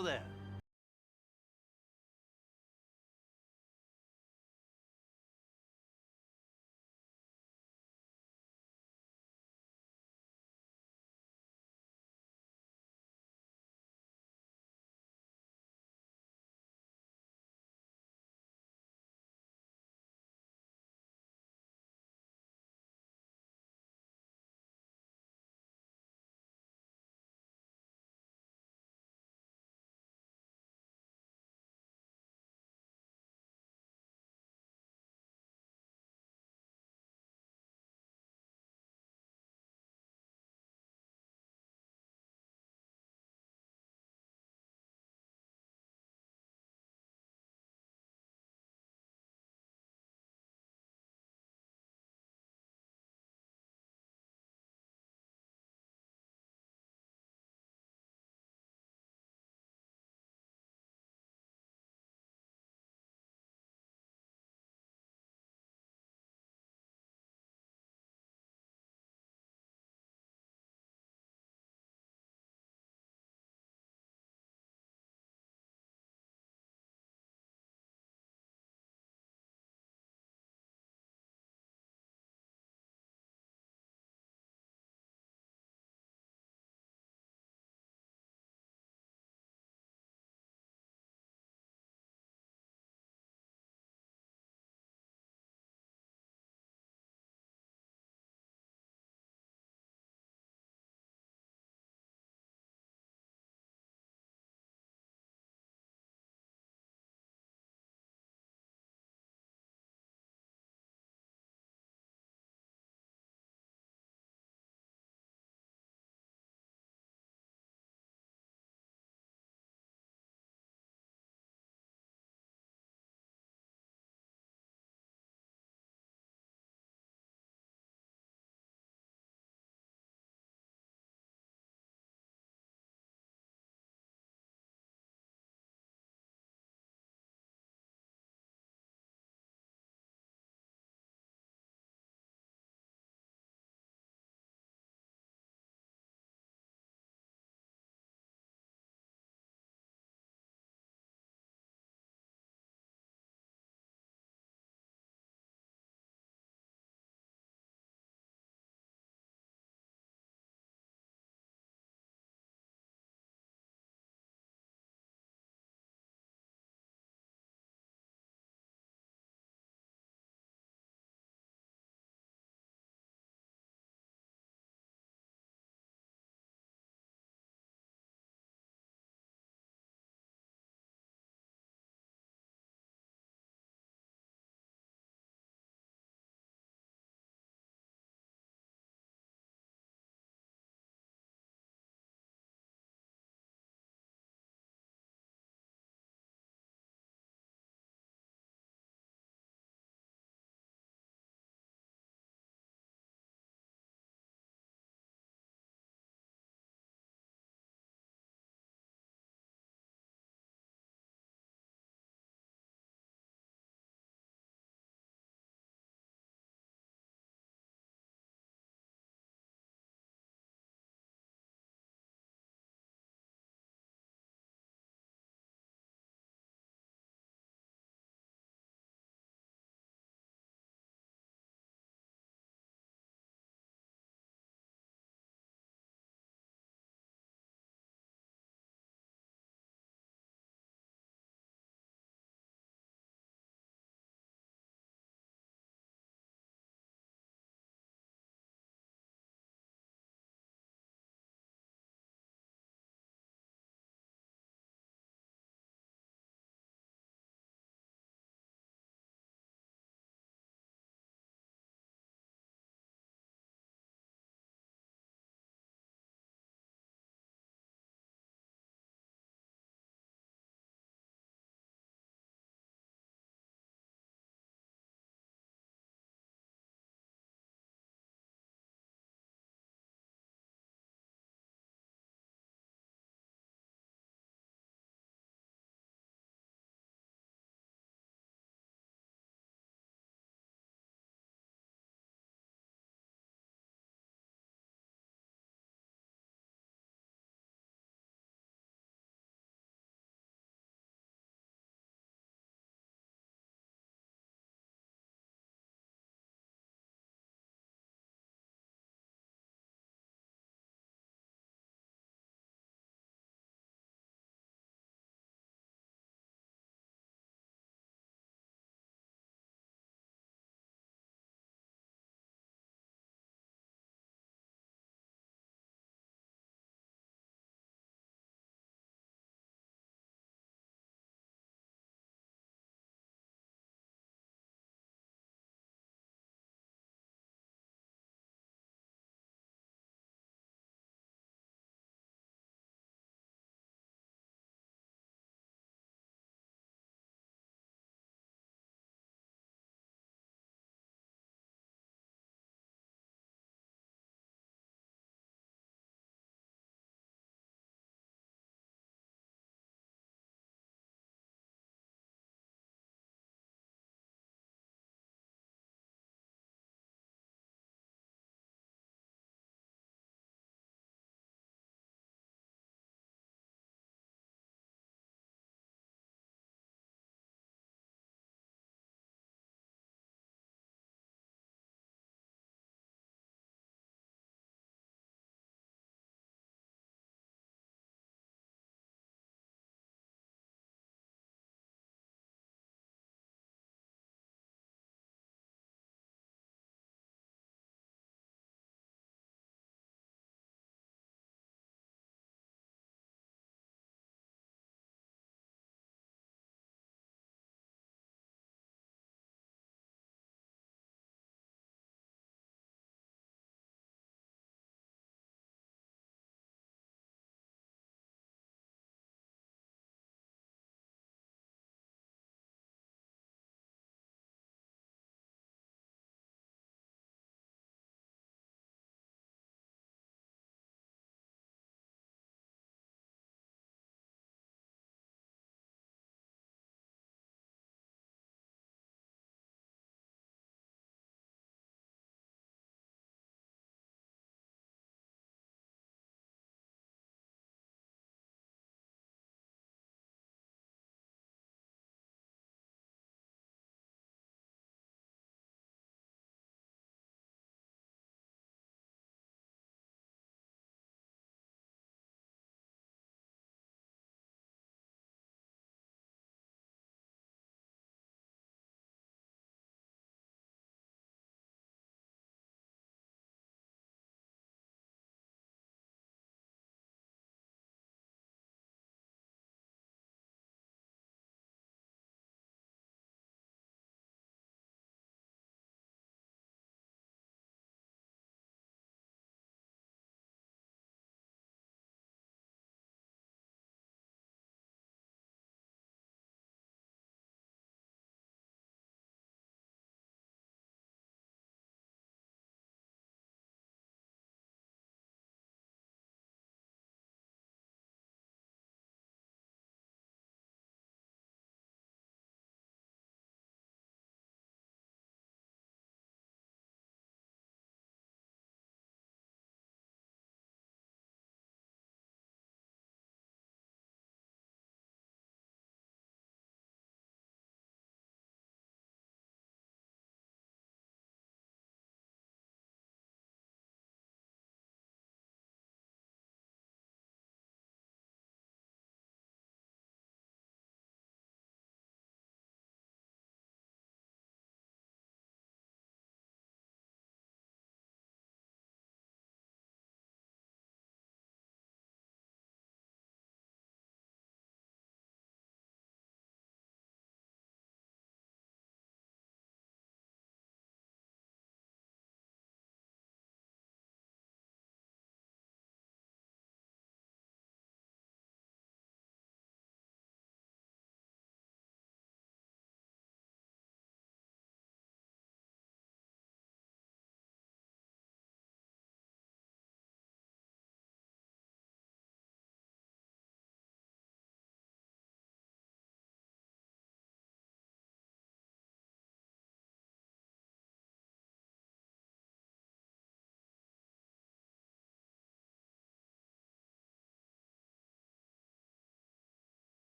over there.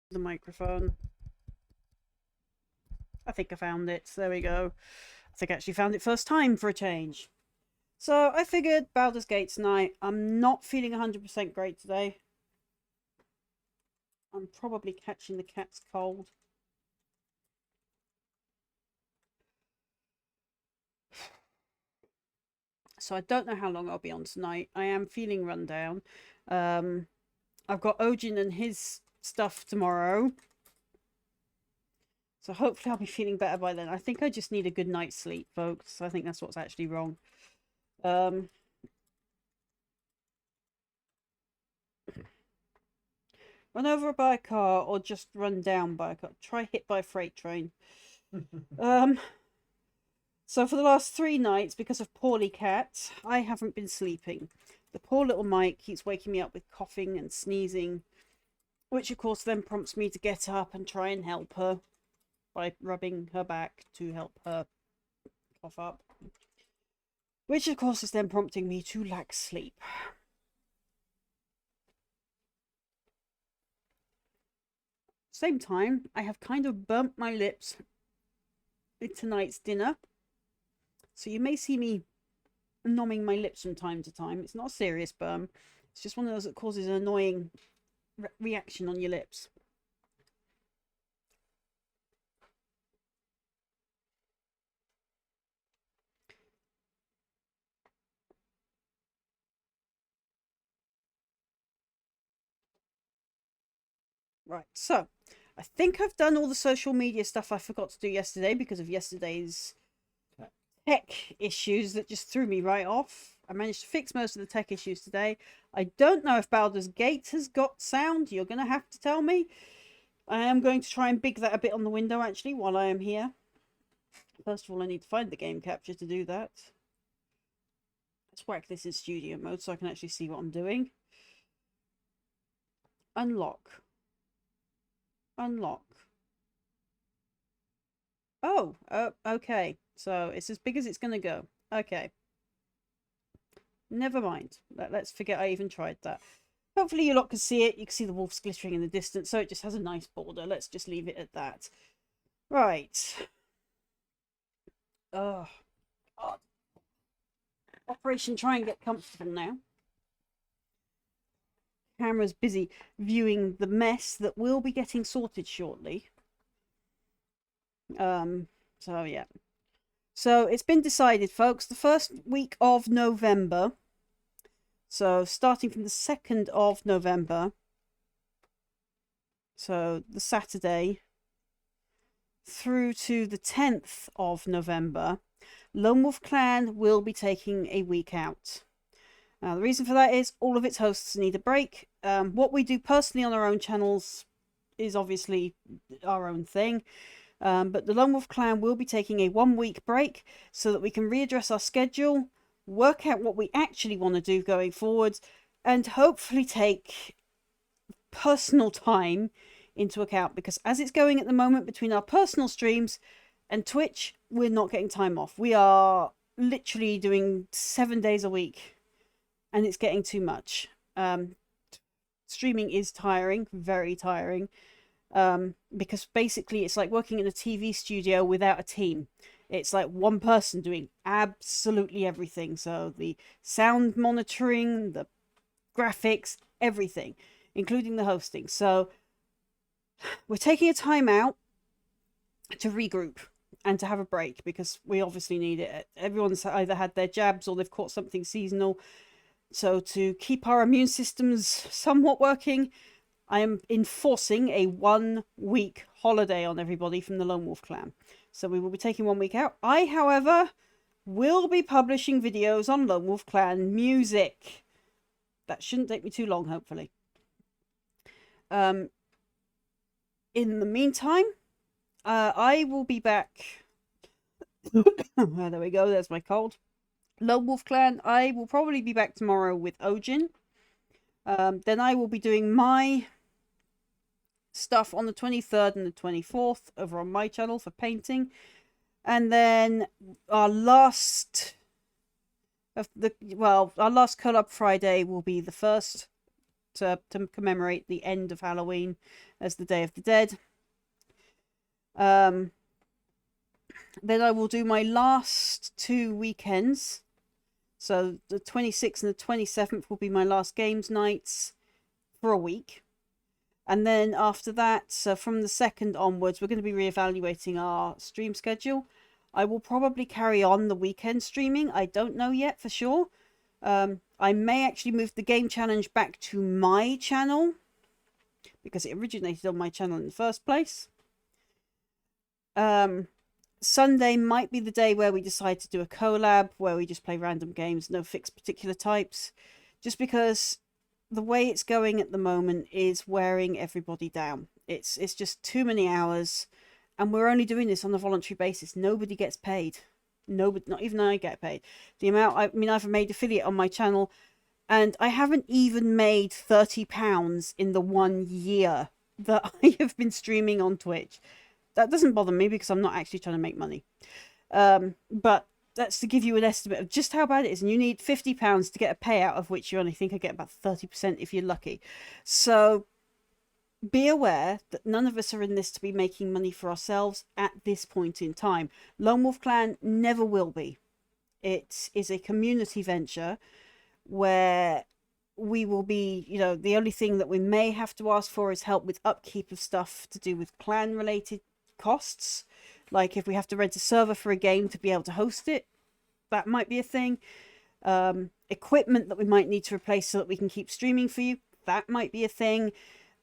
The microphone. I think I found it. There we go. I think I actually found it first time for a change. So I figured Baldur's Gate tonight. I'm not feeling 100% great today. I'm probably catching the cat's cold. So I don't know how long I'll be on tonight. I am feeling run down. I've got Ojin and his stuff tomorrow. So hopefully I'll be feeling better by then. I think I just need a good night's sleep, folks. I think that's what's actually wrong. Run over by a car or just run down by a car. Try hit by a freight train. So for the last 3 nights, because of Poorly Cat, I haven't been sleeping. The poor little Mike keeps waking me up with coughing and sneezing, which of course then prompts me to get up and try and help her by rubbing her back to help her cough up. Which of course is then prompting me to lack sleep. Same time, I have kind of burnt my lips with tonight's dinner. So you may see me numbing my lips from time to time. It's not a serious burn. It's just one of those that causes an annoying reaction on your lips. Right, so I think I've done all the social media stuff I forgot to do yesterday because of yesterday's tech issues that just threw me right off. I managed to fix most of the tech issues today. I don't know if Baldur's Gate has got sound. You're going to have to tell me. I am going to try and big that a bit on the window, actually, while I am here. First of all, I need to find the game capture to do that. Let's whack this in studio mode so I can actually see what I'm doing. Unlock. Unlock. Oh, okay. So it's as big as it's going to go. Okay. Never mind. Let's forget I even tried that. Hopefully you lot can see it. You can see the wolves glittering in the distance, so it just has a nice border. Let's just leave it at that. Right. Oh, God. Operation try and get comfortable now. Camera's busy viewing the mess that will be getting sorted shortly. So yeah. So it's been decided, folks, the first week of November. So starting from the 2nd of November. So the Saturday through to the 10th of November, Lone Wolf Clan will be taking a week out. Now, the reason for that is all of its hosts need a break. What we do personally on our own channels is obviously our own thing. But the Lone Wolf Clan will be taking a 1-week break so that we can readdress our schedule, work out what we actually want to do going forwards, and hopefully take personal time into account, because as it's going at the moment between our personal streams and Twitch, we're not getting time off. We are literally doing 7 days a week and it's getting too much. Streaming is tiring, very tiring, because basically it's like working in a TV studio without a team. It's like one person doing absolutely everything. So the sound monitoring, the graphics, everything, including the hosting. So we're taking a time out to regroup and to have a break because we obviously need it. Everyone's either had their jabs or they've caught something seasonal. So to keep our immune systems somewhat working, I am enforcing a 1-week holiday on everybody from the Lone Wolf Clan. So we will be taking 1 week out. I, however, will be publishing videos on Lone Wolf Clan music. That shouldn't take me too long, hopefully. In the meantime, I will be back. There we go. There's my cold. Lone Wolf Clan, I will probably be back tomorrow with Ojin. Then I will be doing my stuff on the 23rd and the 24th over on my channel for painting. And then our last collab Friday will be the 1st to commemorate the end of Halloween as the Day of the Dead. Then I will do my last 2 weekends. So the 26th and the 27th will be my last games nights for a week. And then after that, so from the 2nd onwards, we're going to be reevaluating our stream schedule. I will probably carry on the weekend streaming. I don't know yet for sure. I may actually move the game challenge back to my channel because it originated on my channel in the first place. Sunday might be the day where we decide to do a collab where we just play random games, no fixed particular types, just because the way it's going at the moment is wearing everybody down. It's just too many hours, and we're only doing this on a voluntary basis. Nobody gets paid. Nobody, not even I get paid. The amount, I mean, I've made affiliate on my channel, and I haven't even made £30 in the 1 year that I have been streaming on Twitch. That doesn't bother me because I'm not actually trying to make money. But that's to give you an estimate of just how bad it is. And you need £50 to get a payout, of which you only think I get about 30% if you're lucky. So be aware that none of us are in this to be making money for ourselves at this point in time. Lone Wolf Clan never will be. It is a community venture where we will be, you know, the only thing that we may have to ask for is help with upkeep of stuff to do with clan related costs. Like if we have to rent a server for a game to be able to host it, that might be a thing. Equipment that we might need to replace so that we can keep streaming for you, that might be a thing.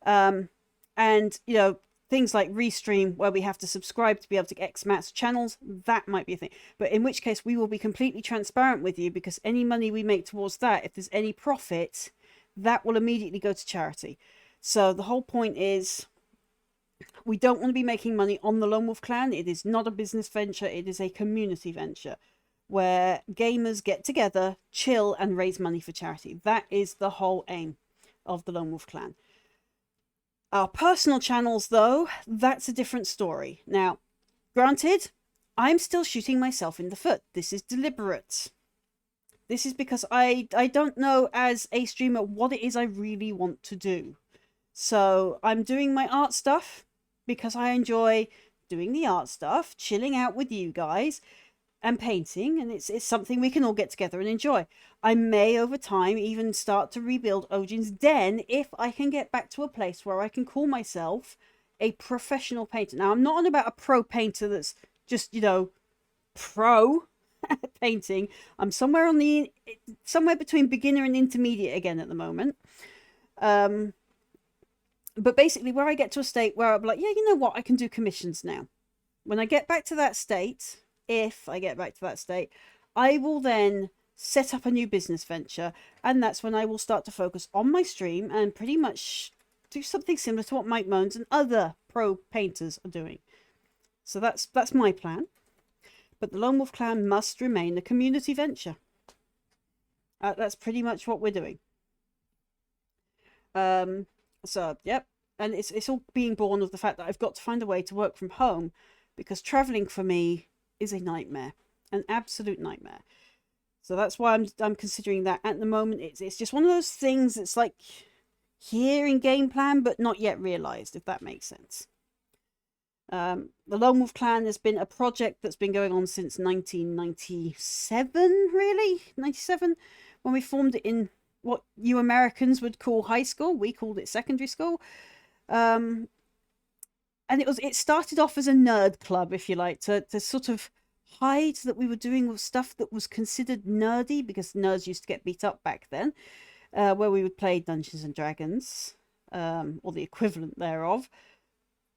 And, you know, things like Restream, where we have to subscribe to be able to get X-Mats channels, that might be a thing. But in which case, we will be completely transparent with you, because any money we make towards that, if there's any profit, that will immediately go to charity. So the whole point is, we don't want to be making money on the Lone Wolf Clan. It is not a business venture. It is a community venture where gamers get together, chill, and raise money for charity. That is the whole aim of the Lone Wolf Clan. Our personal channels, though, that's a different story. Now, granted, I'm still shooting myself in the foot. This is deliberate. This is because I don't know as a streamer what it is I really want to do. So I'm doing my art stuff because I enjoy doing the art stuff, chilling out with you guys, and painting, and it's something we can all get together and enjoy. I may over time even start to rebuild Odin's Den if I can get back to a place where I can call myself a professional painter. Now, I'm not on about a pro painter that's just, you know, pro painting. I'm somewhere between beginner and intermediate again at the moment. But basically where I get to a state where I'm like, yeah, you know what, I can do commissions now. When I get back to that state, if I get back to that state, I will then set up a new business venture, and that's when I will start to focus on my stream and pretty much do something similar to what Mike Moans and other pro painters are doing. So that's my plan. But the Lone Wolf Clan must remain a community venture. That's pretty much what we're doing. So yep, and it's all being born of the fact that I've got to find a way to work from home, because traveling for me is a nightmare, an absolute nightmare. So that's why I'm considering that at the moment. It's just one of those things that's like here in game plan but not yet realized, if that makes sense. The Lone Wolf Clan has been a project that's been going on since 1997, really, 97, when we formed it in what you Americans would call high school. We called it secondary school. And it started off as a nerd club, if you like, to sort of hide that we were doing stuff that was considered nerdy, because nerds used to get beat up back then, where we would play Dungeons and Dragons, or the equivalent thereof,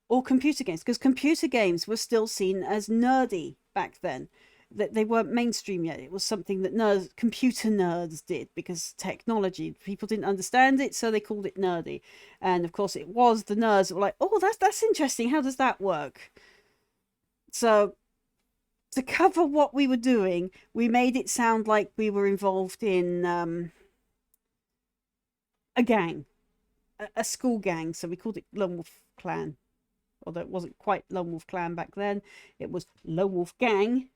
or computer games, because computer games were still seen as nerdy back then. That they weren't mainstream yet. It was something that computer nerds did, because technology, people didn't understand it, so they called it nerdy. And of course it was the nerds that were like, oh, that's interesting, how does that work? So to cover what we were doing, we made it sound like we were involved in a gang, a school gang. So we called it Lone Wolf Clan, although it wasn't quite Lone Wolf Clan back then. It was Lone Wolf Gang.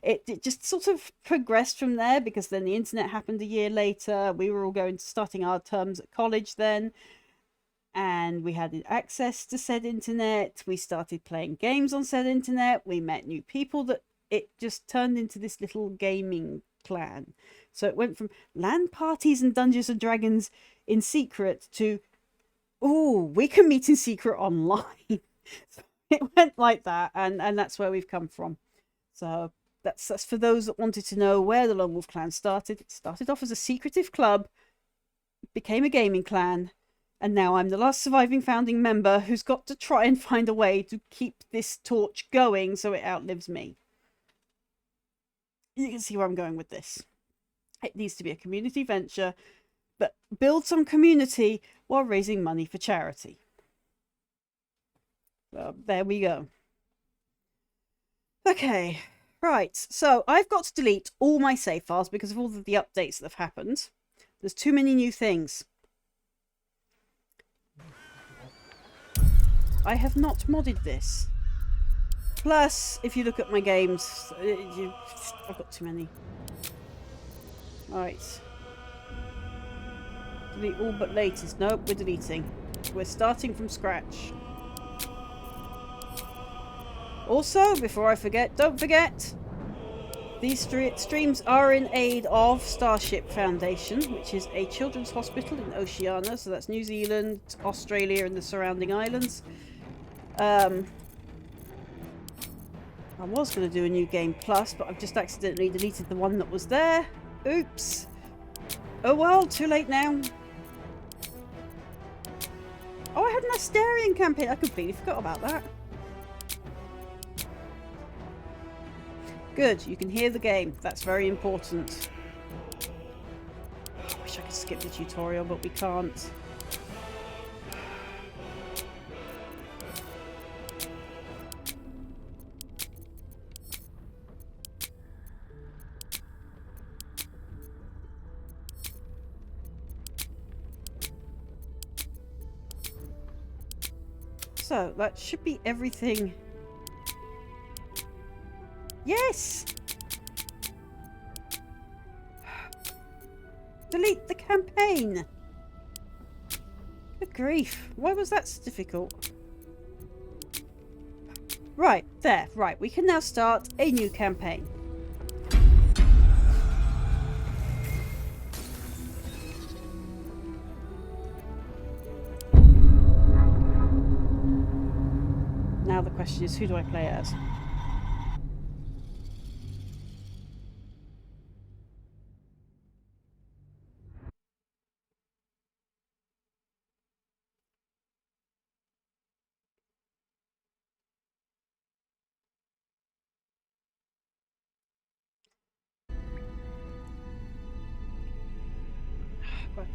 It just sort of progressed from there because then the internet happened a year later. We were all starting our terms at college then, and we had access to said internet. We started playing games on said internet. We met new people that it just turned into this little gaming clan. So it went from LAN parties and Dungeons and Dragons in secret to, oh, we can meet in secret online. So it went like that, and that's where we've come from. So that's for those that wanted to know where the Lone Wolf Clan started. It started off as a secretive club, became a gaming clan, and now I'm the last surviving founding member who's got to try and find a way to keep this torch going so it outlives me. You can see where I'm going with this. It needs to be a community venture, but build some community while raising money for charity. Well, there we go. Okay, right. So I've got to delete all my save files because of all of the updates that have happened. There's too many new things. I have not modded this. Plus, if you look at my games, I've got too many. Right. Delete all but latest. Nope, we're deleting. We're starting from scratch. Also, before I forget, don't forget, these streams are in aid of Starship Foundation, which is a children's hospital in Oceania. So that's New Zealand, Australia, and the surrounding islands. I was going to do a new game plus, but I've just accidentally deleted the one that was there. Oops. Oh well, too late now. Oh, I had an Asterian campaign. I completely forgot about that. Good, you can hear the game. That's very important. I wish I could skip the tutorial, but we can't. So, that should be everything. Yes! Delete the campaign! Good grief. Why was that so difficult? Right, there. Right, we can now start a new campaign. Now the question is, who do I play as?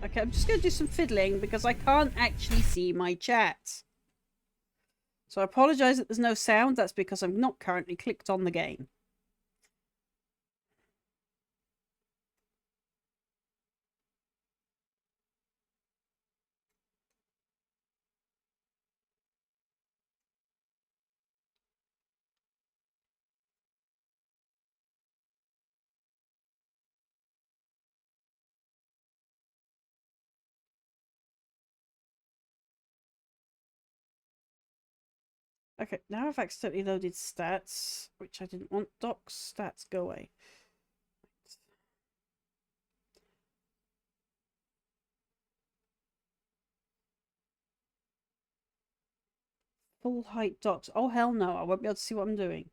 Okay, I'm just going to do some fiddling because I can't actually see my chat. So I apologise that there's no sound. That's because I'm not currently clicked on the game. Okay, now I've accidentally loaded stats, which I didn't want. Docs, stats, go away. Full height docs. Oh, hell no, I won't be able to see what I'm doing.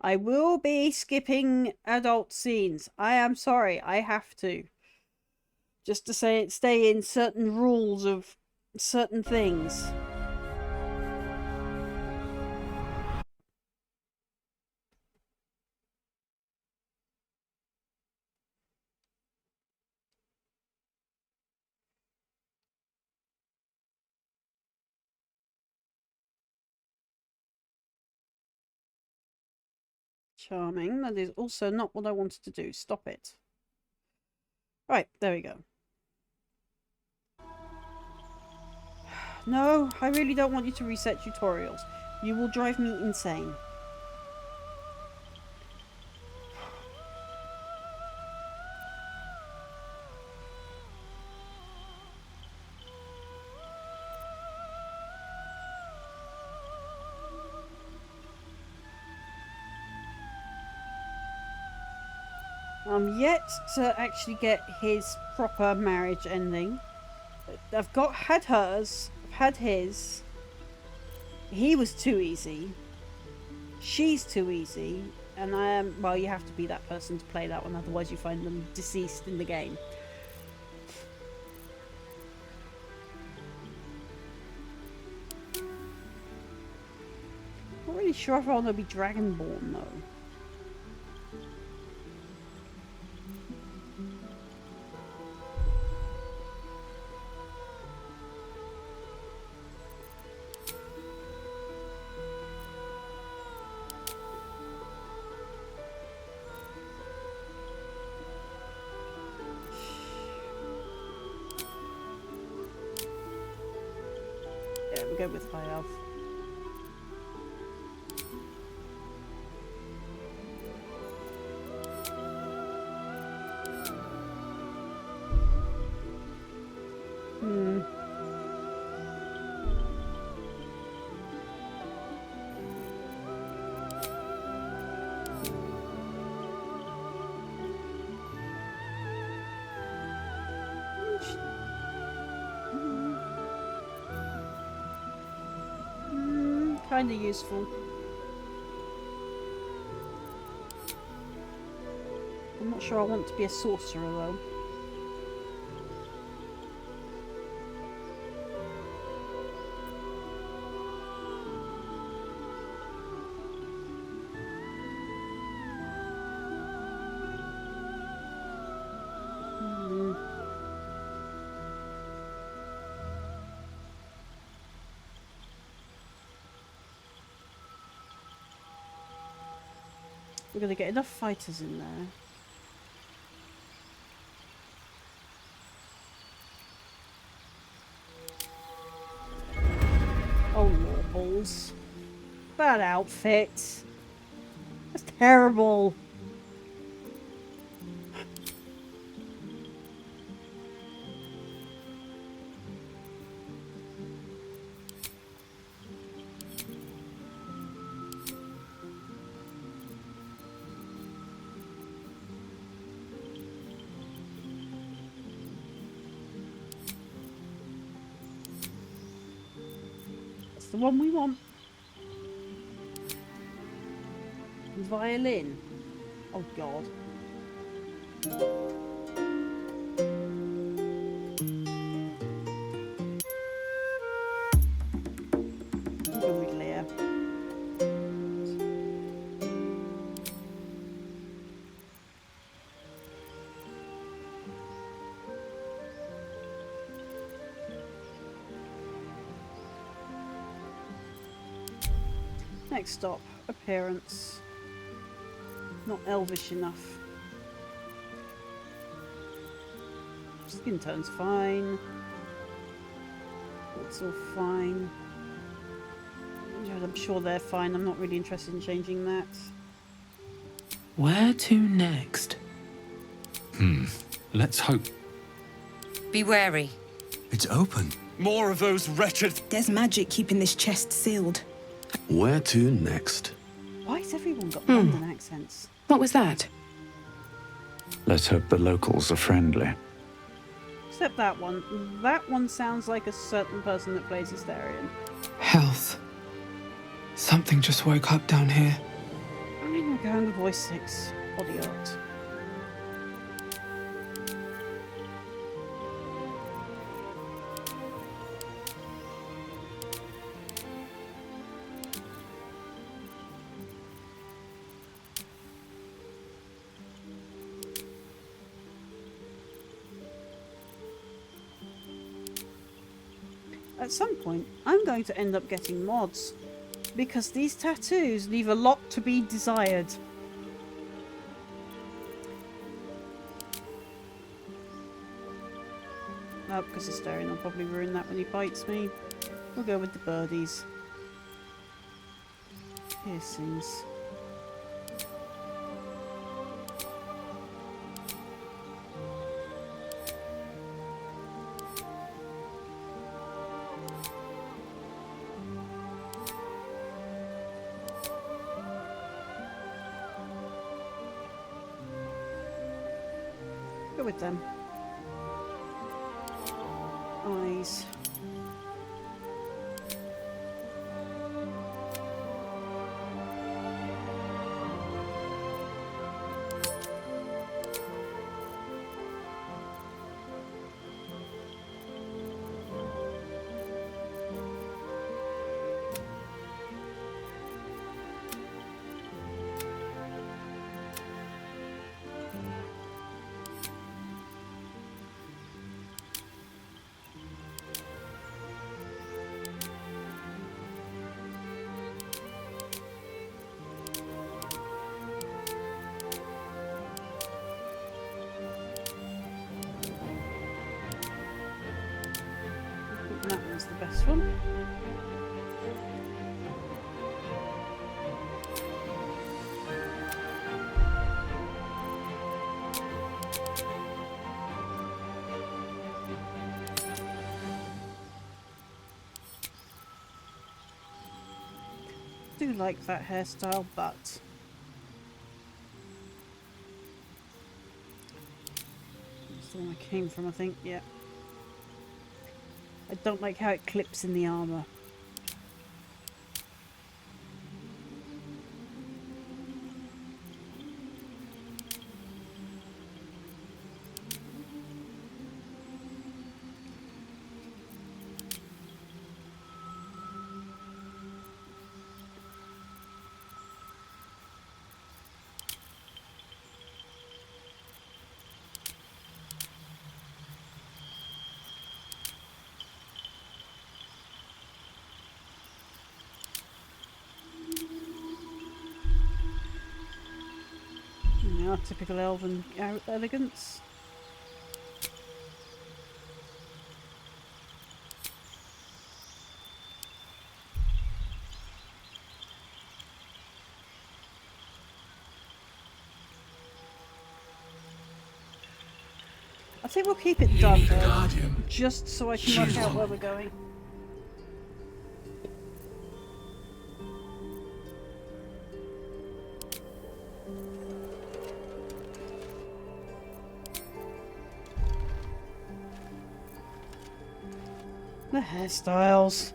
I will be skipping adult scenes. I am sorry, I have to. Just to say it, stay in certain rules of certain things. Charming. That is also not what I wanted to do. Stop it. Right, there we go. No, I really don't want you to reset tutorials. You will drive me insane. I'm yet to actually get his proper marriage ending. I've had hers, I've had his. He was too easy. She's too easy. And I am, well, you have to be that person to play that one, otherwise you find them deceased in the game. Not really sure if I want to be Dragonborn though. Yeah, we'll go with High Elf. Kinda useful. I'm not sure I want to be a sorcerer though. We're gonna get enough fighters in there. Oh, Lorballs. That outfit. That's terrible. That's the one we want. Violin. Oh god. Go with Leah. Next stop, appearance. Not elvish enough. Skin tone's fine. It's all fine. I'm sure they're fine. I'm not really interested in changing that. Where to next? Let's hope. Be wary. It's open. More of those wretched... There's magic keeping this chest sealed. Where to next? Why has everyone got London accents? What was that? Let's hope the locals are friendly. Except that one. That one sounds like a certain person that plays Hysterian. Health. Something just woke up down here. I mean, we're going with voice 6. Body art. At some point, I'm going to end up getting mods, because these tattoos leave a lot to be desired. Oh, because it's staring. I'll probably ruin that when he bites me. We'll go with the birdies. Piercings. Go with them. Eyes. That was the best one. Do like that hairstyle, but that's the one I came from, I think. Yeah. I don't like how it clips in the armour. Yeah, typical elven elegance. I think we'll keep it dark though, just so I can work out where we're going. The hairstyles.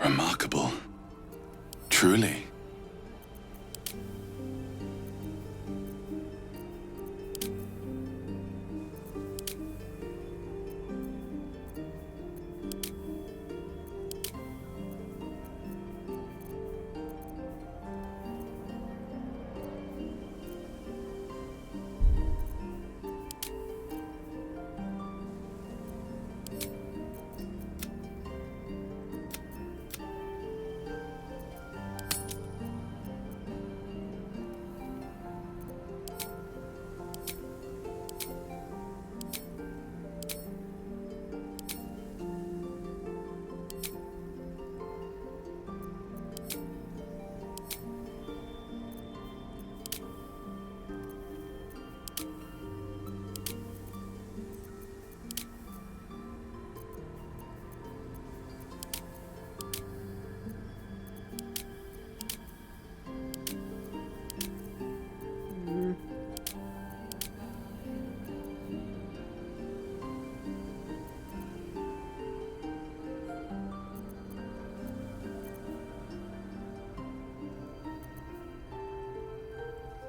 Remarkable. Truly.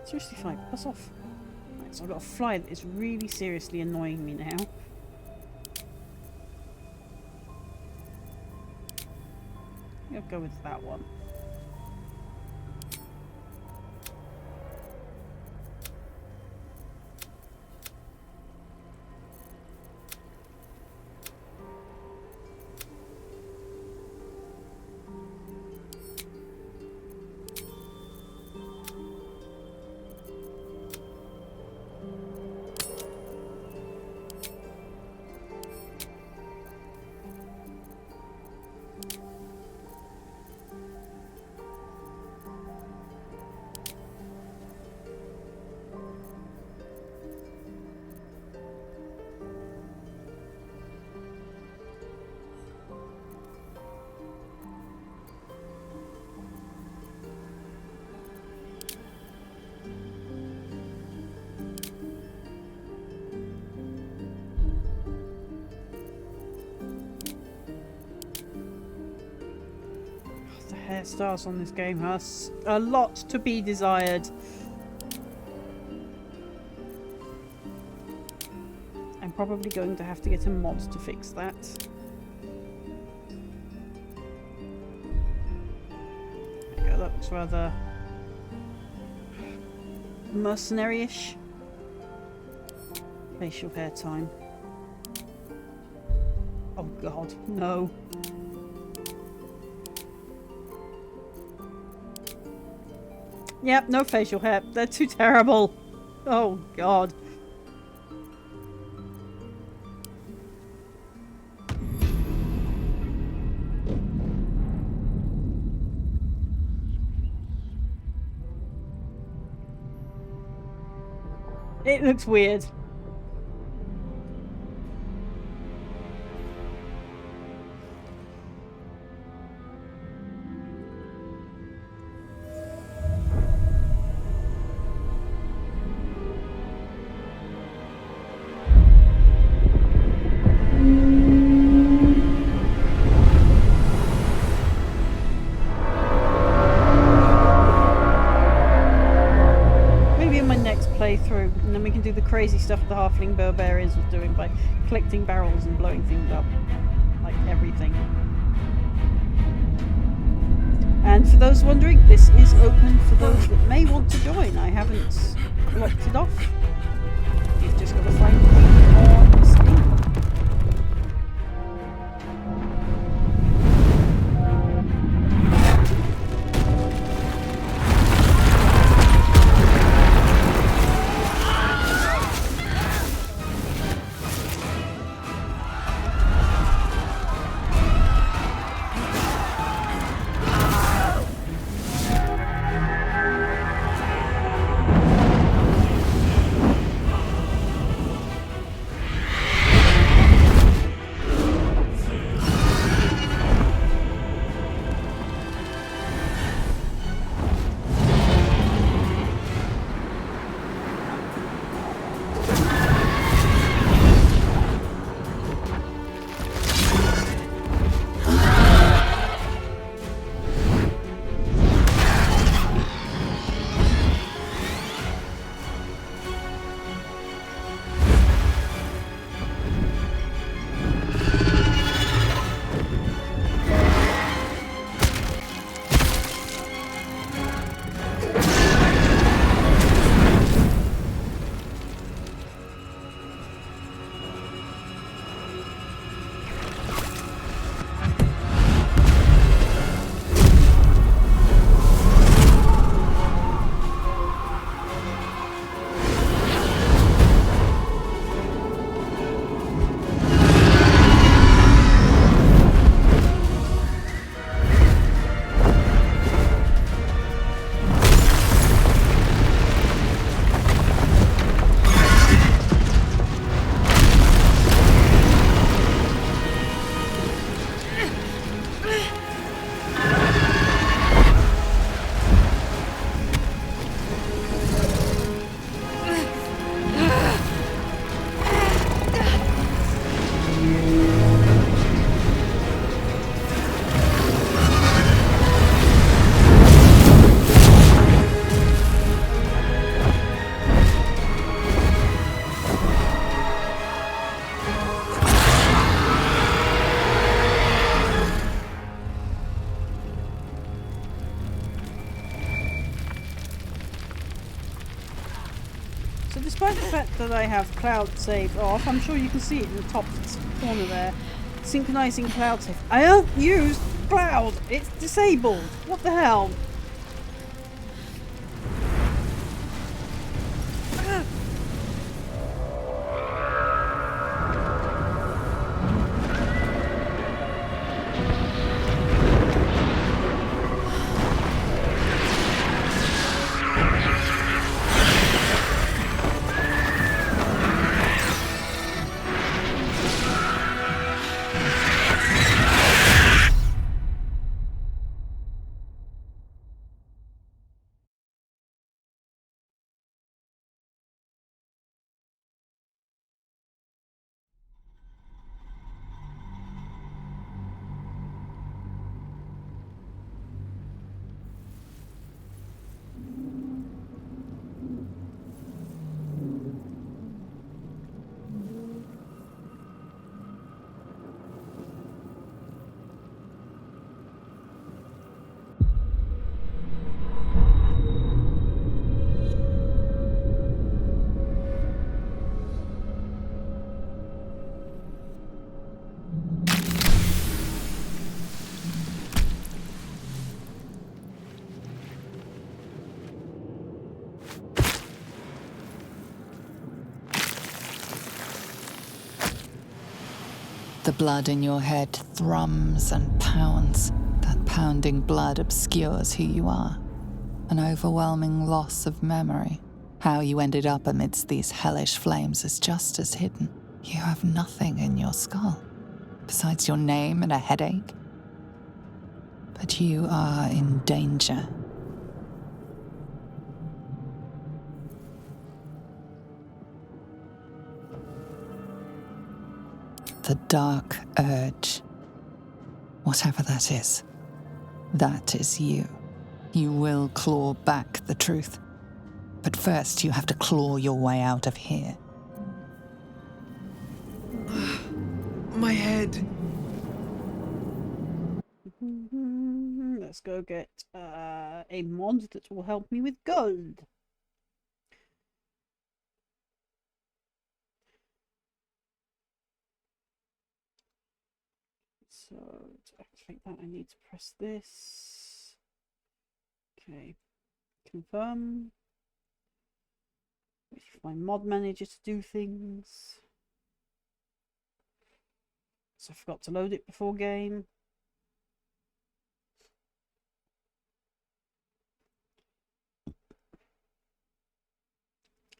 Seriously, fly, pass off. Right, so I've got a fly that is really seriously annoying me now. I'll go with that one. hairstyles on this game has a lot to be desired. I'm probably going to have to get a mod to fix that. There you go, that looks rather mercenary-ish. Facial hair time. Oh god, no. Yep, no facial hair. They're too terrible. Oh god. It looks weird. Playthrough, and then we can do the crazy stuff the halfling barbarians was doing by collecting barrels and blowing things up, like everything. And for those wondering, this is open for those that may want to join. I haven't locked it off. You've just got to find me on Steam. So despite the fact that I have cloud save off, I'm sure you can see it in the top corner there, synchronizing cloud save. I don't use cloud! It's disabled! What the hell? blood in your head thrums and pounds. That pounding blood obscures who you are. An overwhelming loss of memory. How you ended up amidst these hellish flames is just as hidden. You have nothing in your skull, besides your name and a headache. But you are in danger. The dark urge. Whatever that is you. You will claw back the truth. But first, you have to claw your way out of here. My head. Let's go get a mod that will help me with gold. So to activate that, I need to press this. Okay, confirm. Wait for my mod manager to do things. So I forgot to load it before game.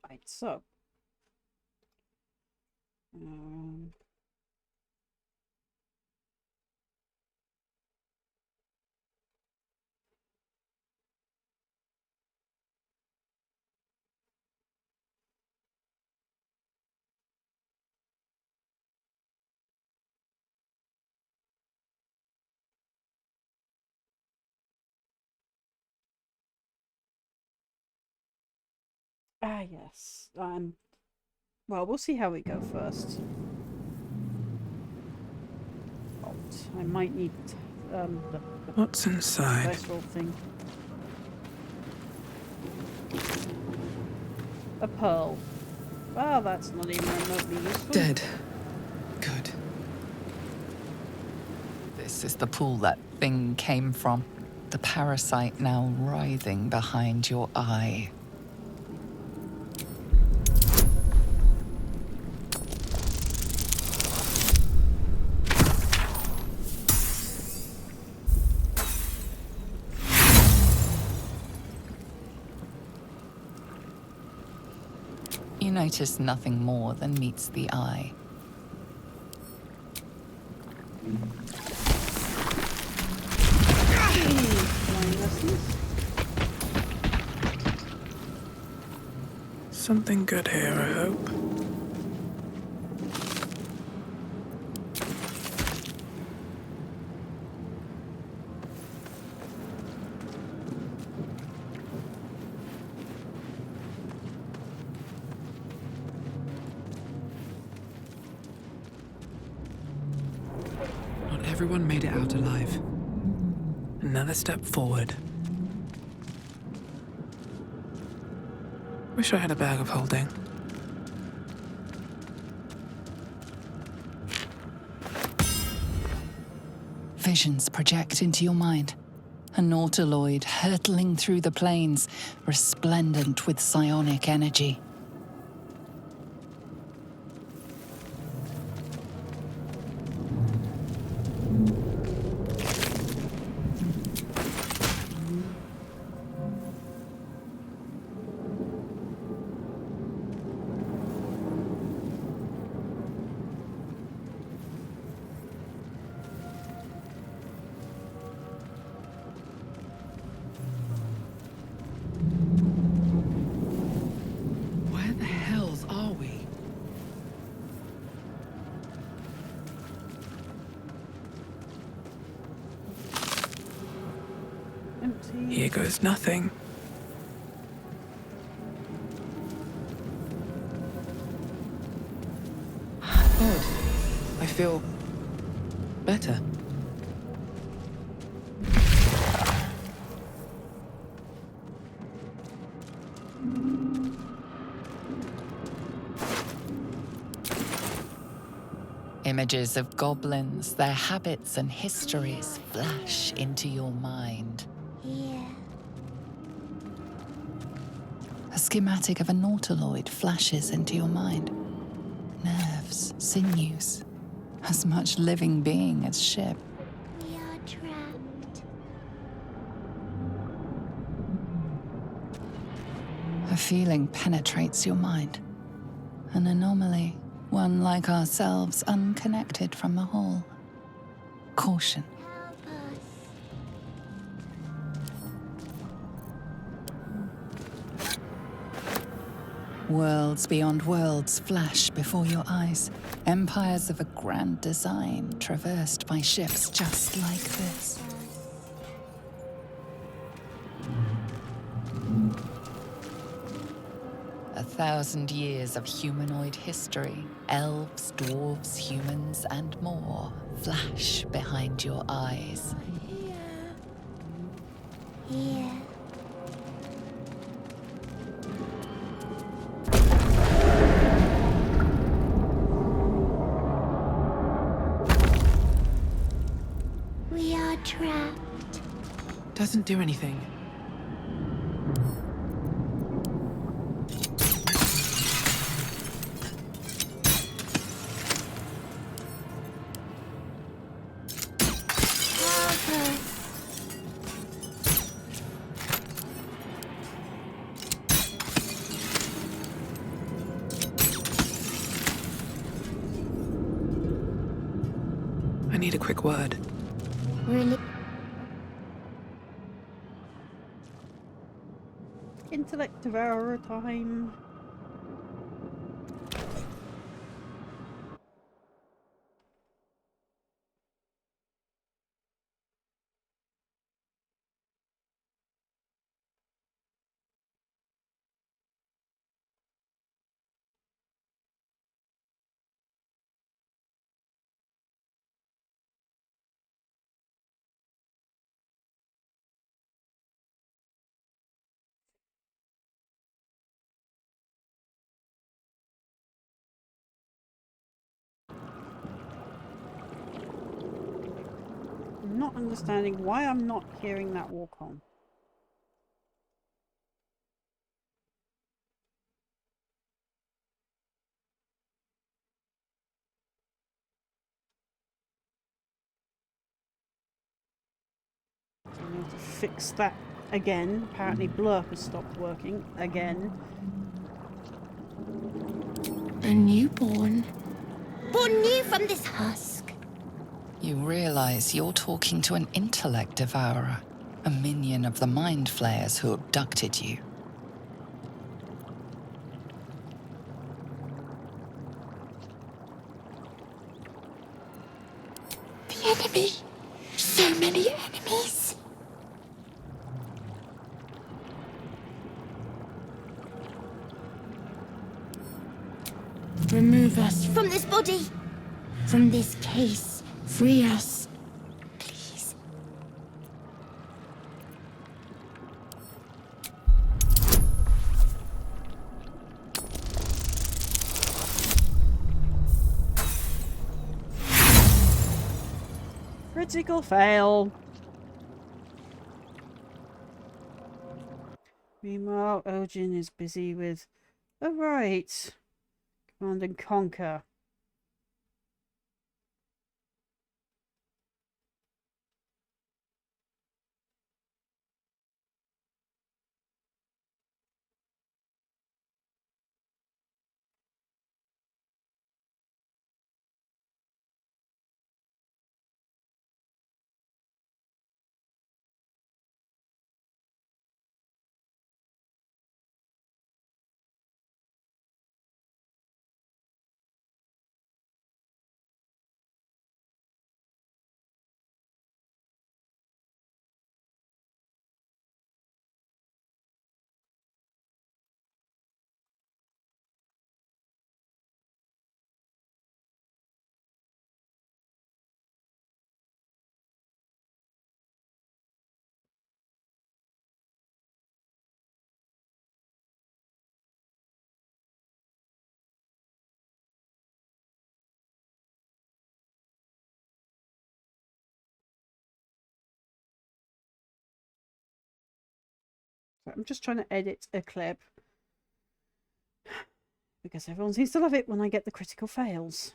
Right, so yes. Well, we'll see how we go first. I might need the What's inside? dice roll thing. A pearl. Well, that's not even remotely useful. Dead. Good. This is the pool that thing came from. The parasite now writhing behind your eye. You notice nothing more than meets the eye. Flying lessons. Something good here, I hope. Not everyone made it out alive. Another step forward. Wish I had a bag of holding. Visions project into your mind. A nautiloid hurtling through the plains, resplendent with psionic energy. Where the hells are we? Empty. Here goes nothing. Odd. I feel better. Images of goblins, their habits and histories flash into your mind. A schematic of a nautiloid flashes into your mind. Nerves, sinews, as much living being as ship. We are trapped. A feeling penetrates your mind. An anomaly, one like ourselves, unconnected from the whole. Caution. Help us. Worlds beyond worlds flash before your eyes. Empires of a grand design, traversed by ships just like this. 1,000 years of humanoid history, elves, dwarves, humans, and more, flash behind your eyes. Here. We are trapped. Doesn't do anything. Help us. I need a quick word. Really? Intellect devourer time. I'm not understanding why I'm not hearing that walk on. I need to fix that again. Apparently Blur has stopped working again. A newborn. Born new from this husk. You realize you're talking to an intellect devourer, a minion of the mind flayers who abducted you. The enemy. So many enemies. Remove us from this body. From this case. Free us. Please. Critical fail. Meanwhile, Ojin is busy with... Oh, right. Command and Conquer. So I'm just trying to edit a clip. Because everyone seems to love it when I get the critical fails.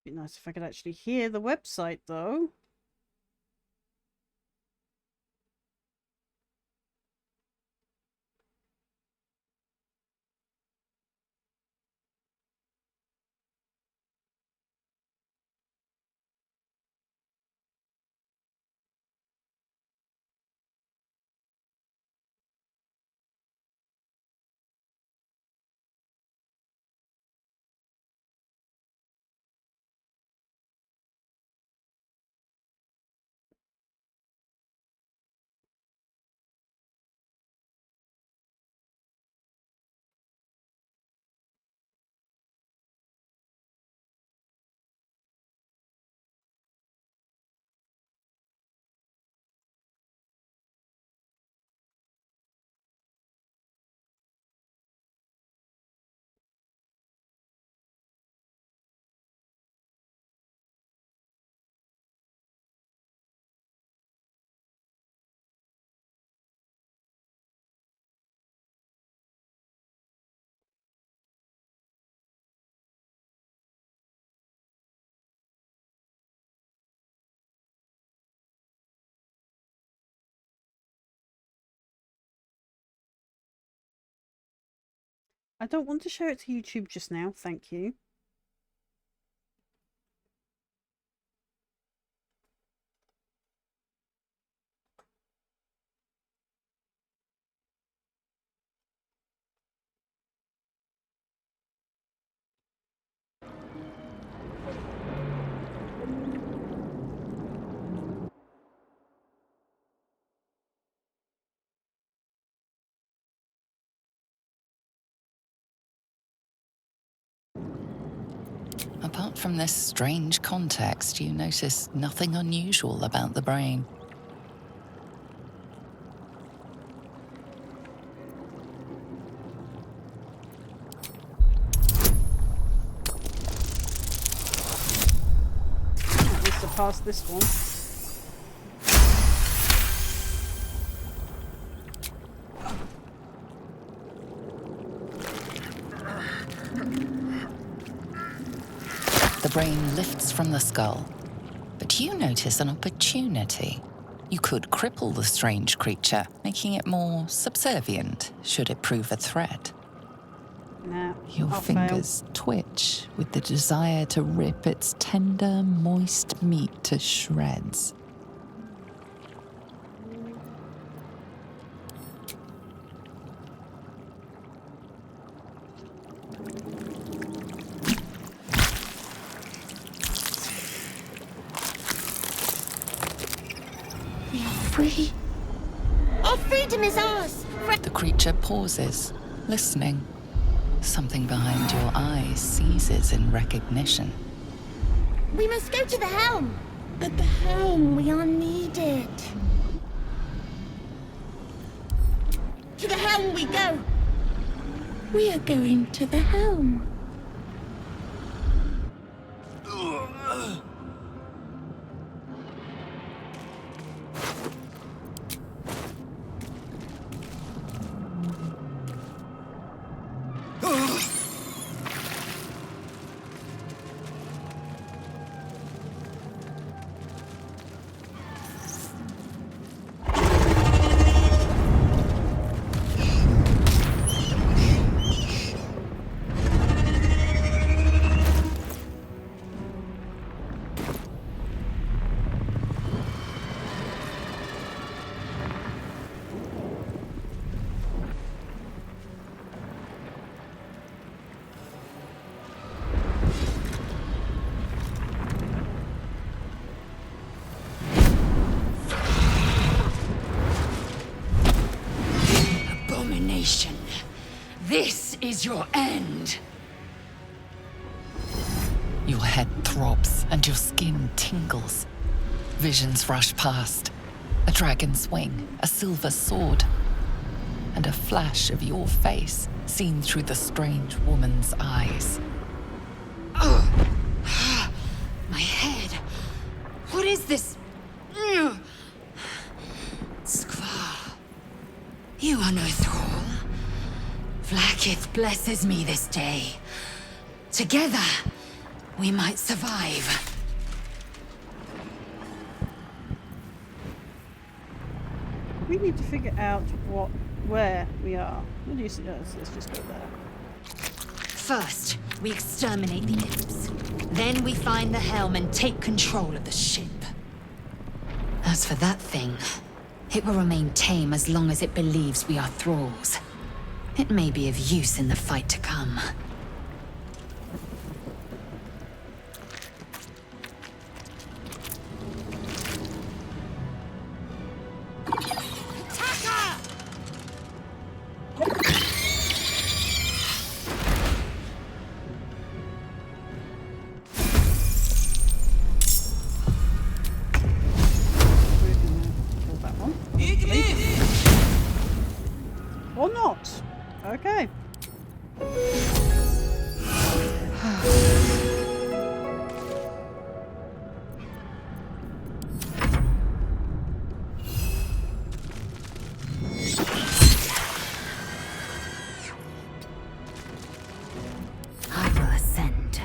Be nice if I could actually hear the website, though. I don't want to share it to YouTube just now, thank you. Apart from this strange context, you notice nothing unusual about the brain. At least I passed this one. The brain lifts from the skull, but you notice an opportunity. You could cripple the strange creature, making it more subservient should it prove a threat. Nah, Your I'll fingers twitch with the desire to rip its tender, moist meat to shreds. We are free. Our freedom is ours. The creature pauses, listening. Something behind your eyes seizes in recognition. We must go to the helm. At the helm, we are needed. To the helm we go. We are going to the helm. Abomination. This is your end. Your head throbs and your skin tingles. Visions rush past. A dragon's wing, a silver sword, and a flash of your face seen through the strange woman's eyes. My head. What is this? Skvar. You are no thrall. Vlaakith blesses me this day. Together, We might survive. We need to figure out where we are. What do you suggest? Let's just go there. First, we exterminate the imps. Then we find the helm and take control of the ship. As for that thing, it will remain tame as long as it believes we are thralls. It may be of use in the fight to come. Kill that one. Or not. Okay. I will ascend.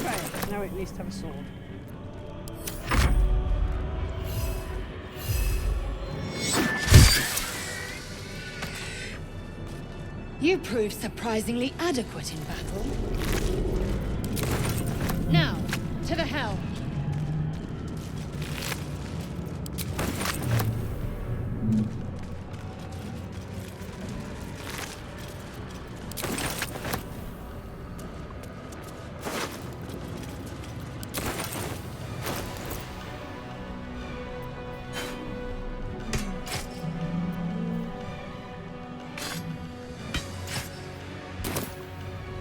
Right, now it needs to have a sword. You proved surprisingly adequate in battle. Now, to the helm.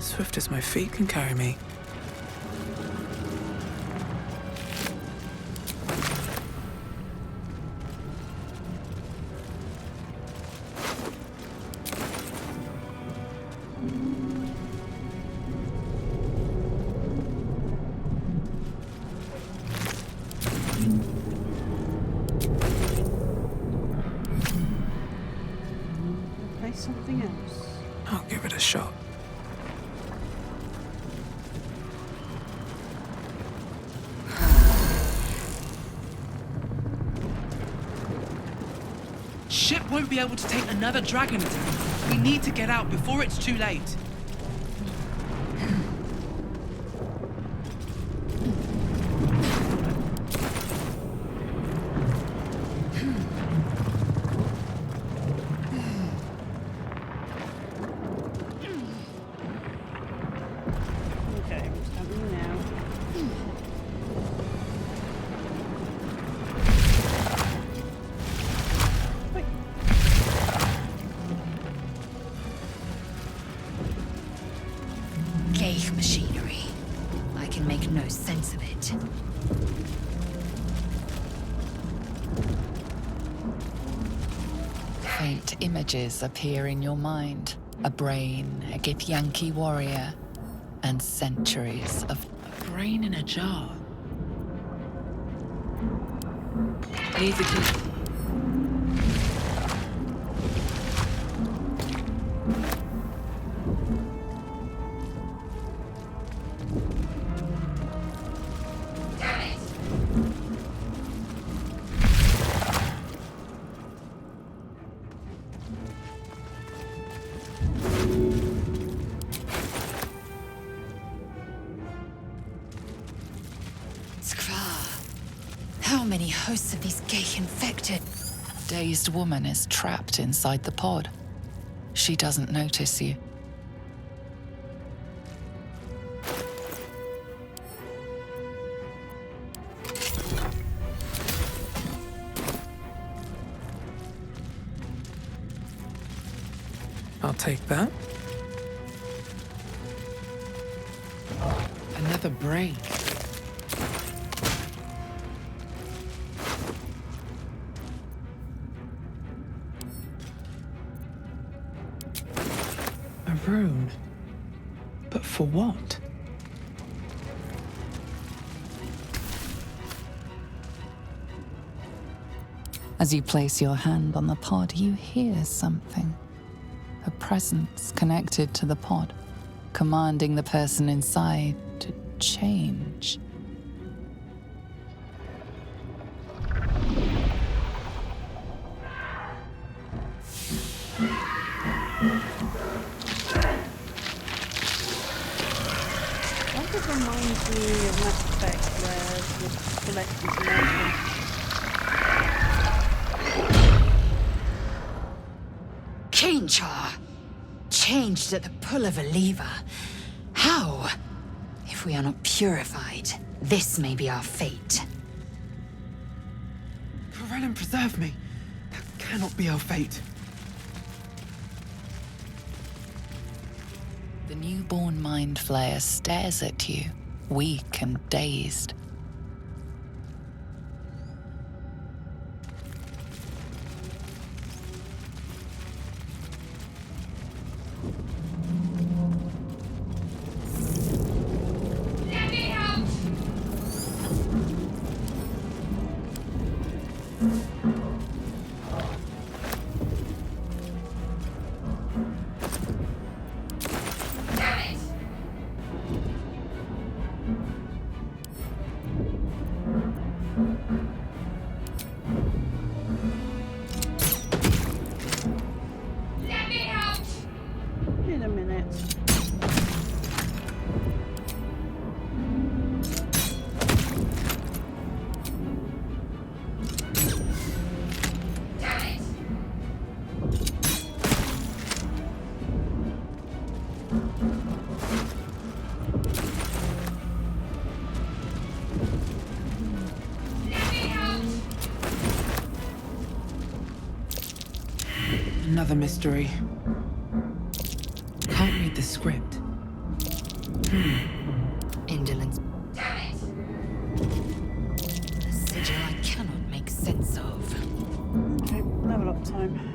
Swift as my feet can carry me. Play something else. I'll give it a shot. Ship won't be able to take another dragon attack. We need to get out before it's too late. Okay, what's happening now? Wait. Ghaik machinery. I can make no sense of it. Faint images appear in your mind. A brain, a Githyanki warrior, and centuries of Brain in a jar. Leave the key. Skvar. How many hosts of these Ghaik infected? dazed woman is trapped inside the pod. She doesn't notice you. I'll take that. Another brain. A rune. But for what? As you place your hand on the pod, you hear something. A presence connected to the pod, commanding the person inside to change. That just reminds me of Mass Effect where you collect information. Cainchar! Changed at the pull of a lever. How? If we are not purified, this may be our fate. Corellin, preserve me. That cannot be our fate. The newborn mind flayer stares at you, weak and dazed. In a minute. Another mystery. Can't read the script. Indolence. A sigil I cannot make sense of. Okay, level up time.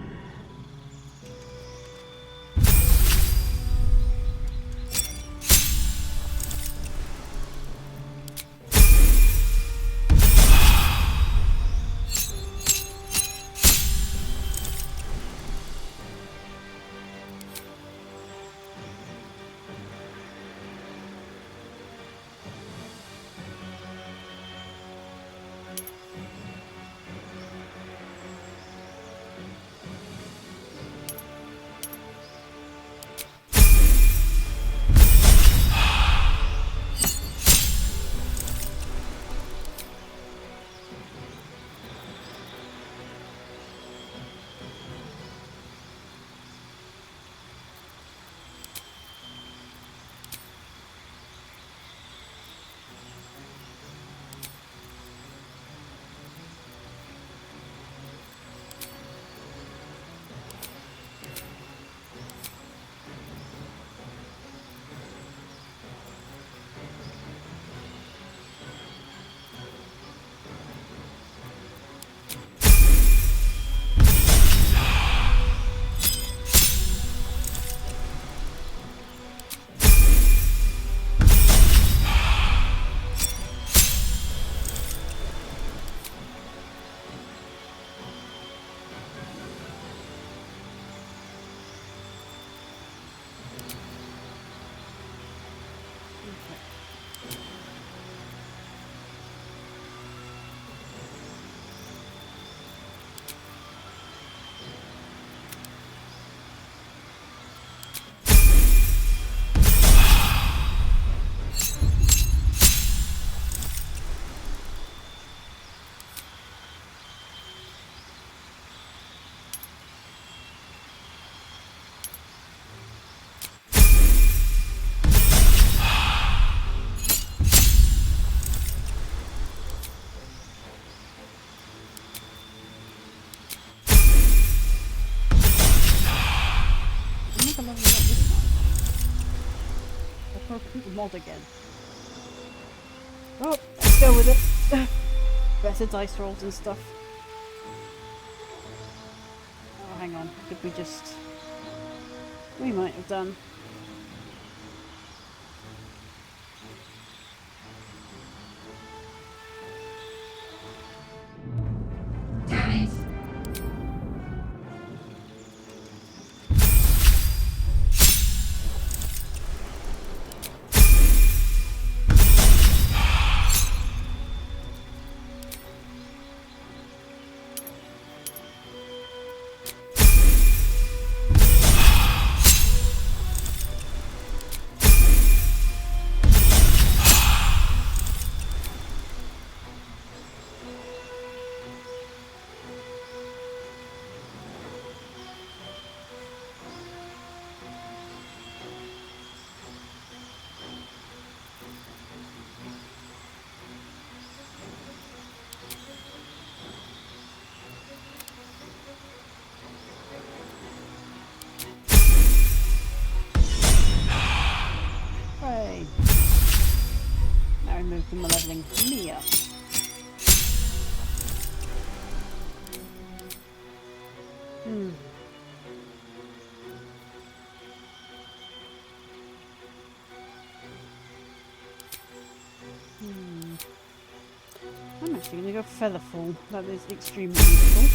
I'll complete the mod again. Oh, let's go with it. Better dice rolls and stuff. Oh, hang on. Did we just... We might have done. Damn it. Hooray. Now we move to leveling me up. Hmm. I'm actually going to go Featherfall. That is extremely useful.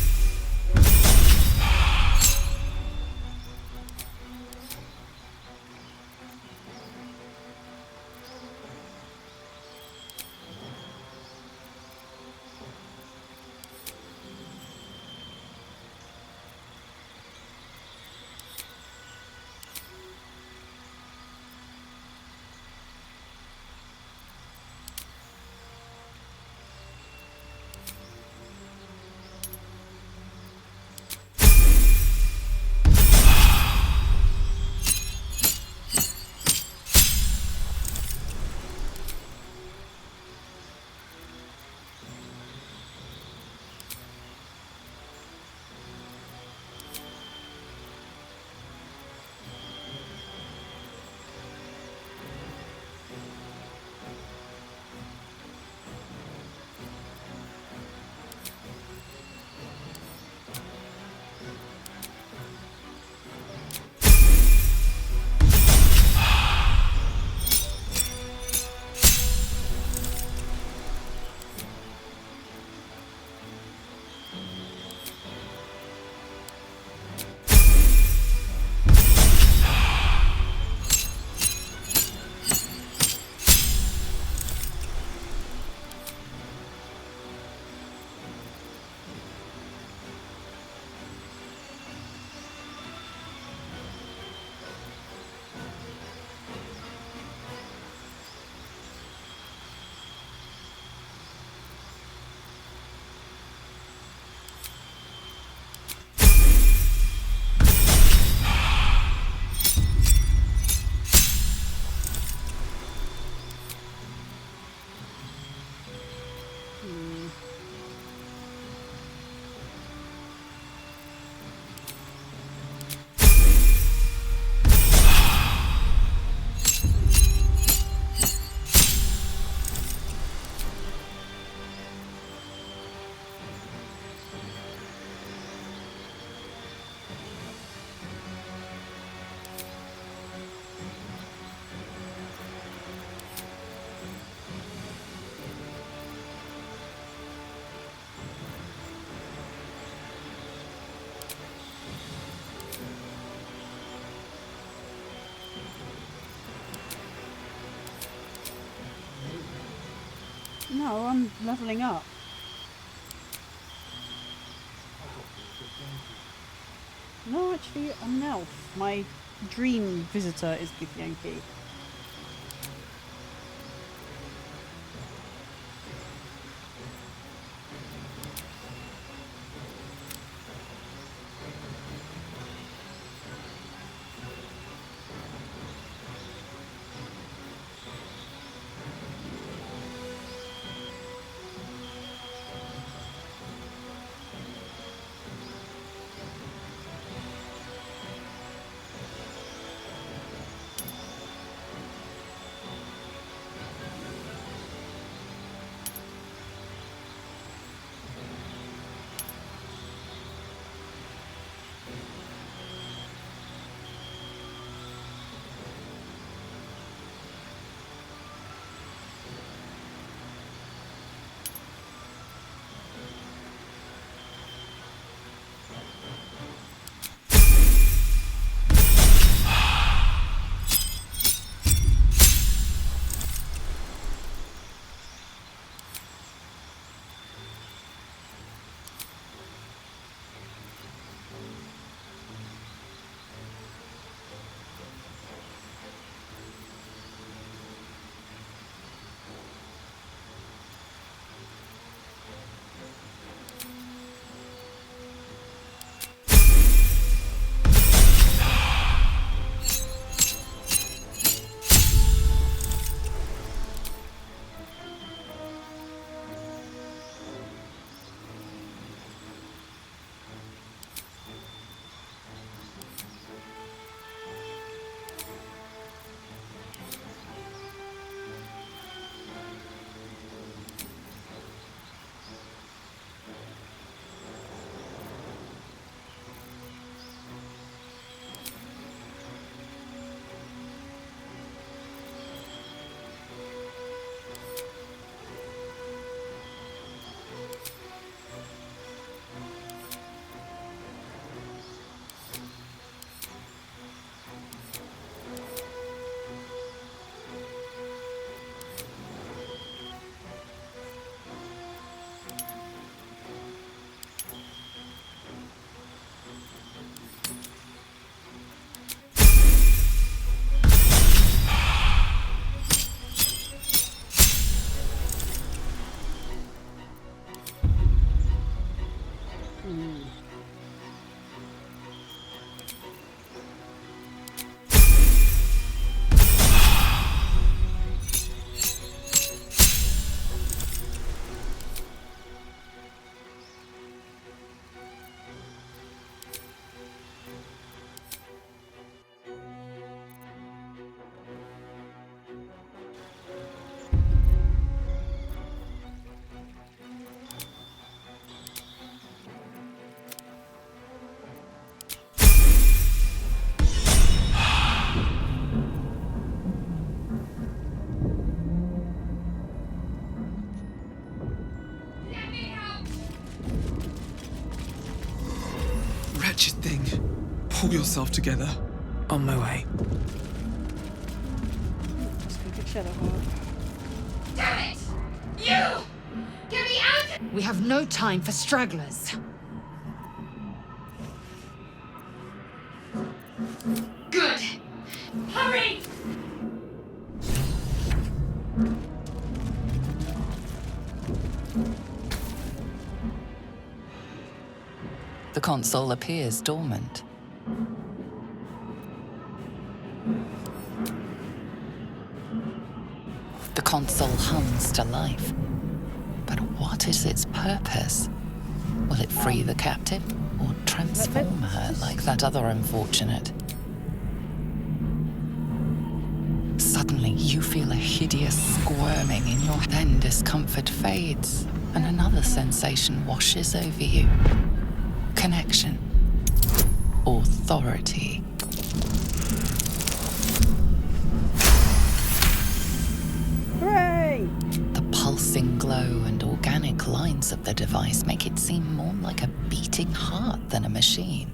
No, I'm leveling up. No, actually, I'm an elf. My dream visitor is Githyanki. Wretched thing. Pull yourself together. On my way. Let's go get Shadowheart. Damn it! You! Get me out! We have no time for stragglers. Good. Hurry! The console appears dormant. The console hums to life. But what is its purpose? Will it free the captive or transform her like that other unfortunate? Suddenly, you feel a hideous squirming in your head. Then discomfort fades, and another sensation washes over you. Connection. Authority. Hooray! The pulsing glow and organic lines of the device make it seem more like a beating heart than a machine.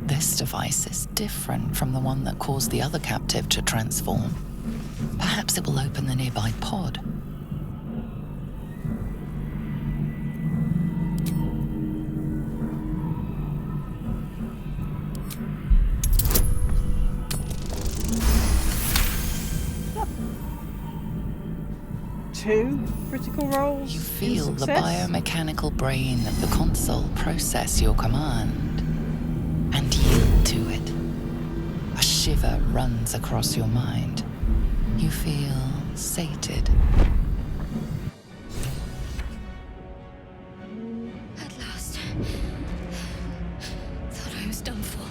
This device is different from the one that caused the other captive to transform. Perhaps it will open the nearby pod. Two critical rolls. You feel in the success. biomechanical brain of the console process your command and yield to it. A shiver runs across your mind. You feel sated. At last. Thought I was done for.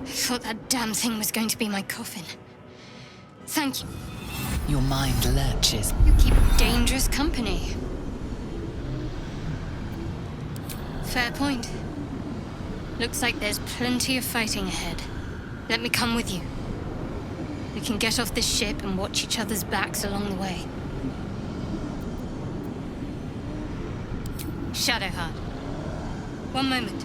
I thought that damn thing was going to be my coffin. Thank you. Your mind lurches. You keep dangerous company. Fair point. Looks like there's plenty of fighting ahead. Let me come with you. We can get off this ship and watch each other's backs along the way. Shadowheart. One moment.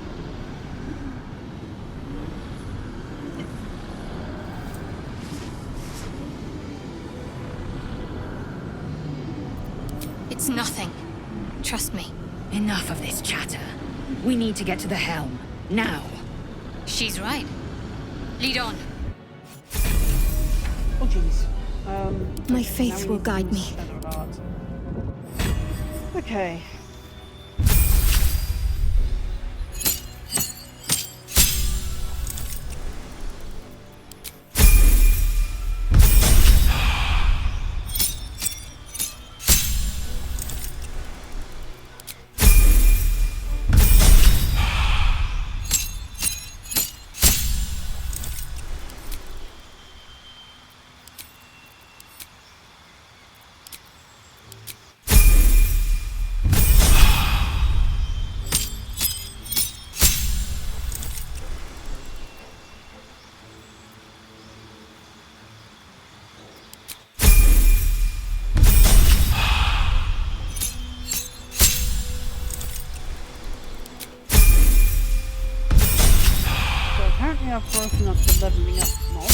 It's nothing. Trust me. Enough of this chatter. We need to get to the helm. Now. She's right. Lead on. Oh jeez. My now faith we will need guide me. Shadowheart. Okay. Apparently I've broken up the leveling up mod.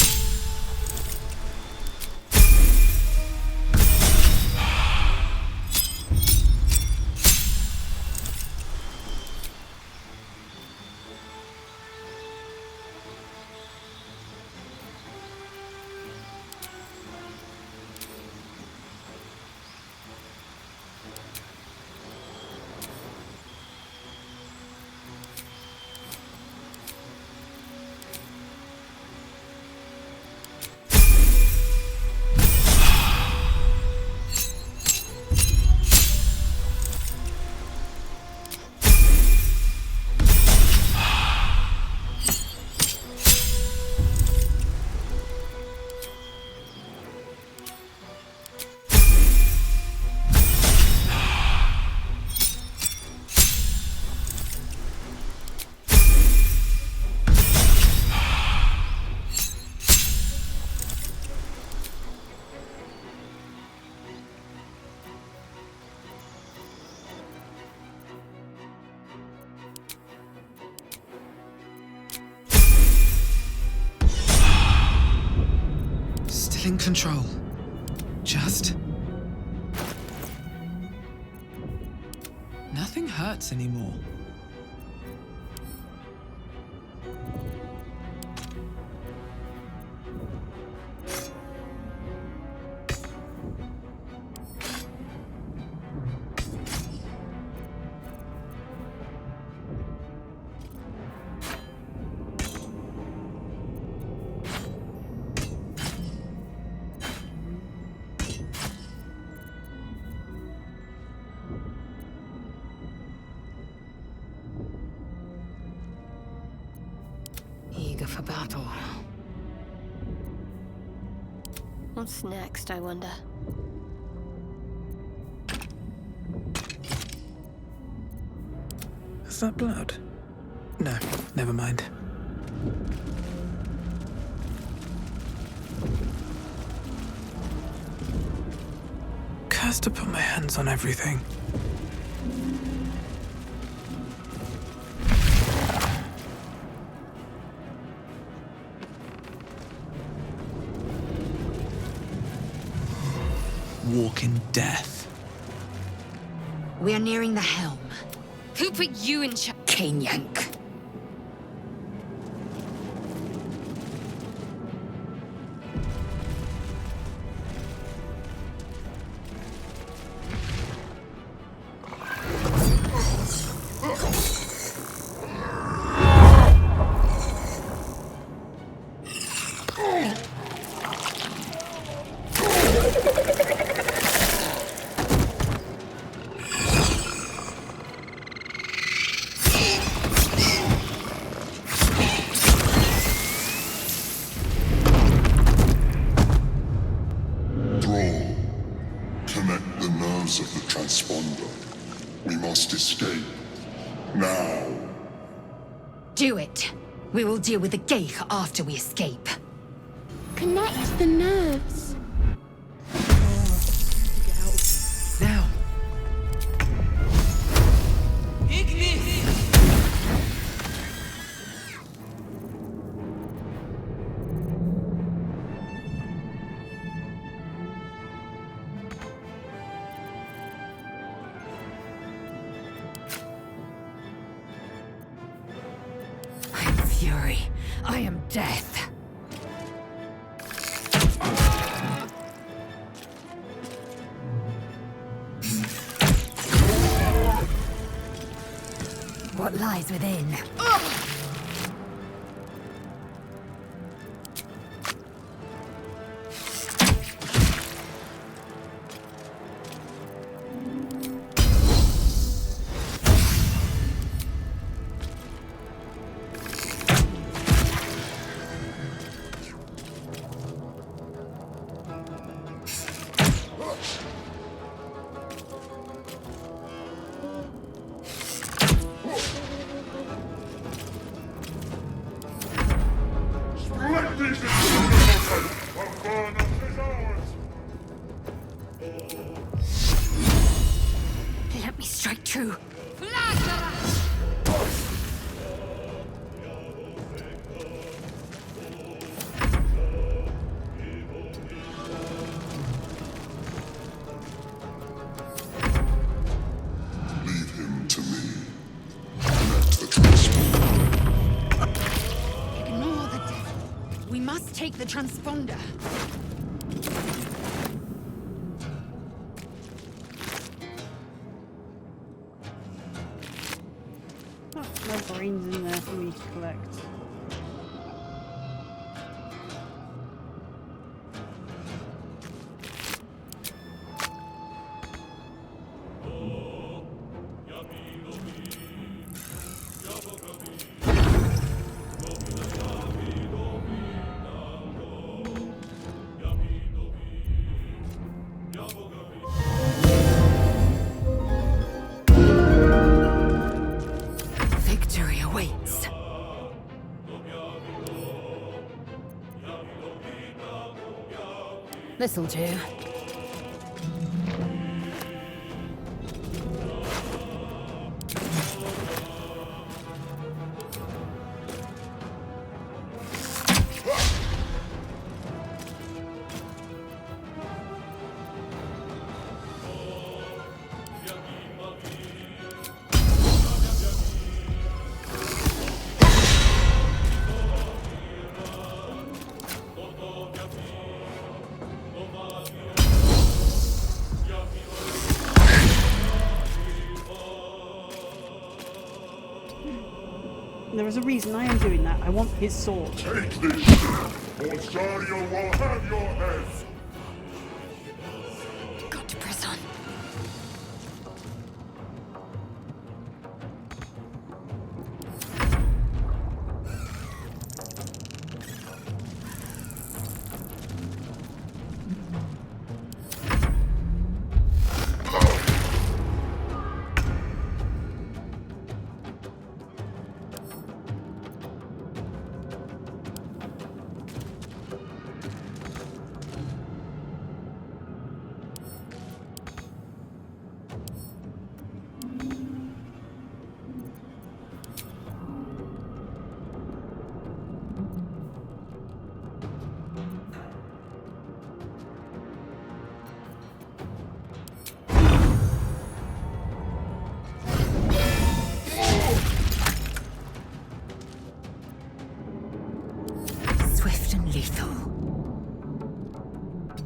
battling control. Just... nothing hurts anymore. Eager for battle. What's next, I wonder? Is that blood? No, never mind. Cursed to put my hands on everything. Walk in death. We are nearing the helm. Who put you in charge? Cane Yank. Connect the nerves of the transponder. We must escape. Now. Do it. We will deal with the Geich after we escape. Connect the nerves. Now. Ignis! I am fury. I am death. What lies within? Let me strike true. Leave him to me. Connect the transponder. Ignore the devil. We must take the transponder. Oh, no brains in there for me to collect. Victory awaits. This'll do. There is a reason I am doing that. I want his sword. Take this ship, or Zarya will have your head! Got to press on. Swift and lethal.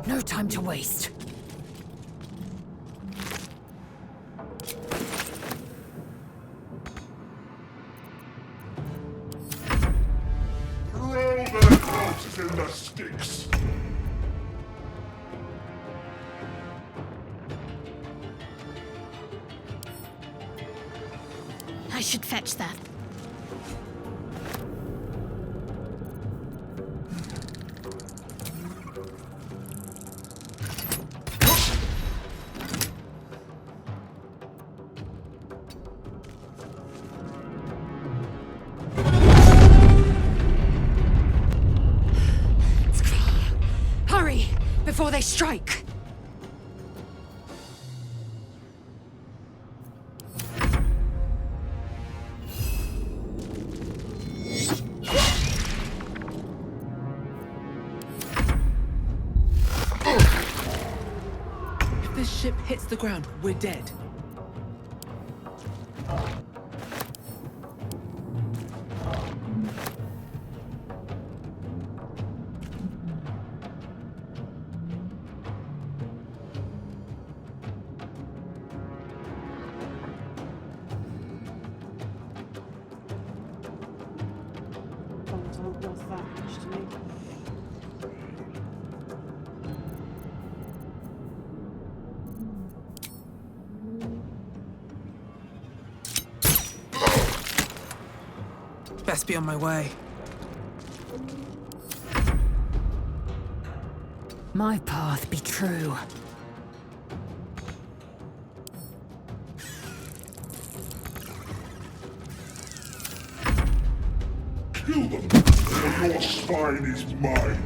No time to waste. Throw their corpses in the sticks! I should fetch that. Hurry, before they strike! If this ship hits the ground, we're dead. Bombs aren't worth that much to me. Best be on my way. My path be true. Kill them, or your spine is mine!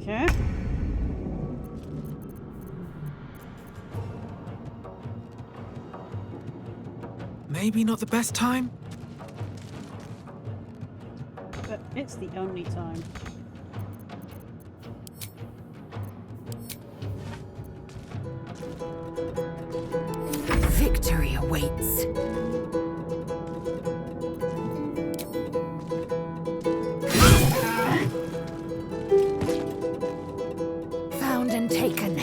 Okay. Maybe not the best time? But it's the only time. Victory awaits. Found and taken.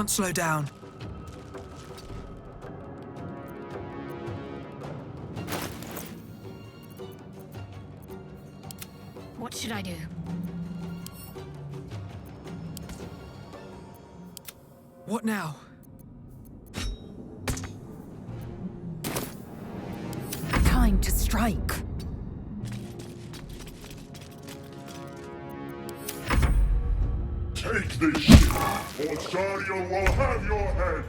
can't slow down. What should I do? What now? Time to strike. Take this ship, or Zarya will have your head!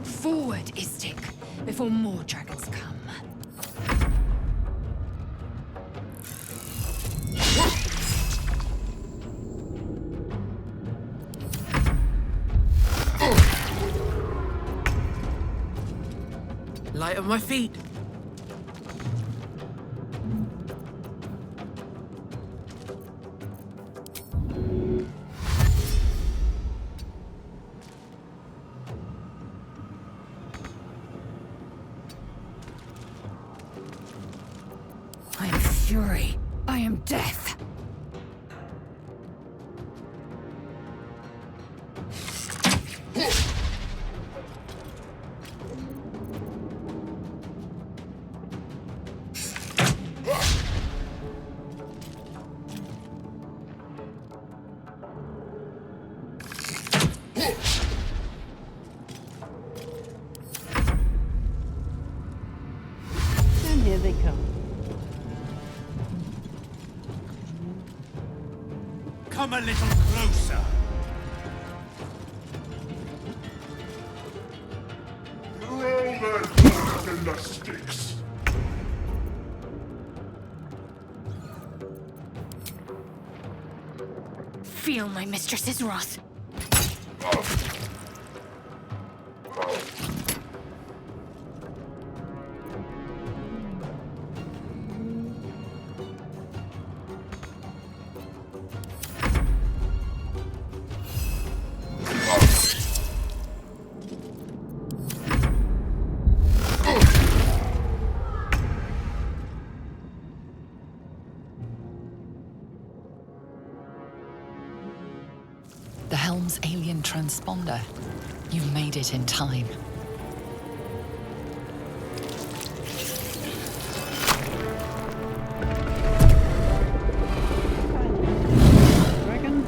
Forward, Istik, before more dragons come. Light on my feet. I am fury. I am death. And here they come. Come a little closer. Throw their bodies in the sticks! Feel my mistress's wrath. The Helm's alien transponder. You made it in time. Dragon.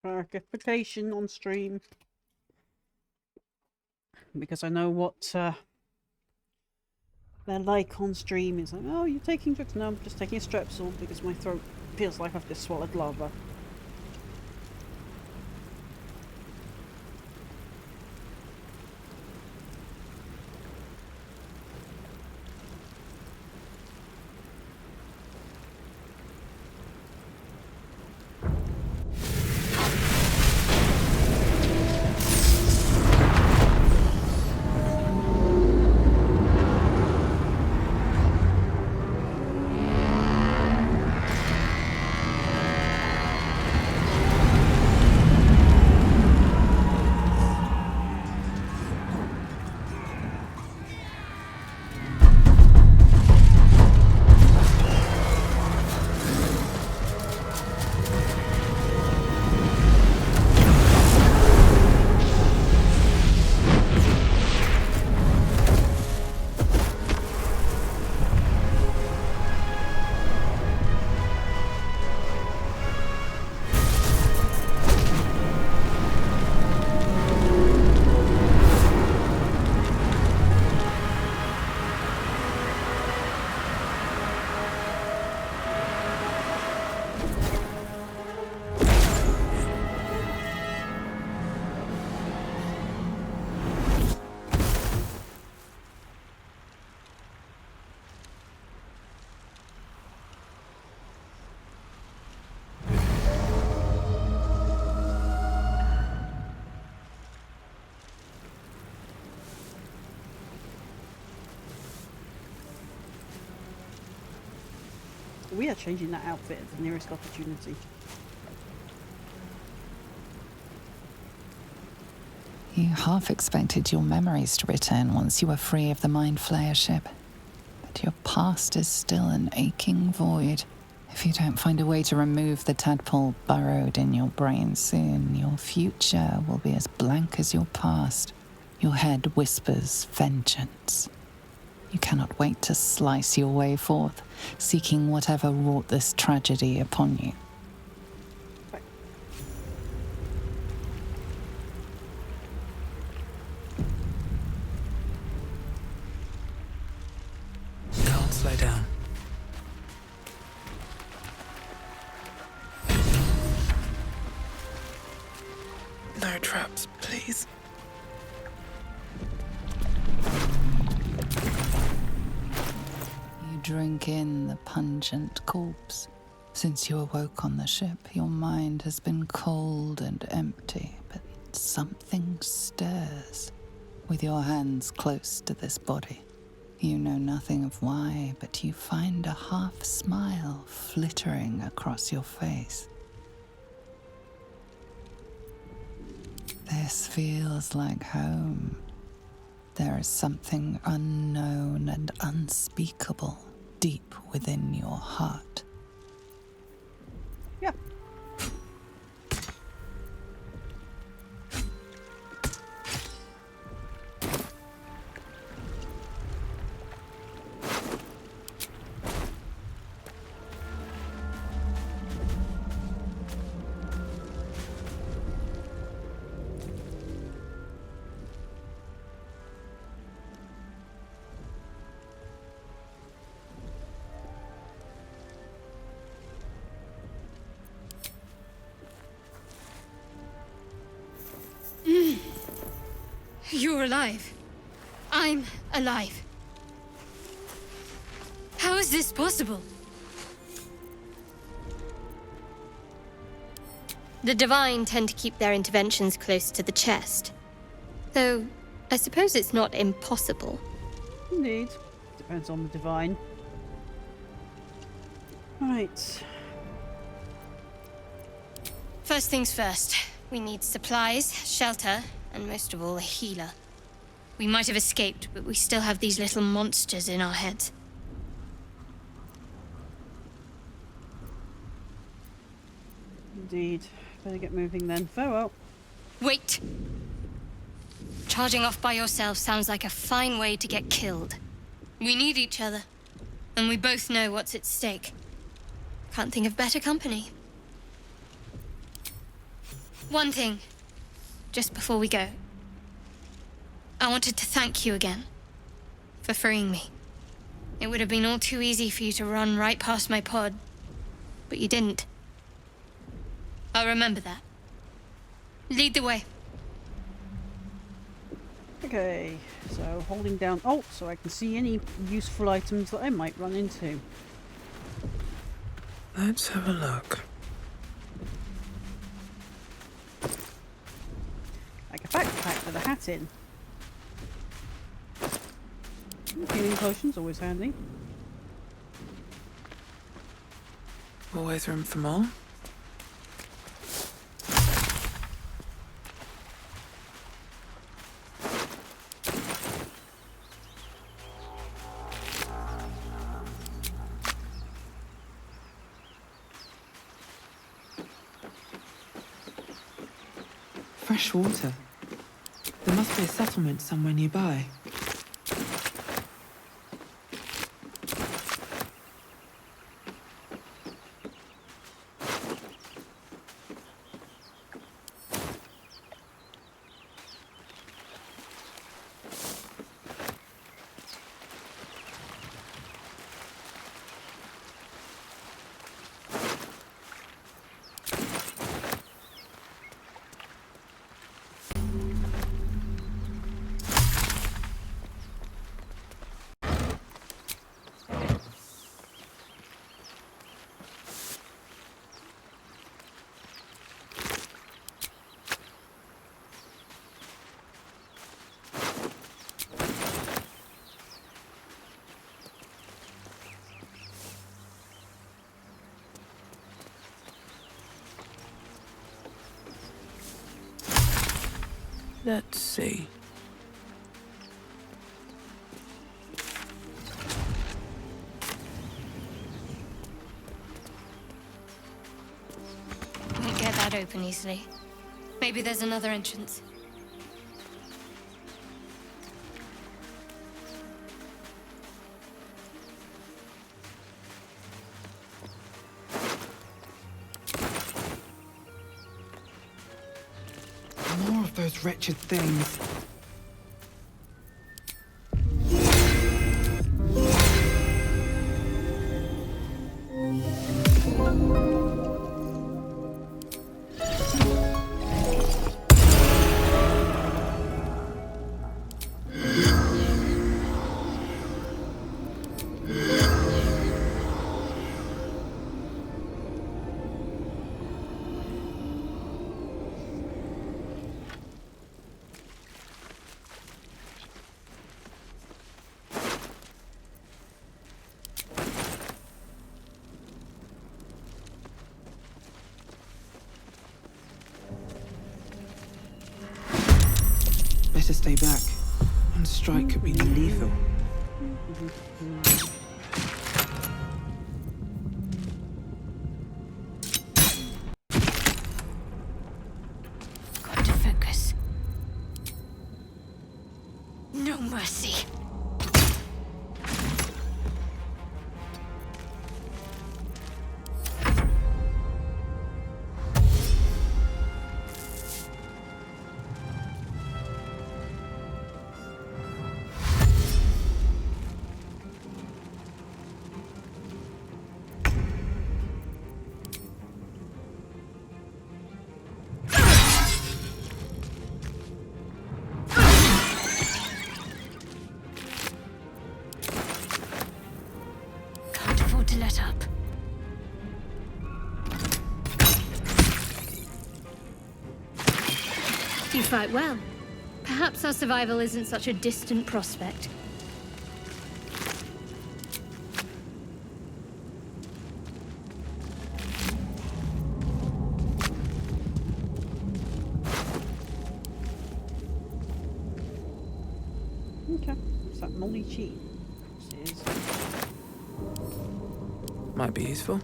Clarification on stream. Because I know what they're like on stream. It's like, oh, you're taking drugs. No, I'm just taking a strepsil because my throat feels like I've just swallowed lava. We are changing that outfit at the nearest opportunity. You half expected your memories to return once you were free of the Mind Flayer ship. But your past is still an aching void. If you don't find a way to remove the tadpole burrowed in your brain soon, your future will be as blank as your past. Your head whispers vengeance. You cannot wait to slice your way forth, seeking whatever wrought this tragedy upon you. Can't slow down. No traps, please. You drink in the pungent corpse. Since you awoke on the ship, your mind has been cold and empty, but something stirs. With your hands close to this body, you know nothing of why, but you find a half smile flittering across your face. This feels like home. There is something unknown and unspeakable deep within your heart. Yeah. You're alive. I'm alive. How is this possible? The Divine tend to keep their interventions close to the chest. Though, I suppose it's not impossible. Indeed. Depends on the Divine. Right. First things first. We need supplies, shelter, and most of all, a healer. We might have escaped, but we still have these little monsters in our heads. Indeed. Better get moving then. Farewell. Wait! Charging off by yourself sounds like a fine way to get killed. We need each other, and we both know what's at stake. Can't think of better company. One thing, just before we go. I wanted to thank you again for freeing me. It would have been all too easy for you to run right past my pod, but you didn't. I'll remember that. Lead the way. Okay, so holding down Alt so I can see any useful items that I might run into. Let's have a look. Like a backpack with a hat in. Healing potions, always handy. Always room for more. Fresh water. There must be a settlement somewhere nearby. Let's see. Won't get that open easily. Maybe there's another entrance. More of those wretched things. Better stay back. One strike could be lethal. Got to focus. No mercy. Can't afford to let up. You fight well. Perhaps our survival isn't such a distant prospect. Okay. What's that moldy cheese? It is. Might be useful.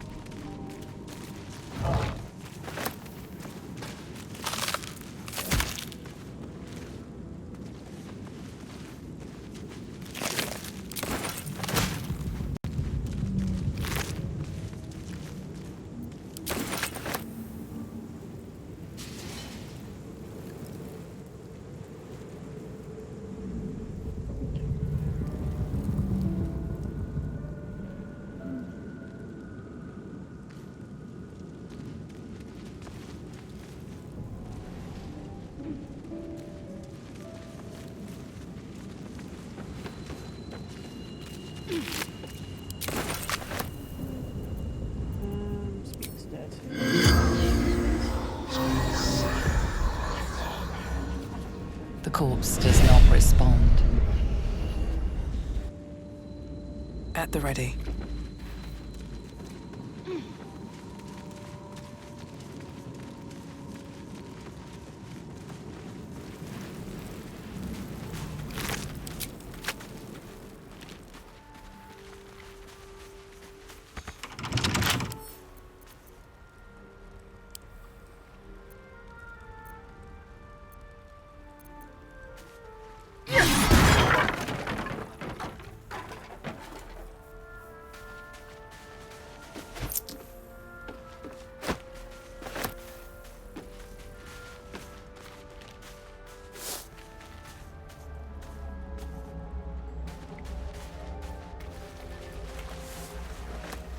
Speak's dead. The corpse does not respond. At the ready.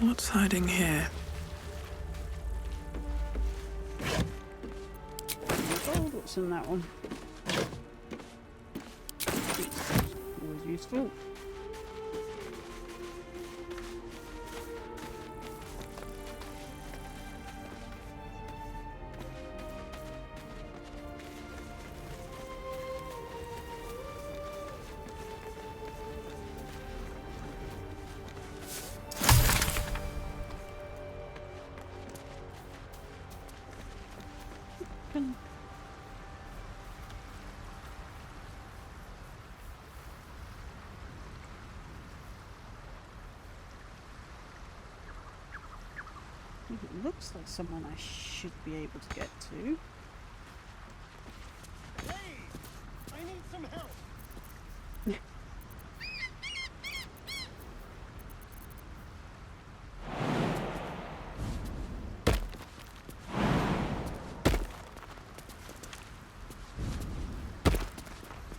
What's hiding here? Gold, what's in that one? Always useful. It looks like someone I should be able to get to. Hey! I need some help!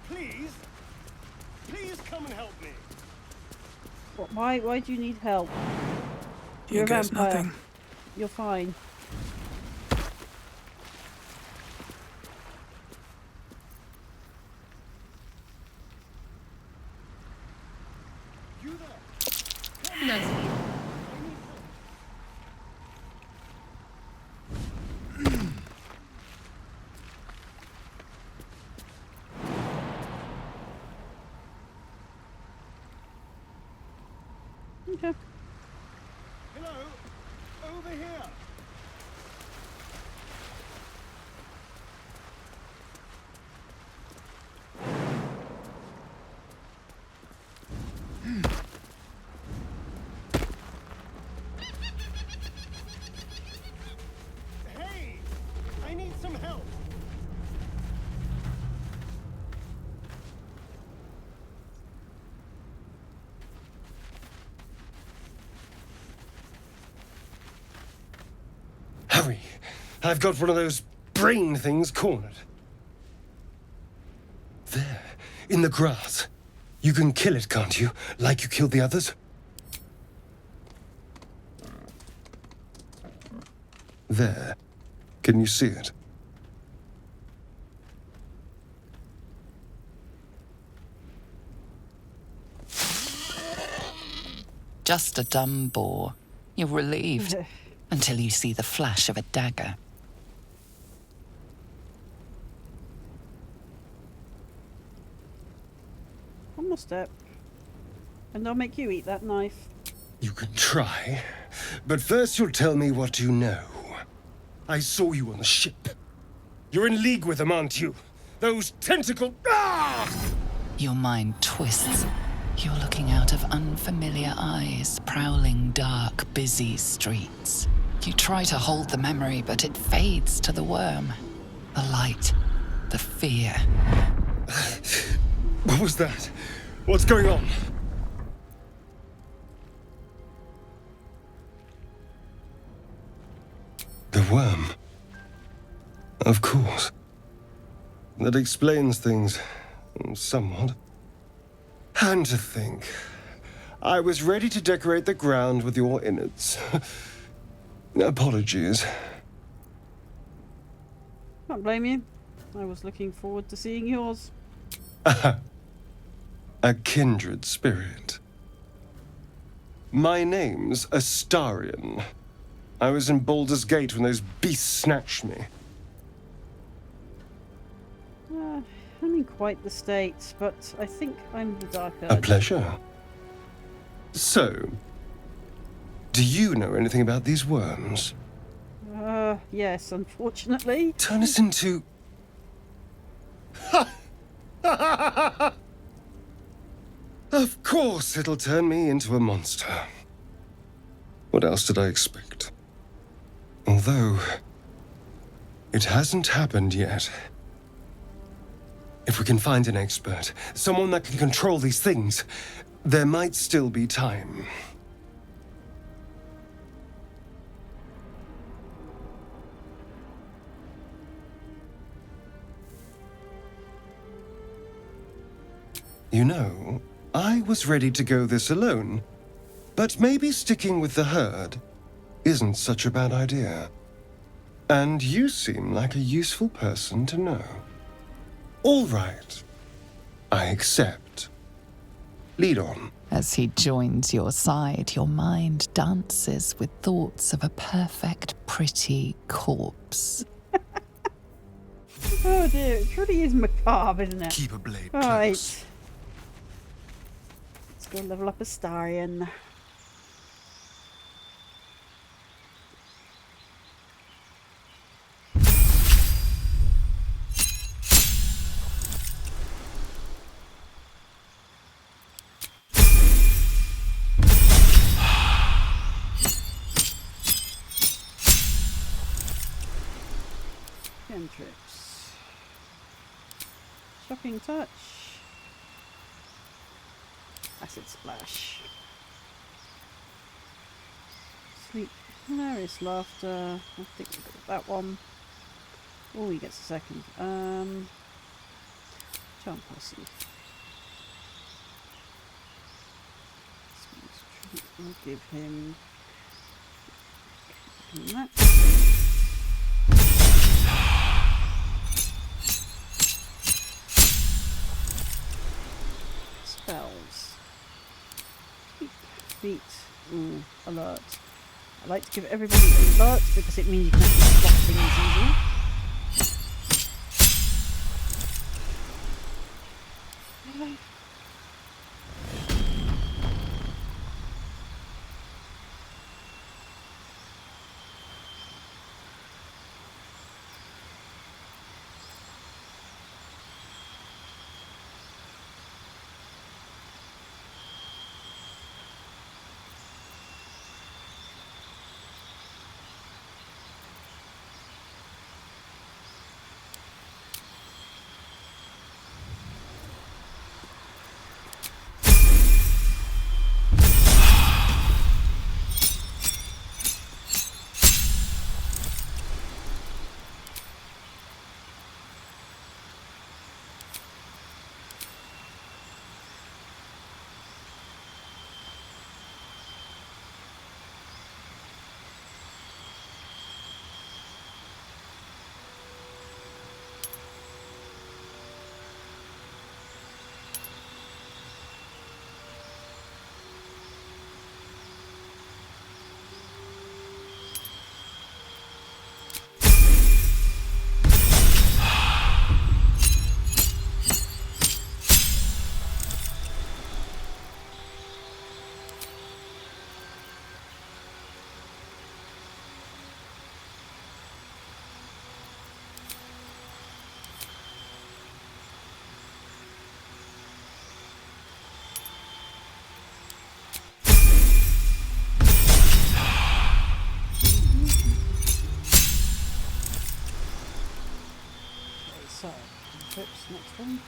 Please? Please come and help me! What, why do you need help? You You're a guess vampire. nothing. You're fine. You there! No. Okay. Hello? Over here! Hey! I need some help! Hurry! I've got one of those brain things cornered. There, in the grass. You can kill it, can't you? Like you killed the others? There. Can you see it? Just a dumb boar. You're relieved until you see the flash of a dagger. One more step. And I'll make you eat that knife. You can try, but first you'll tell me what you know. I saw you on the ship. You're in league with them, aren't you? Those tentacle... Ah! Your mind twists. You're looking out of unfamiliar eyes, prowling dark, busy streets. You try to hold the memory, but it fades to the worm. The light, the fear. What was that? What's going on? The worm. Of course. That explains things somewhat. And to think, I was ready to decorate the ground with your innards. Apologies. Can't blame you. I was looking forward to seeing yours. A kindred spirit. My name's Astarion. I was in Baldur's Gate when those beasts snatched me. I'm in quite the state, but I think I'm the Dark A Urge. pleasure. So, do you know anything about these worms? Yes, unfortunately. Turn us into... Of course it'll turn me into a monster. What else did I expect? Although, it hasn't happened yet. If we can find an expert, someone that can control these things, there might still be time. You know, I was ready to go this alone, but maybe sticking with the herd isn't such a bad idea. And you seem like a useful person to know. All right. I accept. Lead on. As he joins your side, your mind dances with thoughts of a perfect, pretty corpse. Oh dear, it really is macabre, isn't it? Keep a blade Right. close. Let's go level up Astarion. cantrips. Shocking touch. Acid splash. Sleep. Hilarious laughter. I think we got that one. Oh, he gets a second. Charm person. We'll give him that. Spells. Feet. Ooh, alert. I like to give everybody alert because it means you can actually spot things easily. So, trips, next one.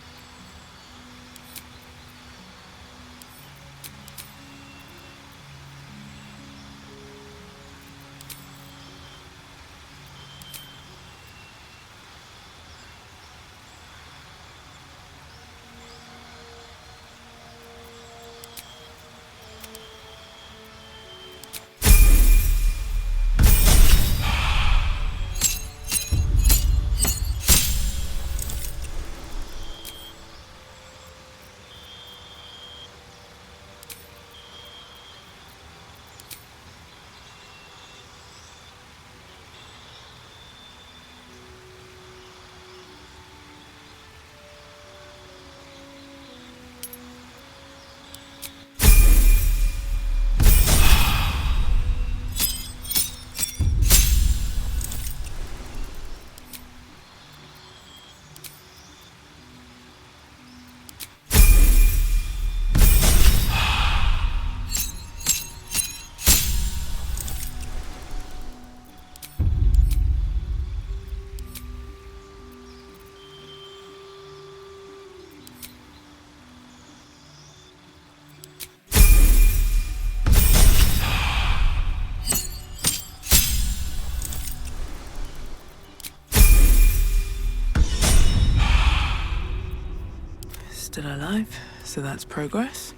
Still alive, so that's progress.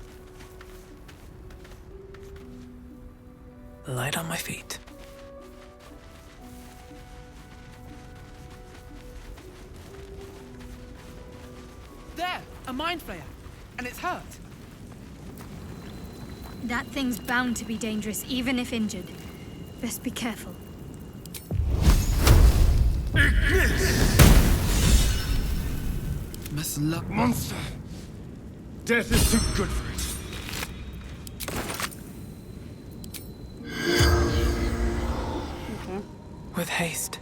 Light on my feet. There! A mind flayer! And it's hurt! That thing's bound to be dangerous, even if injured. Best be careful. Miss Luck monster! Death is too good for it. Okay. With haste.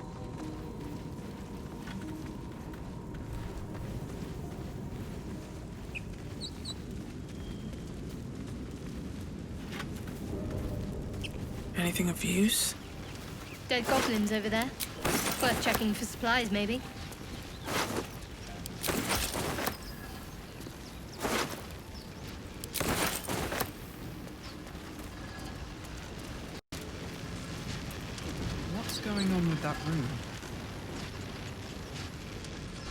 Anything of use? Dead goblins over there. Worth checking for supplies, maybe. What's going on with that room?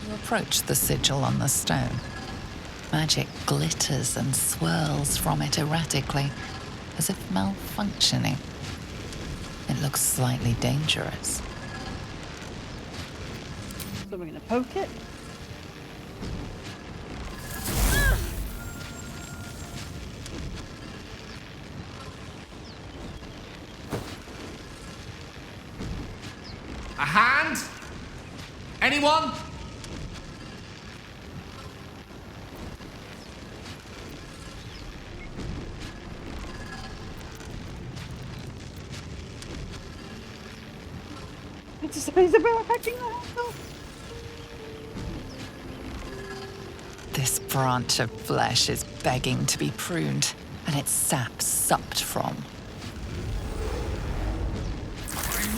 You approach the sigil on the stone. Magic glitters and swirls from it erratically, as if malfunctioning. It looks slightly dangerous. So we're going to poke it. A hand? Anyone? It's about hacking the handle. This branch of flesh is begging to be pruned, and its sap supped from.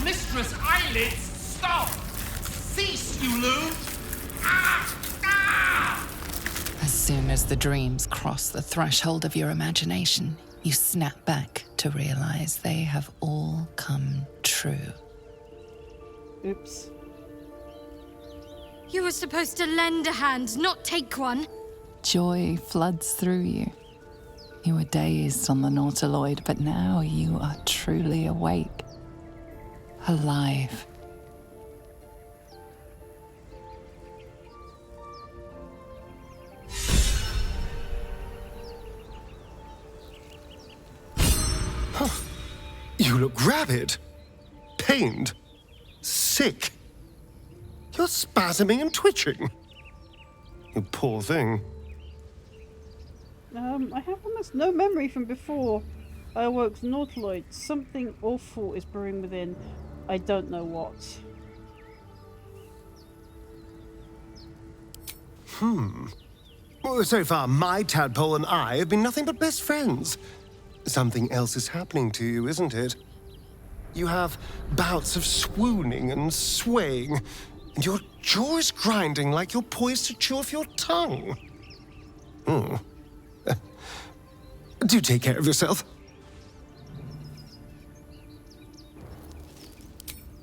Mistress Eyelids, stop! Cease, you loon! Ah! Ah! As soon as the dreams cross the threshold of your imagination, you snap back to realize they have all come true. Oops. You were supposed to lend a hand, not take one. Joy floods through you. You were dazed on the Nautiloid, but now you are truly awake. Alive. You look rabid, pained, sick. You're spasming and twitching. You poor thing. I have almost no memory from before I awoke the Nautiloid. Something awful is brewing within. I don't know what. Well, so far, my tadpole and I have been nothing but best friends. Something else is happening to you, isn't it? You have bouts of swooning and swaying, and your jaw is grinding like you're poised to chew off your tongue. Do take care of yourself.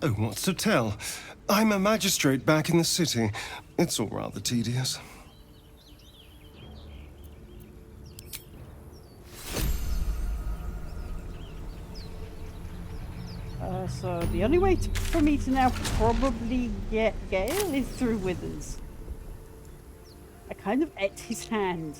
Oh, what's to tell? I'm a magistrate back in the city. It's all rather tedious. So the only way for me to now probably get Gale is through Withers. I kind of ate his hand.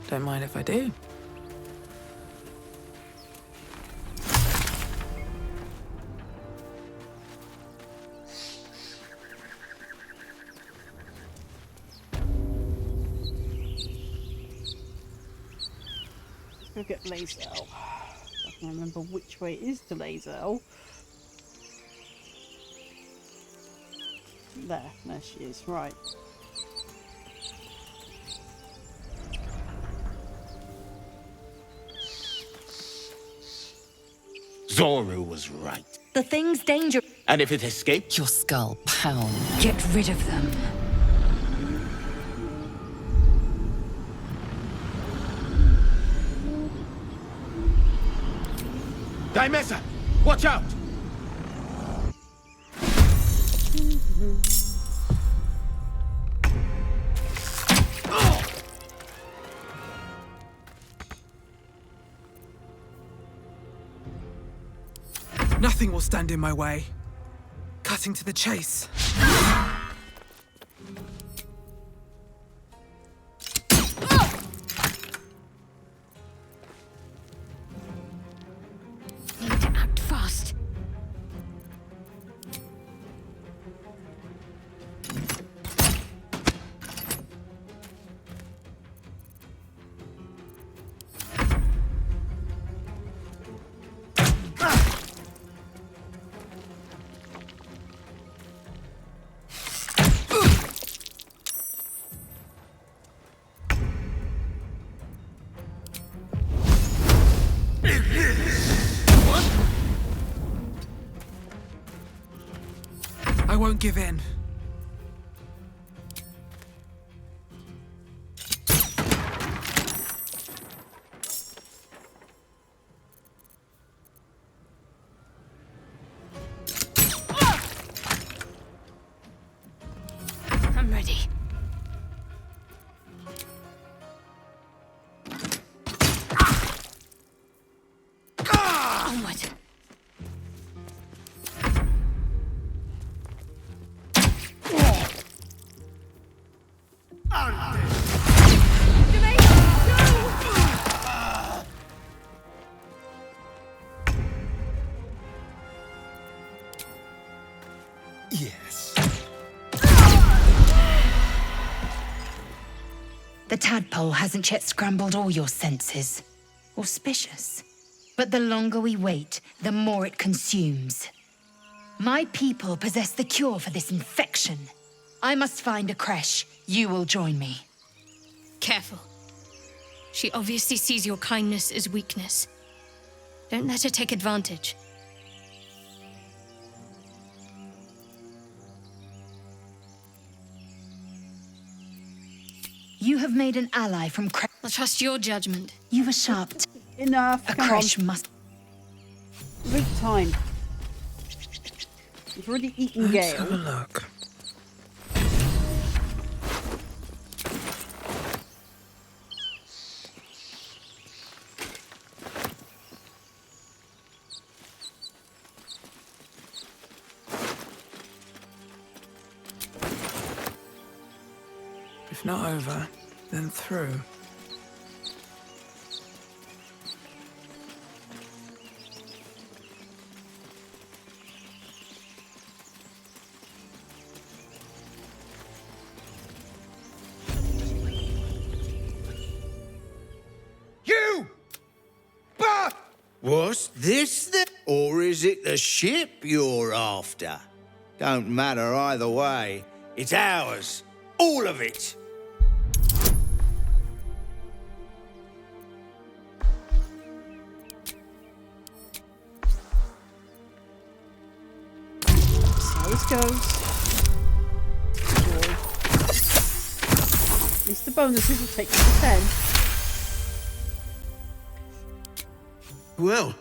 Don't mind if I do. Let's go get Lae'zel. I can remember which way is to Lae'zel. There she is, right. Zoru was right. The thing's dangerous. And if it escaped? Your skull pounds. Get rid of them. Dimesa, watch out! Nothing will stand in my way. Cutting to the chase. Need to act fast. won't give in. I'm ready. Onward. Yes. The tadpole hasn't yet scrambled all your senses. Auspicious. But the longer we wait, the more it consumes. My people possess the cure for this infection. I must find a creche. You will join me. Careful. She obviously sees your kindness as weakness. Don't let her take advantage. You have made an ally from I'll trust your judgment. You were sharp. Enough. A Come creche on. must. Move time. You've already eaten Let's have a Gale. look. If not over, then through. You! But what's this then? Or is it the ship you're after? Don't matter either way. It's ours. All of it. That's how this goes. At least the bonuses will take you to 10. Well,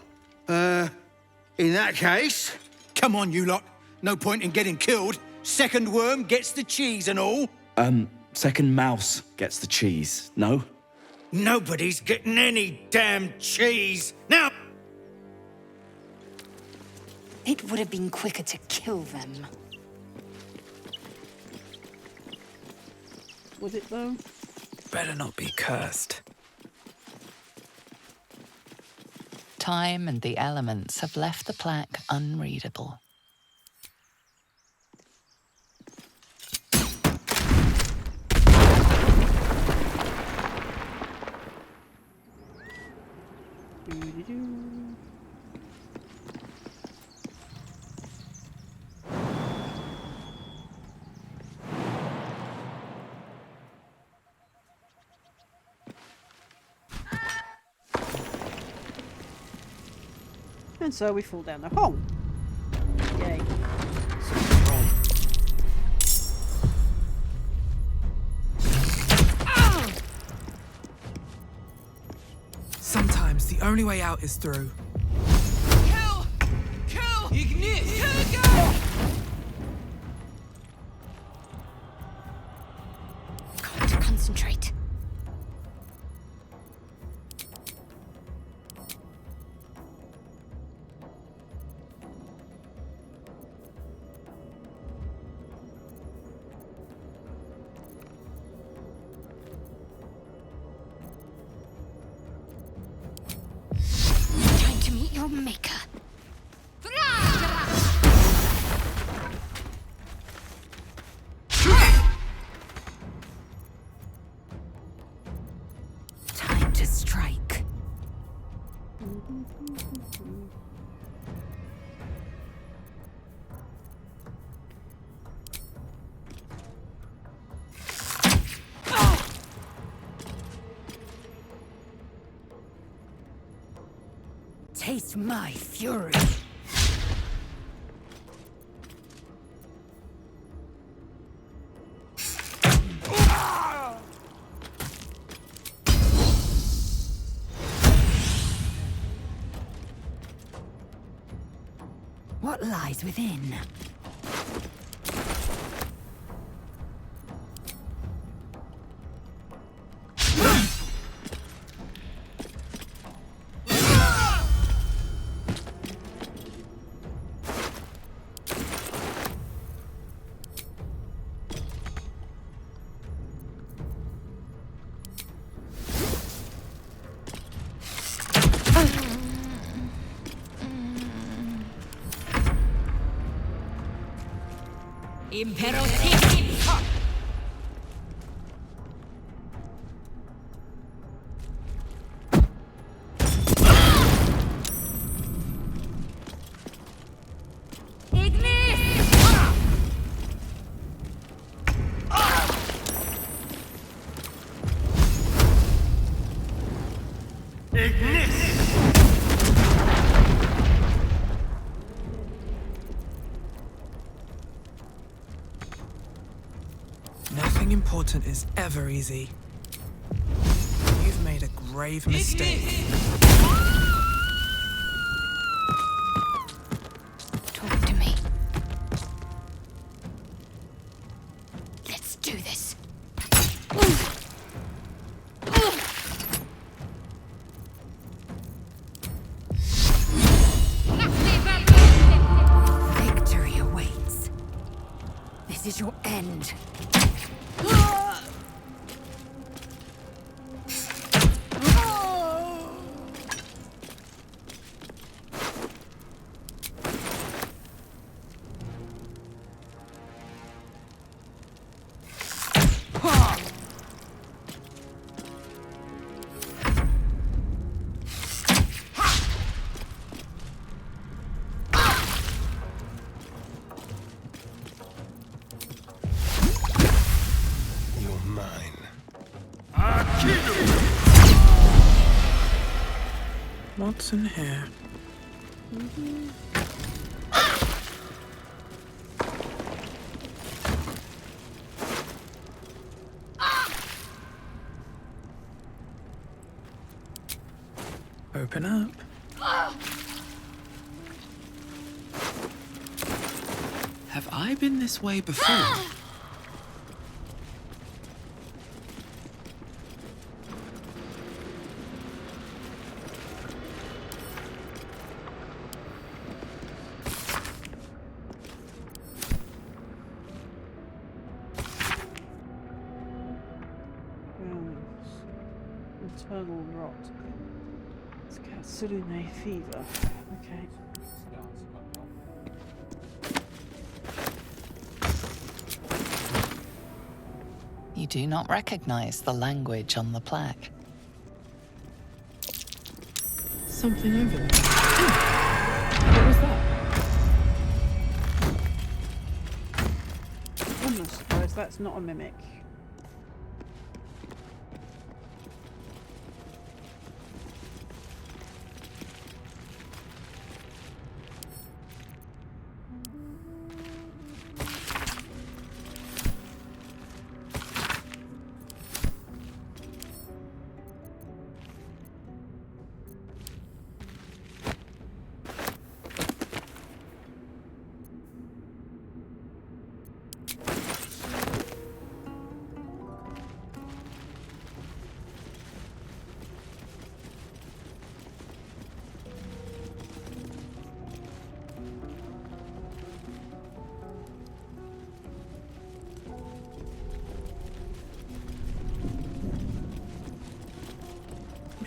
in that case, come on, you lot. No point in getting killed. Second worm gets the cheese and all. Second mouse gets the cheese, no? Nobody's getting any damn cheese. Now! It would have been quicker to kill them. Was it though? Better not be cursed. Time and the elements have left the plaque unreadable. Doo-doo-doo. And so we fall down the hole. Yay. Sometimes the only way out is through. Kill! Kill! Ignite! Kill again! Got to concentrate. Time to meet your maker. Time to strike. Taste my fury. What lies within? Impero Nothing important is ever easy. You've made a grave mistake. Talk to me. Let's do this. Victory awaits. This is your end. What's in here? Open up. Have I been this way before? Internal rot. It's Katsune fever. Okay. You do not recognize the language on the plaque. Something over there. What was that? I'm not surprised that's not a mimic.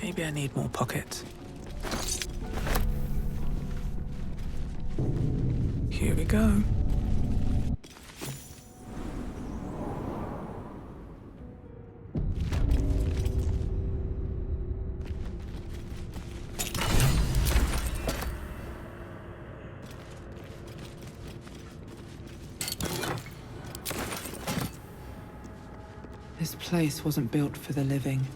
Maybe I need more pockets. Here we go. This place wasn't built for the living.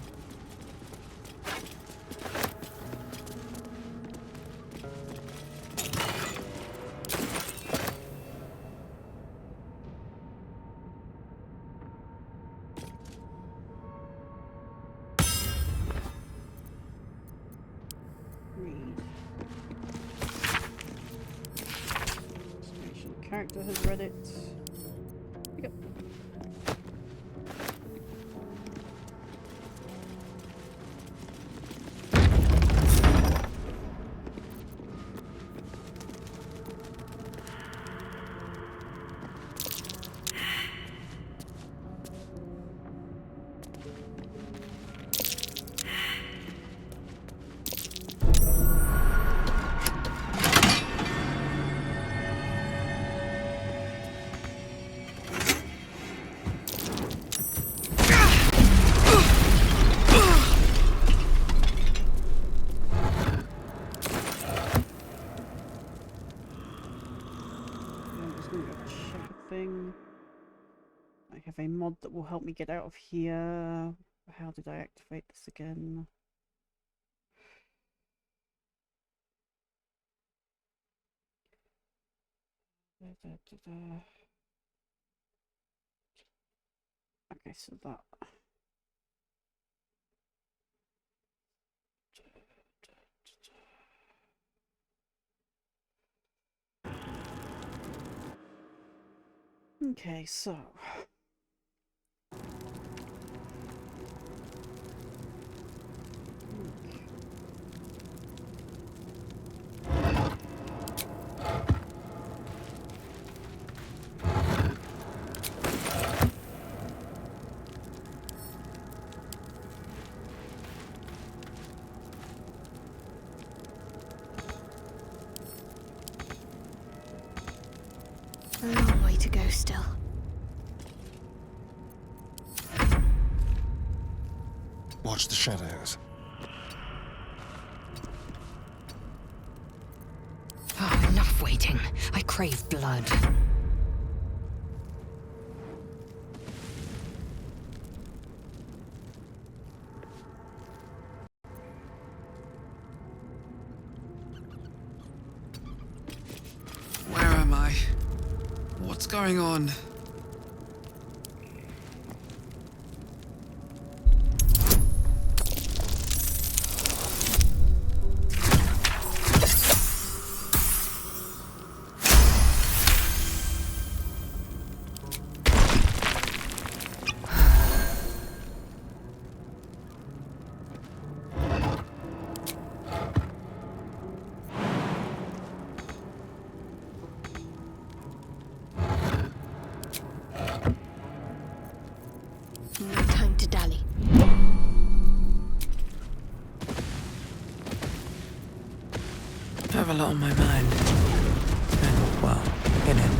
character has read it. Here we go. Thing. I have a mod that will help me get out of here. How did I activate this again? Okay, so that. Okay, so. A long way to go still. Watch the shadows. Oh, enough waiting. I crave blood. Where am I? What's going on? No time to dally. I have a lot on my mind. And, well, in it.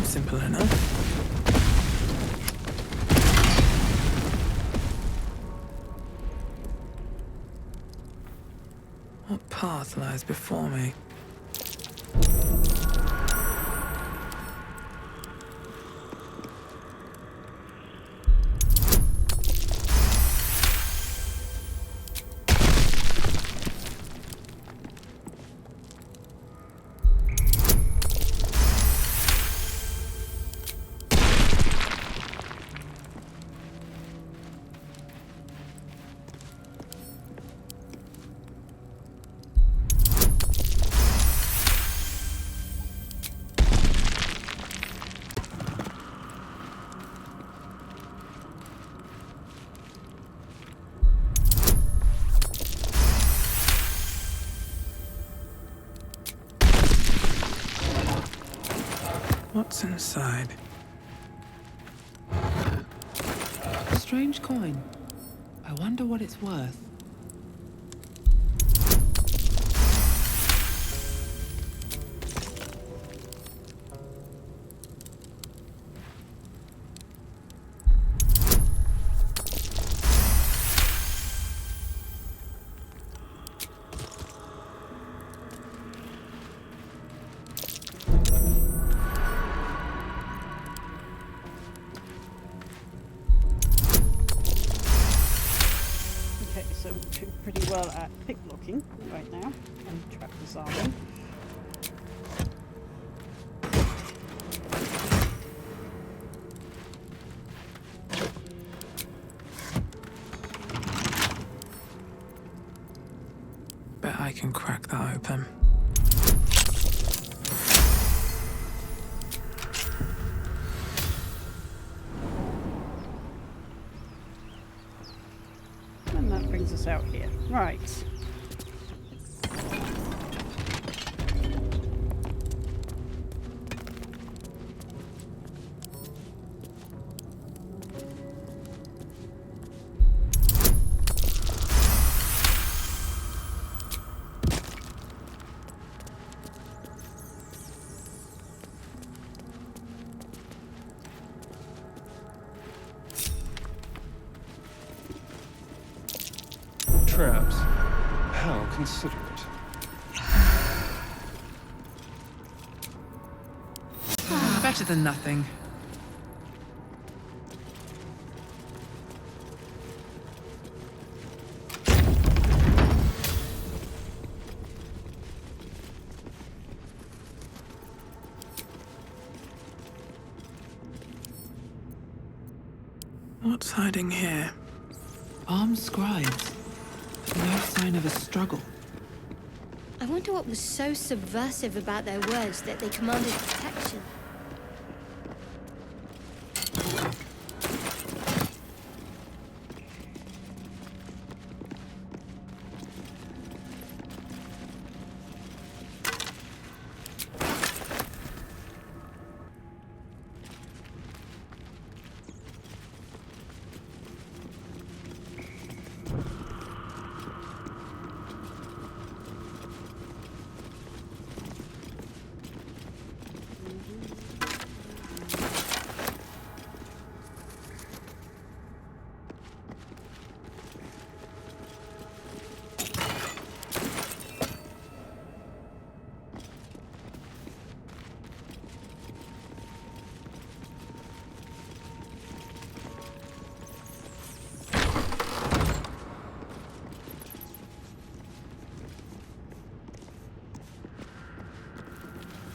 Simple enough. What path lies before me? What's inside? Strange coin. I wonder what it's worth. Okay, so we're doing pretty well at pickblocking right now and trap disarming. Bet I can crack that open. And that brings us out here. Right. Traps. How considerate. Better than nothing. What's hiding here? Armed scribes. No sign of a struggle. I wonder what was so subversive about their words that they commanded protection.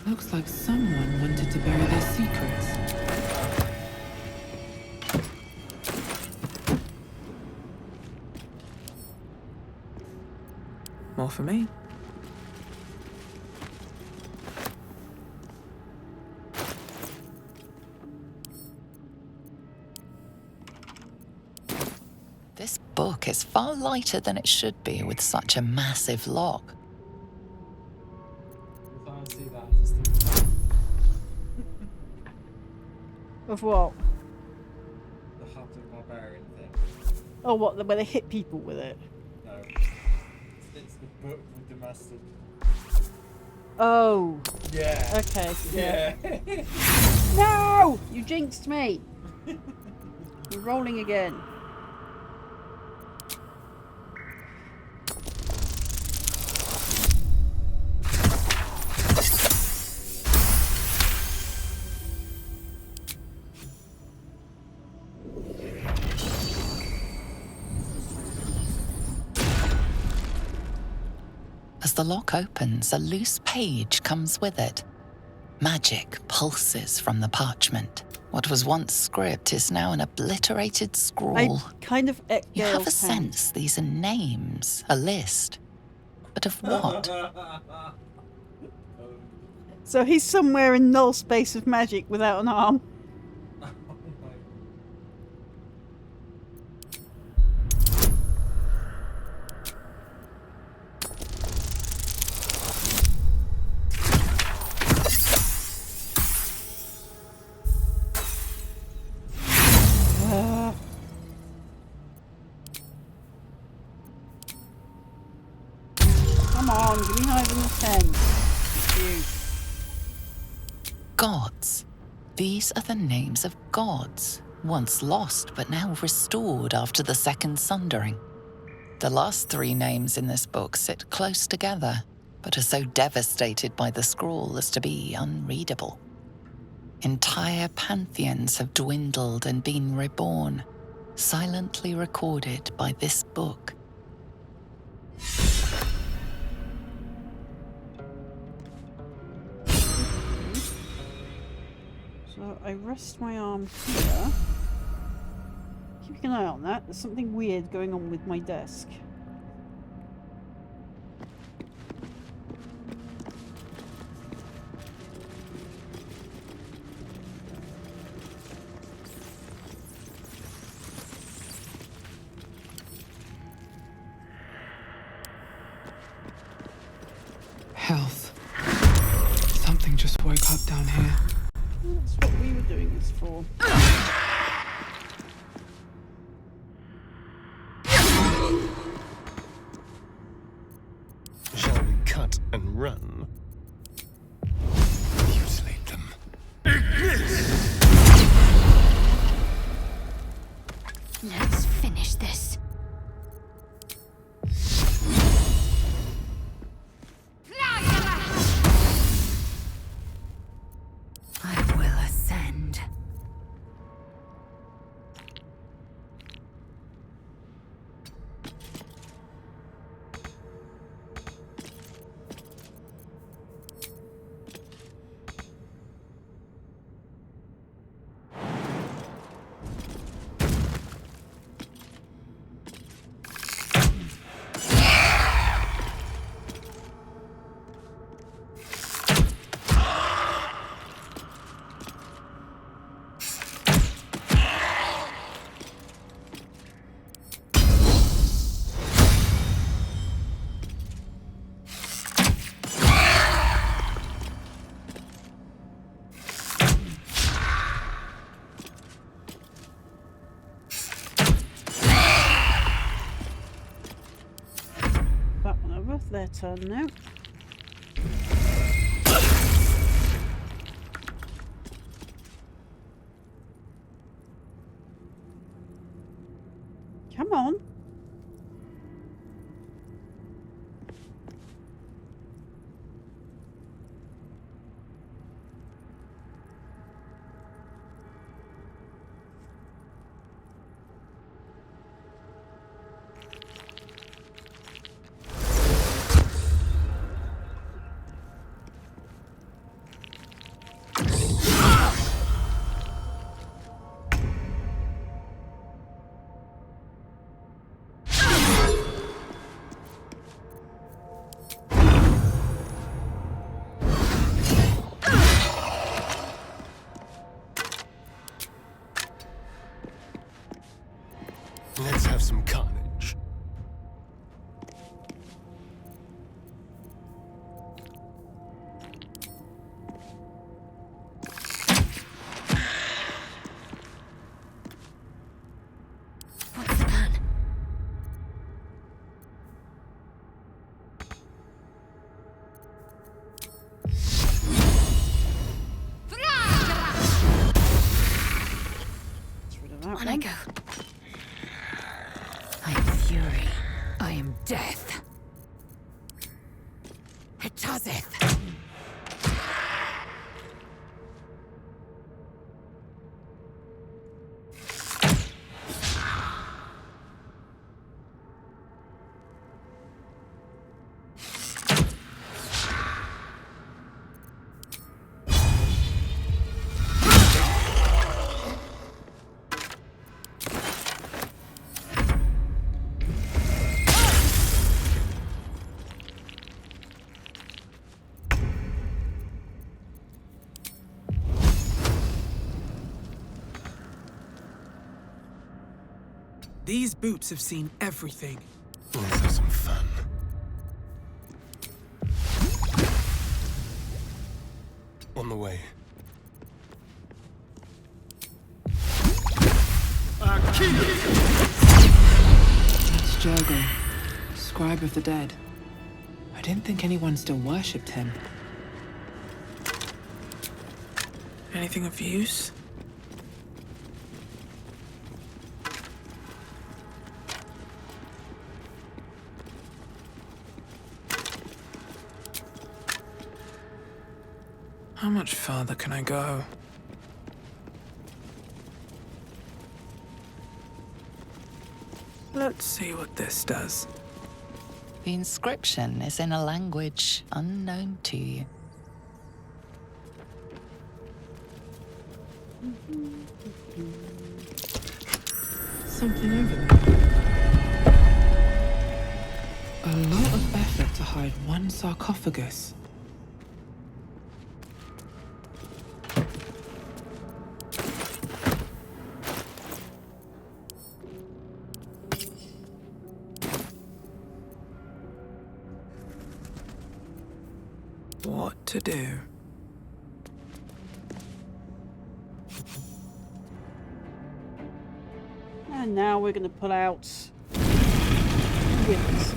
Looks like someone wanted to bury their secrets. More for me. This book is far lighter than it should be with such a massive lock. Of what? The Huffling Barbarian thing. Oh, what? Where they hit people with it? No. It's the book with the mustard. Oh. Yeah. Okay. Yeah. No! You jinxed me. You're rolling again. As the lock opens, a loose page comes with it. Magic pulses from the parchment. What was once script is now an obliterated scrawl. I kind of You have a sense these are names, a list. But of what? So he's somewhere in null space of magic without an arm. Come on, give me higher than a 10. Thank you. Gods. These are the names of gods, once lost but now restored after the Second Sundering. The last 3 names in this book sit close together, but are so devastated by the scrawl as to be unreadable. Entire pantheons have dwindled and been reborn, silently recorded by this book. So I rest my arm here. Keeping an eye on that. There's something weird going on with my desk. Health. Something just woke up down here. That's what we were doing this for. Shall we cut and run? Mutilate them. Let's finish this. I will ascend. Their turn now. Come on. Let's have some carnage. What's the plan? On I go. I am fury. I am death. Hetazeth. These boots have seen everything. Let's have some fun. On the way. That's Jurgle, scribe of the dead. I I didn't think anyone still worshipped him. Anything of use? How much farther can I go? Let's see what this does. The inscription is in a language unknown to you. Something over there. A lot of effort to hide one sarcophagus. What to do? And now we're going to pull out withers.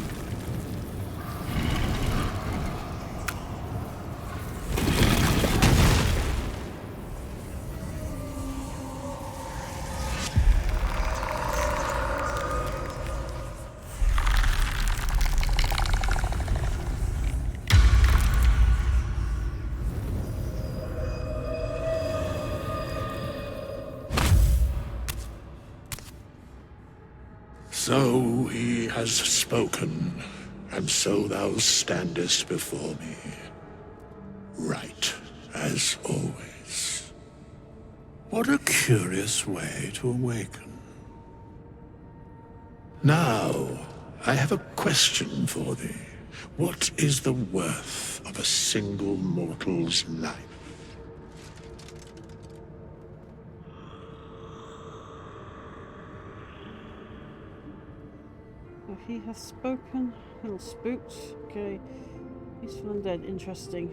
So he has spoken, and so thou standest before me. Right, as always. What a curious way to awaken. Now, I have a question for thee. What is the worth of a single mortal's life? He has spoken. Little spooked. Okay. Peaceful and dead. Interesting.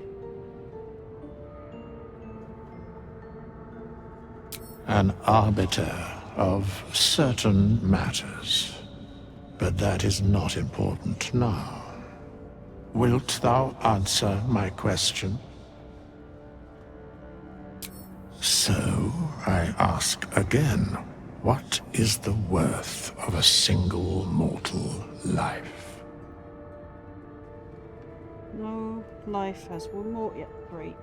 An arbiter of certain matters. But that is not important now. Wilt thou answer my question? So, I ask again, what is the worth of a single mortal life? No life has one more. Yep, great.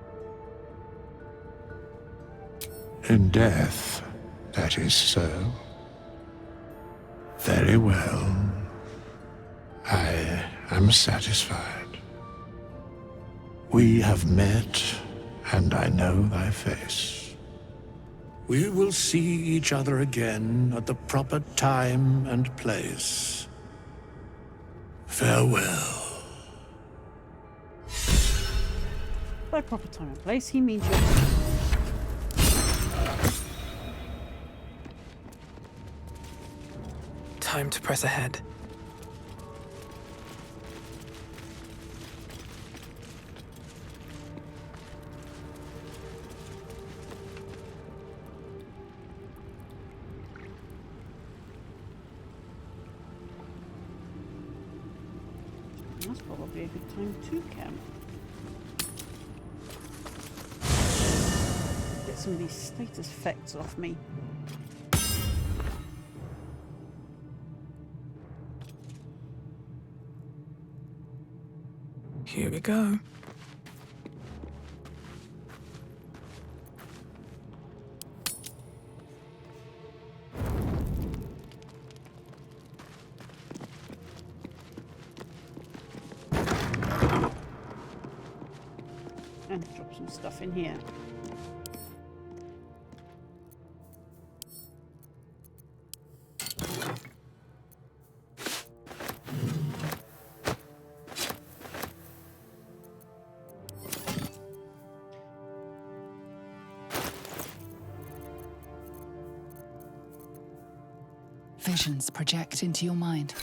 In death, that is so. Very well. I am satisfied. We have met, and I know thy face. We will see each other again at the proper time and place. Farewell. By proper time and place, he means Time to press ahead. That's probably a good time to camp. Get some of these status effects off me. Here we go. And drop some stuff in here. Visions project into your mind.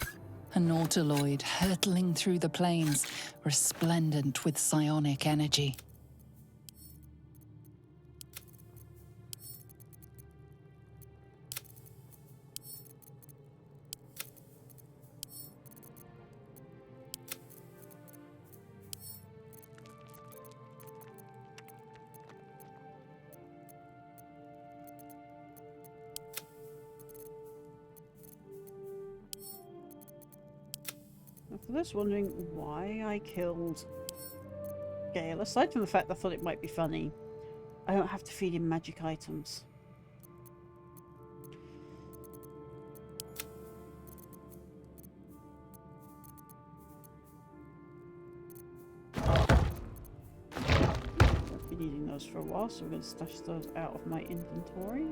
A nautiloid hurtling through the plains, resplendent with psionic energy. For those wondering why I killed Gale, aside from the fact I thought it might be funny, I don't have to feed him magic items. Won't be needing those for a while, so we're going to stash those out of my inventory.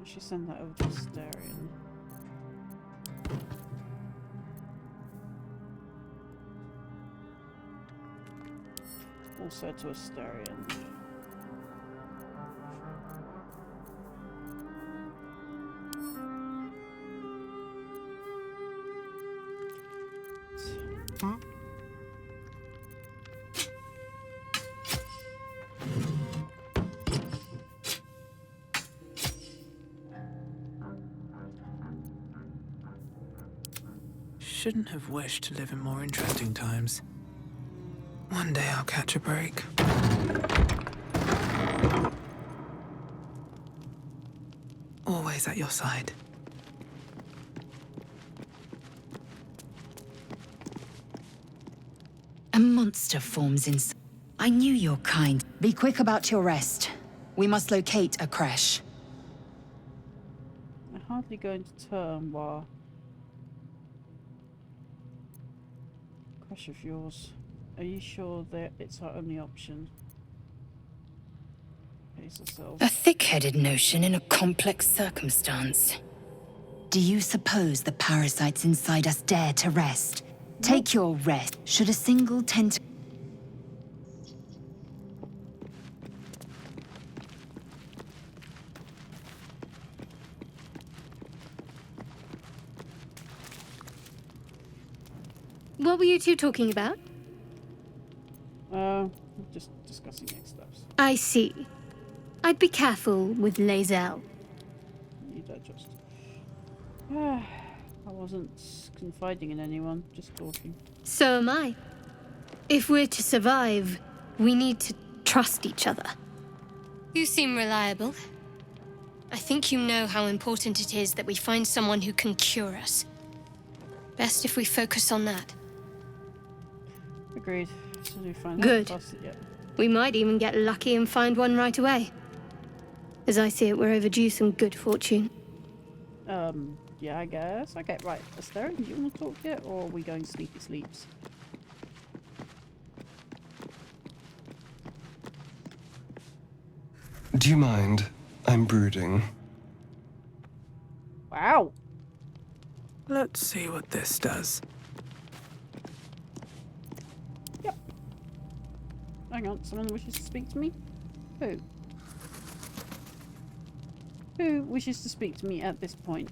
I should send that over to Asterion. Also to Asterion. Shouldn't have wished to live in more interesting times. One day I'll catch a break. Always at your side. A monster forms in... I knew your kind. Be quick about your rest. We must locate a crash. I'm hardly going to turn while... Crash of yours. Are you sure that it's our only option? Pace ourselves. A thick-headed notion in a complex circumstance. Do you suppose the parasites inside us dare to rest? Take your rest. Should a single tentacle... What were you two talking about? Just discussing next steps. I see. I'd be careful with Lae'zel. You digest. I wasn't confiding in anyone, just talking. So am I. If we're to survive, we need to trust each other. You seem reliable. I think you know how important it is that we find someone who can cure us. Best if we focus on that. Agreed. So do find Good. Yet. We might even get lucky and find one right away. As I see it, we're overdue some good fortune. Yeah, I guess. Okay, right. Asterion, do you want to talk yet, or are we going sleepy sleeps? Do you mind? I'm brooding. Wow. Let's see what this does. Yep. Hang on, someone wishes to speak to me? Who? Who wishes to speak to me at this point?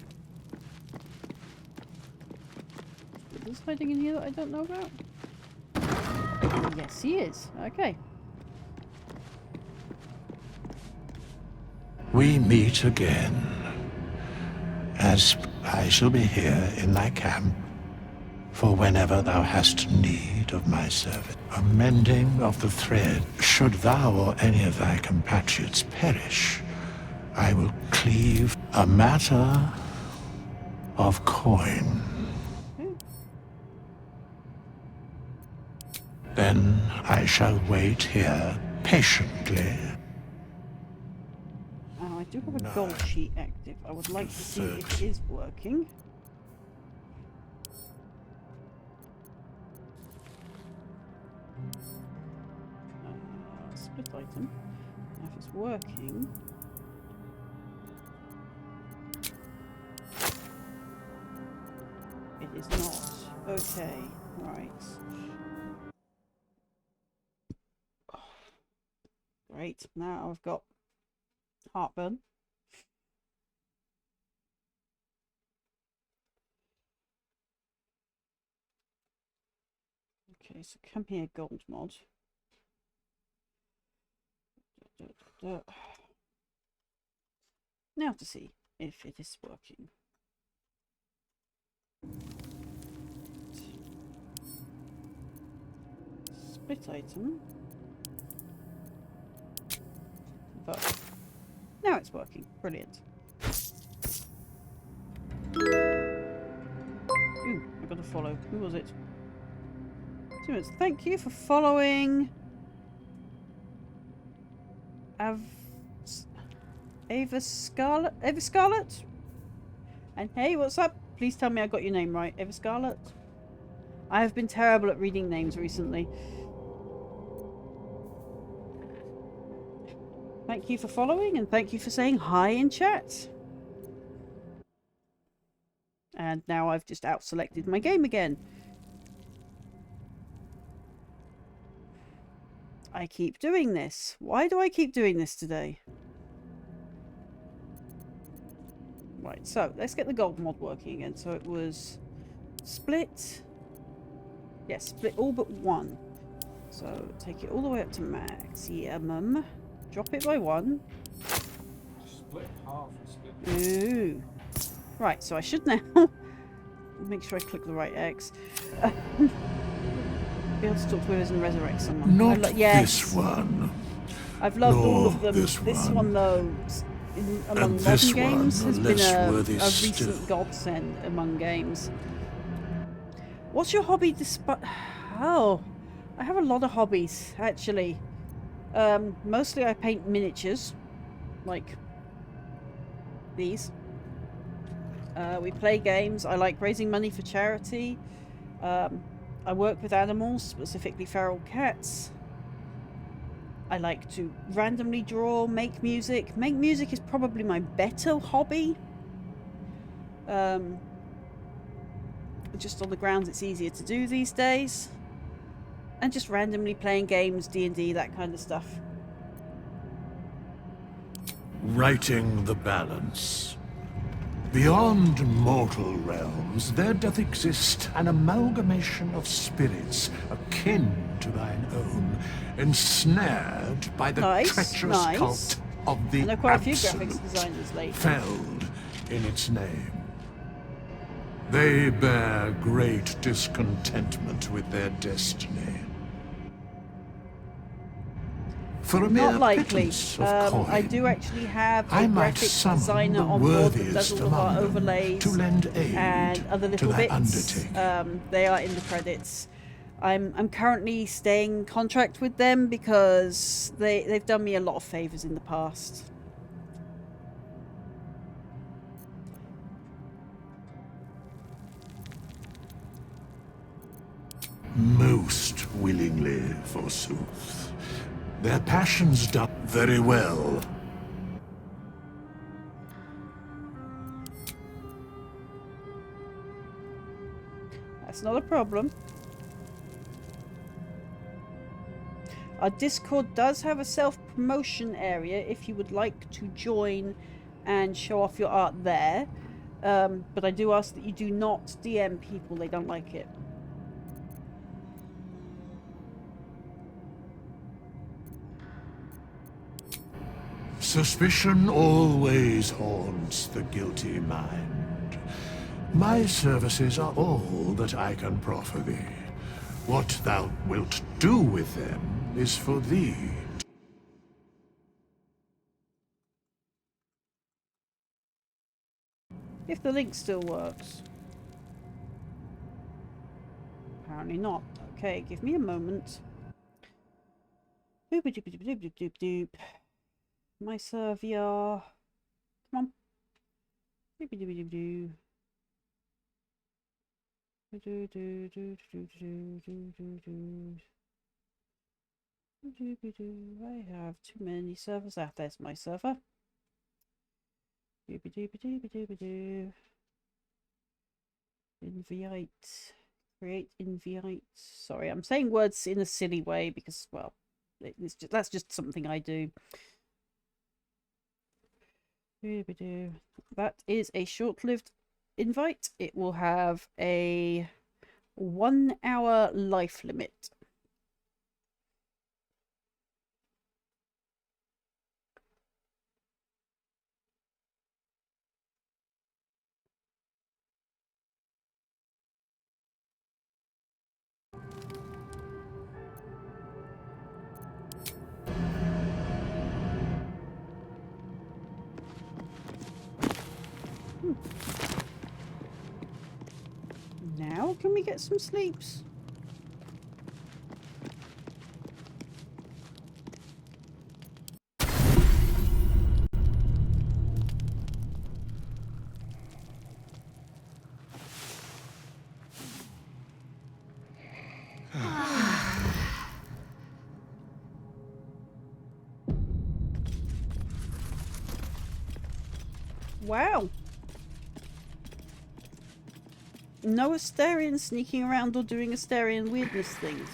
Is hiding in here that I don't know about? Yes, he is. Okay. We meet again. As I shall be here in thy camp, for whenever thou hast need of my service. A mending of the thread. Should thou or any of thy compatriots perish, I will cleave a matter of coin. Then I shall wait here patiently. I do have a gold sheet active. I would like to see if it is working. Split item. Now if it's working... It is not. Okay, right. Great, now I've got heartburn. Okay, so come here, gold mod. Now to see if it is working. Split item. But now it's working. Brilliant. Ooh, I got to follow. Who was it? 2 minutes. Thank you for following. Ava Scarlet? Ava Scarlet? And hey, what's up? Please tell me I got your name right. Ava Scarlet? I have been terrible at reading names recently. Thank you for following and thank you for saying hi in chat. And now I've just out-selected my game again. I keep doing this. Why do I keep doing this today? Right, so let's get the gold mod working again. So it was split. Yes, split all but one. So take it all the way up to max. Yeah, mum. Drop it by 1. Split half and split. Ooh. Right, so I should now make sure I click the right X. Be able to talk to withers and resurrect someone. Not yes. this one. I've loved all Nor of them. this one though, among and modern this games, one, has been less a worthy recent still. godsend among games. What's your hobby despite... Oh, I have a lot of hobbies, actually. Mostly I paint miniatures. Like these. We play games. I like raising money for charity. I work with animals, specifically feral cats. I like to randomly draw, make music. Make music is probably my better hobby. Just on the grounds it's easier to do these days. And just randomly playing games, D&D, that kind of stuff. Righting the balance. Beyond mortal realms, there doth exist an amalgamation of spirits akin to thine own, ensnared by the treacherous cult of the I know quite a few Absolute, graphics designers lately. felled in its name. They bear great discontentment with their destiny. For a mere Not likely. pittance of coin, I do actually have a I might graphics summon designer the on board that does worthiest all of our among them overlays to lend aid and other to little thy bits. undertaking. They are in the credits. I'm currently staying in contract with them because they've done me a lot of favors in the past. Most willingly, forsooth. Their passions done very well. That's not a problem. Our Discord does have a self-promotion area if you would like to join and show off your art there. But I do ask that you do not DM people, they don't like it. Suspicion always haunts the guilty mind. My services are all that I can proffer thee. What thou wilt do with them is for thee. If the link still works. Apparently not. Okay, give me a moment. Boop doop doop doop doop doop doop. My server. Come on. Doop doop doop doop. Do do do do do do do do do. I have too many servers. Ah, there's my server. Doobie doobie doobie doobie doo. Invite. Create invite. Sorry, I'm saying words in a silly way because, well, that's just something I do. Doobie doo. That is a short-lived invite. It will have a 1 hour life limit. Now can we get some sleeps? Wow. No Asterians sneaking around or doing Asterian weirdness things.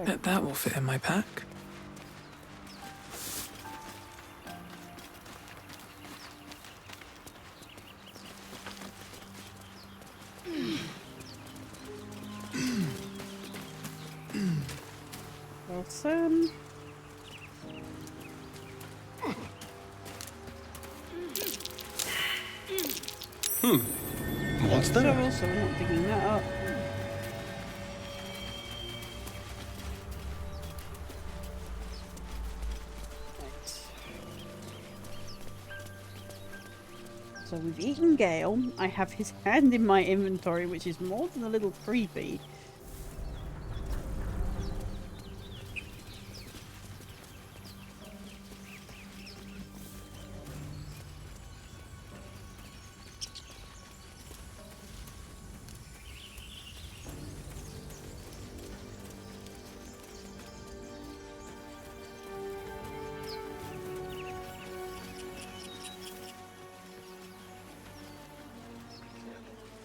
Bet that will fit in my pack. Awesome. What's that? Also, we're not digging that up. So we've eaten Gale. I have his hand in my inventory, which is more than a little creepy.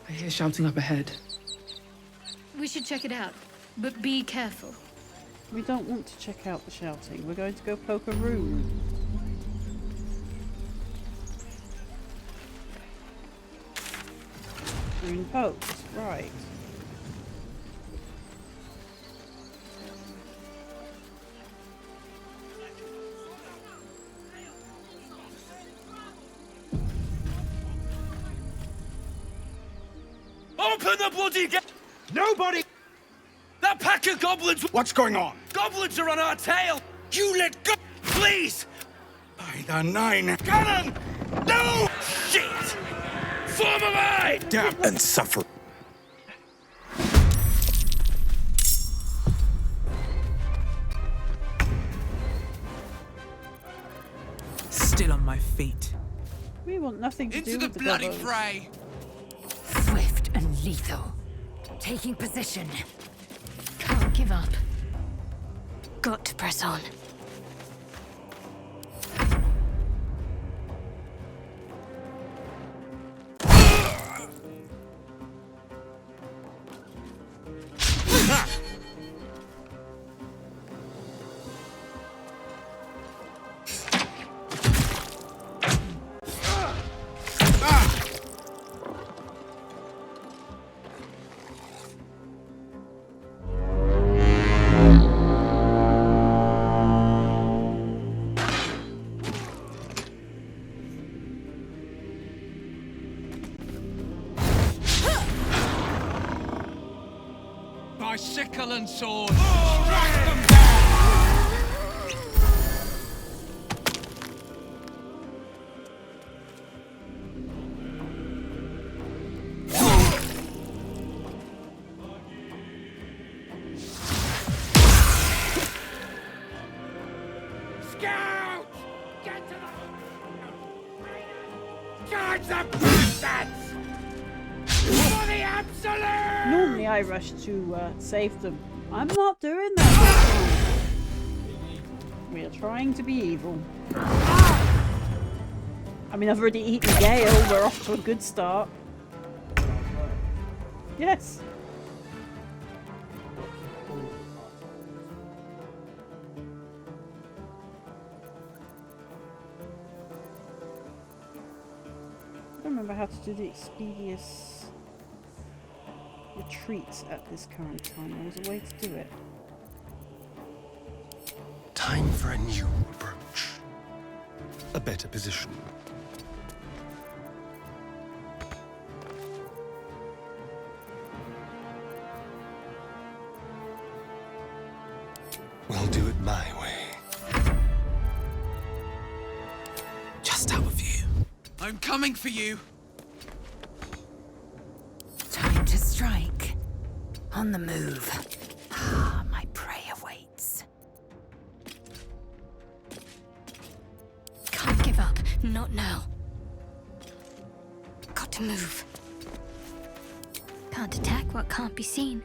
I hear shouting up ahead. We should check it out, but be careful. We don't want to check out the shouting. We're going to go poke a room. Rune poked, right. Open the bloody gate! Nobody! That pack of goblins! What's going on? Goblins are on our tail! You let go! Please! By the nine! Cannon! No! Shit! Form of eye! Damn and suffer! Still on my feet. We want nothing to do Into the with the bloody goblins. fray! Swift and lethal. Taking position. Can't give up. Got to press on. By sickle and sword! Strike them down! Scout! Get to the... Charge the bastards! For the absolute! Normally I rush to save them. I'm not doing that. We are trying to be evil. I mean, I've already eaten Gale. We're off to a good start. Yes. I don't remember how to do the Expedius. retreat at this current time. There was a way to do it. Time for a new approach. A better position. We'll do it my way. Just out of view. I'm coming for you. Time to strike. On the move. Ah, my prey awaits. Can't give up. Not now. Got to move. Can't attack what can't be seen.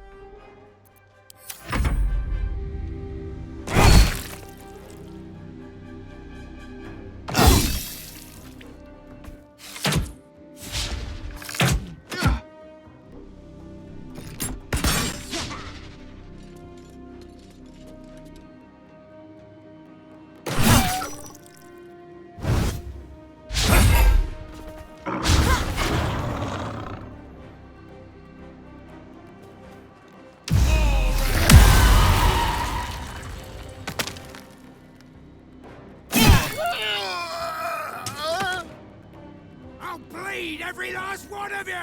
I'll bleed every last one of you!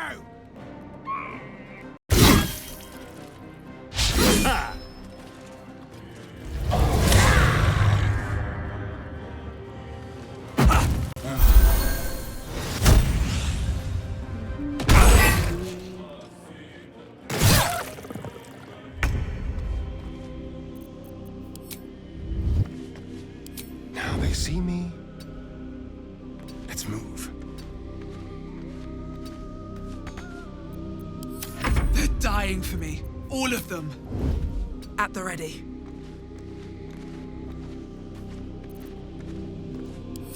Ha! Now they see me. Let's move. They're dying for me. All of them. At the ready.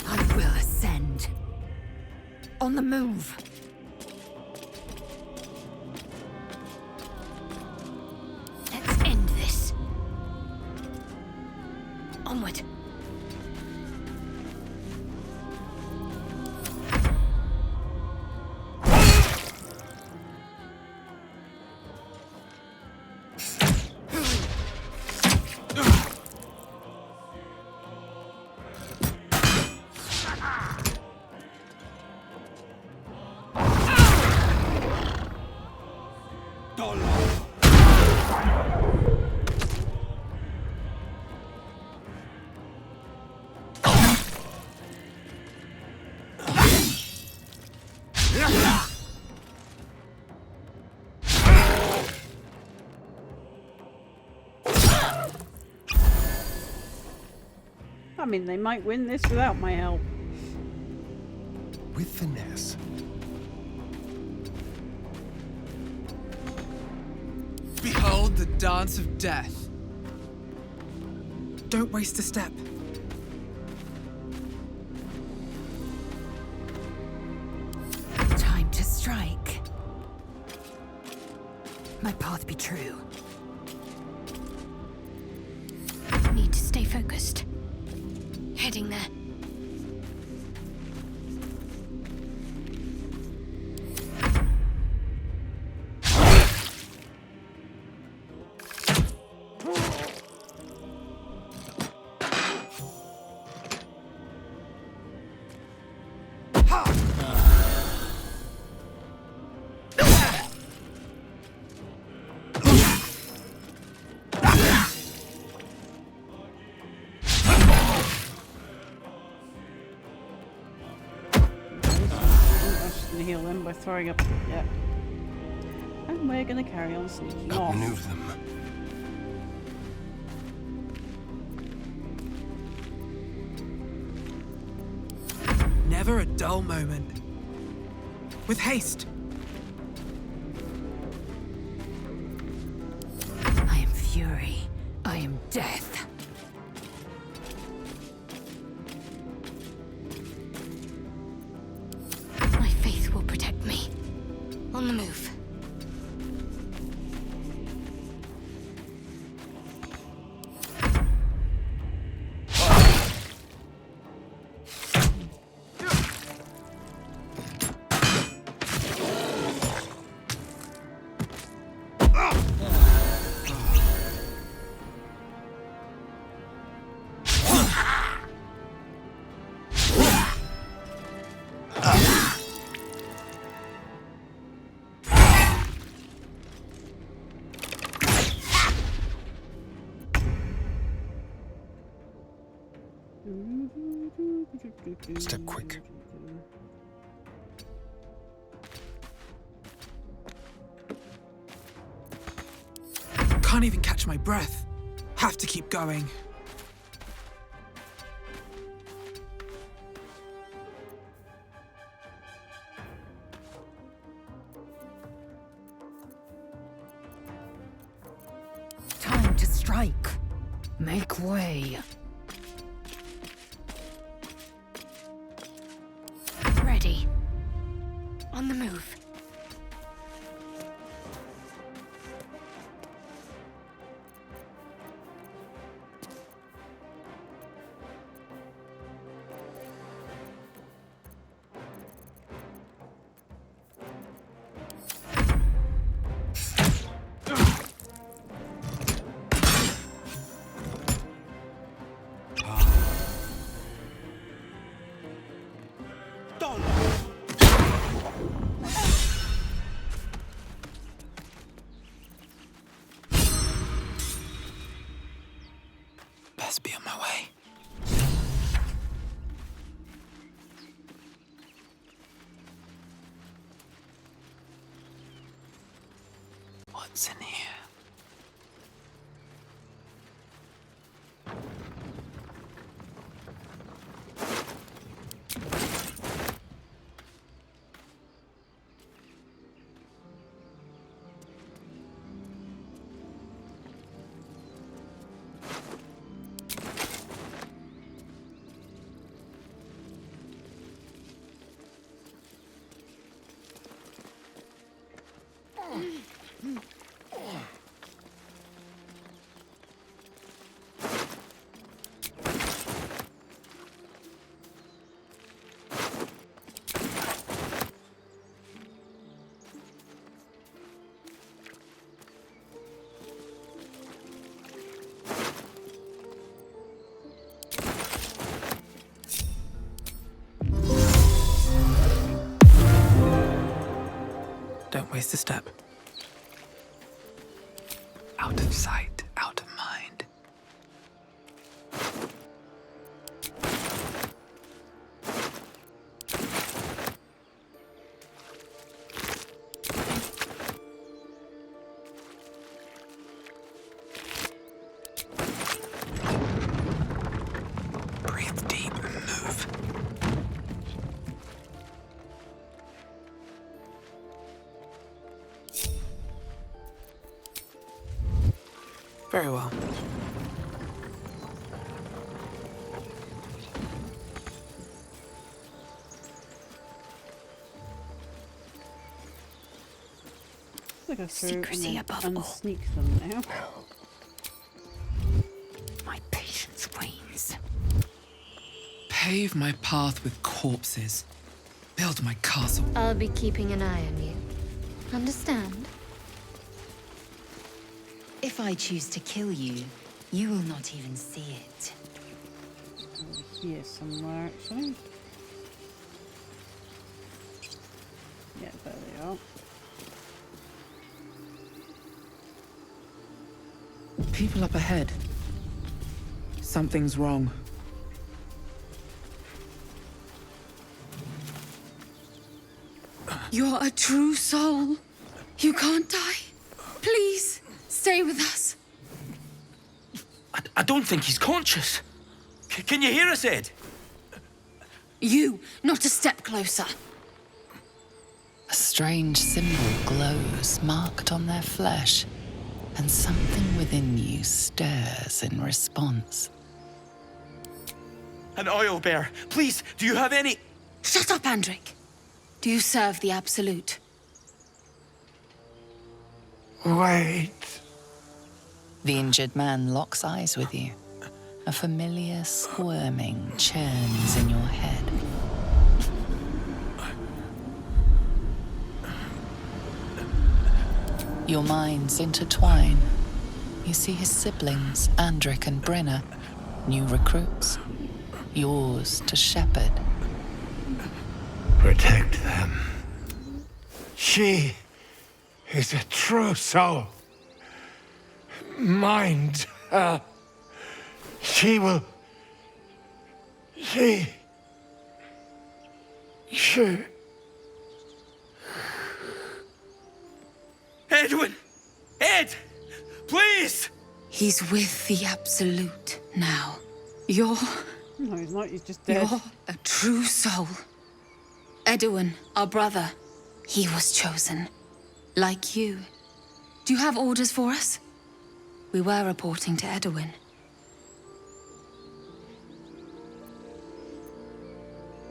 I will ascend. On the move. Let's end this. Onward. I mean, they might win this without my help. With finesse. Behold the dance of death. Don't waste a step. Time to strike. My path be true. Need to stay focused. Heading there. Heal them by throwing up. Yeah. And we're gonna carry on sneaking off. Outmaneuver them. Never a dull moment. With haste. I am fury. I am death. My faith will protect me. On the move. Step quick. Can't even catch my breath. Have to keep going. Time to strike. Make way. Ready. On the move. Best be on my way. What's in here? Don't waste a step. Out of sight, out of mind. Breathe deep and move. Very well. I'll go through Secrecy and above then all. unsneak them now. My patience wanes. Pave my path with corpses. Build my castle. I'll be keeping an eye on you. Understand? If I choose to kill you, you will not even see it. Over here somewhere, actually. Yeah, there they are. People up ahead. Something's wrong. You're a true soul. You can't die. Please, stay with us. I don't think he's conscious. Can you hear us, Ed? You, not a step closer. A strange symbol glows, marked on their flesh, and something within you stirs in response. An oil bear. Please, do you have any... Shut up, Andric. Do you serve the Absolute? Wait. The injured man locks eyes with you. A familiar squirming churns in your head. Your minds intertwine. You see his siblings, Andric and Brenna, new recruits, yours to shepherd. Protect them. She is a true soul. Mind her. She will Edwin! Ed! Please! He's with the Absolute now. You're... No, he's not. He's just dead. You're a true soul. Edwin, our brother, he was chosen. Like you. Do you have orders for us? We were reporting to Edwin.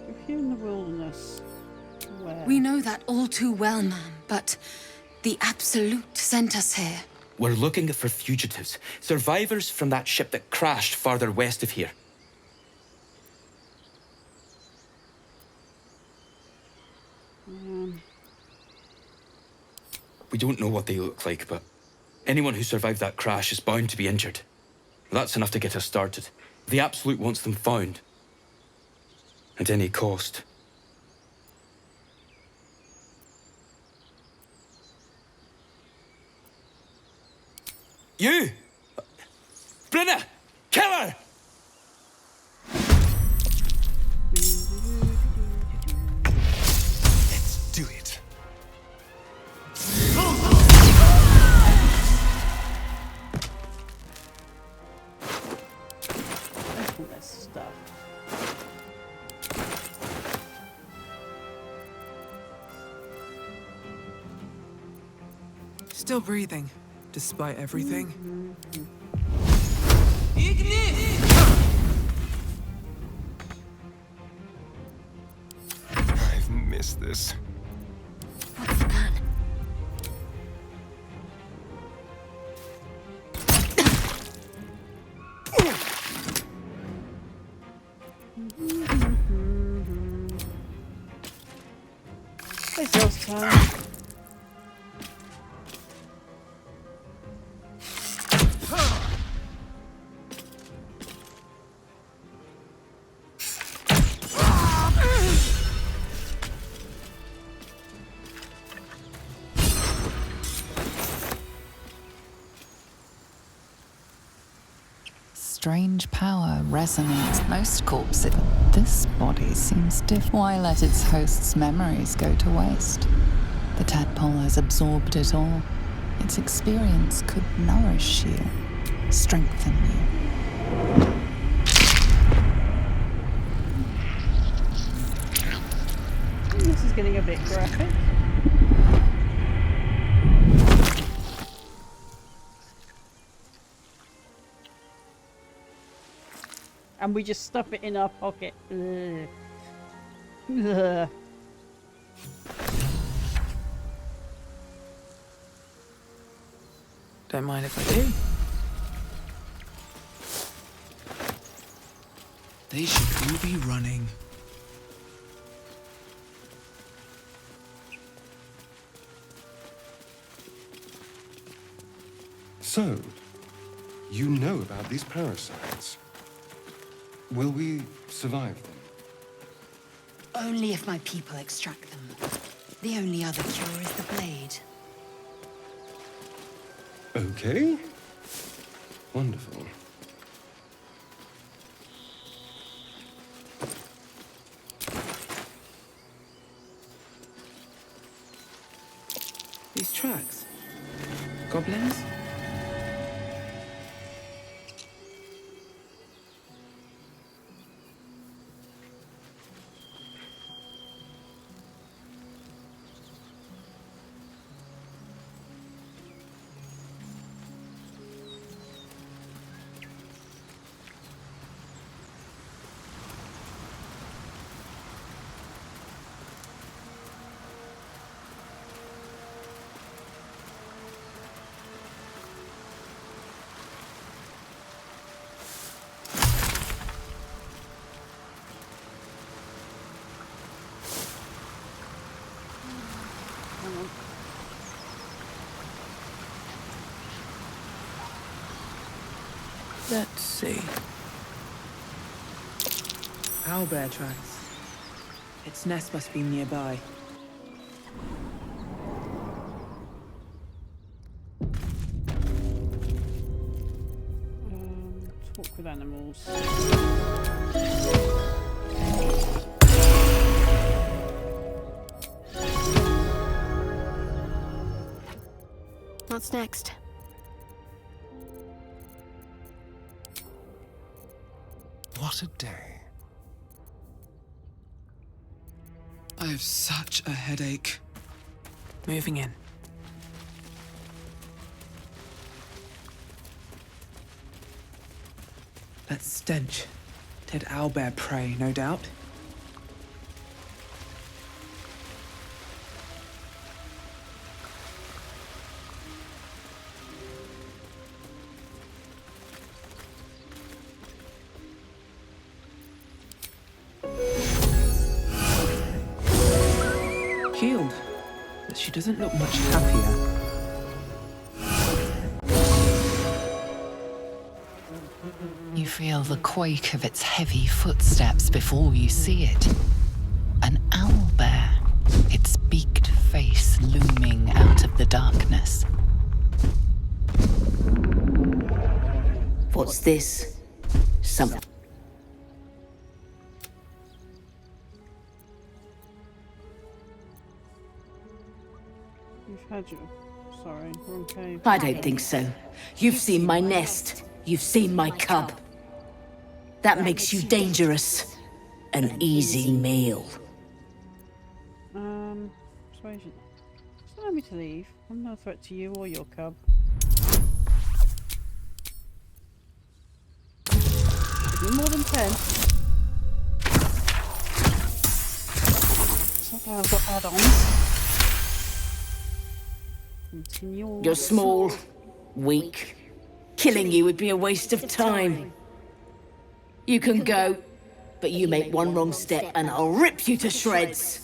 If you're in the wilderness, where? We know that all too well, ma'am, but the Absolute sent us here. We're looking for fugitives, survivors from that ship that crashed farther west of here. We don't know what they look like, but anyone who survived that crash is bound to be injured. That's enough to get us started. The Absolute wants them found. At any cost. You! Brenna! Kill her! Let's do it. All this stuff. Still breathing, despite everything. I've missed this. What's the plan? It's yours time. Strange power resonates most corpses. This body seems diff. Why let its host's memories go to waste? The tadpole has absorbed it all. Its experience could nourish you, strengthen you. This is getting a bit graphic. And we just stuff it in our pocket. Ugh. Ugh. Don't mind if I do. They should all be running. So, you know about these parasites. Will we survive them? Only if my people extract them. The only other cure is the blade. Okay. Wonderful. These tracks. Goblins? Let's see. Owlbear tracks. Its nest must be nearby. Talk with animals. What's next? What a day. I have such a headache. Moving in. That stench. Dead owlbear prey, no doubt. Healed, but she doesn't look much happier. You feel the quake of its heavy footsteps before you see it. An owlbear, its beaked face looming out of the darkness. What's this? Something. You've had your... Sorry, wrong cave. I don't think so. You've seen my nest. You've seen my cub. That makes you dangerous. An easy meal. Persuasion. Just allow me to leave. I'm no threat to you or your cub. Give me more than 10. It's not like I've got add-ons. Continue. You're small, weak. Killing you would be a waste of time. You can go, but you make one wrong step and I'll rip you to shreds.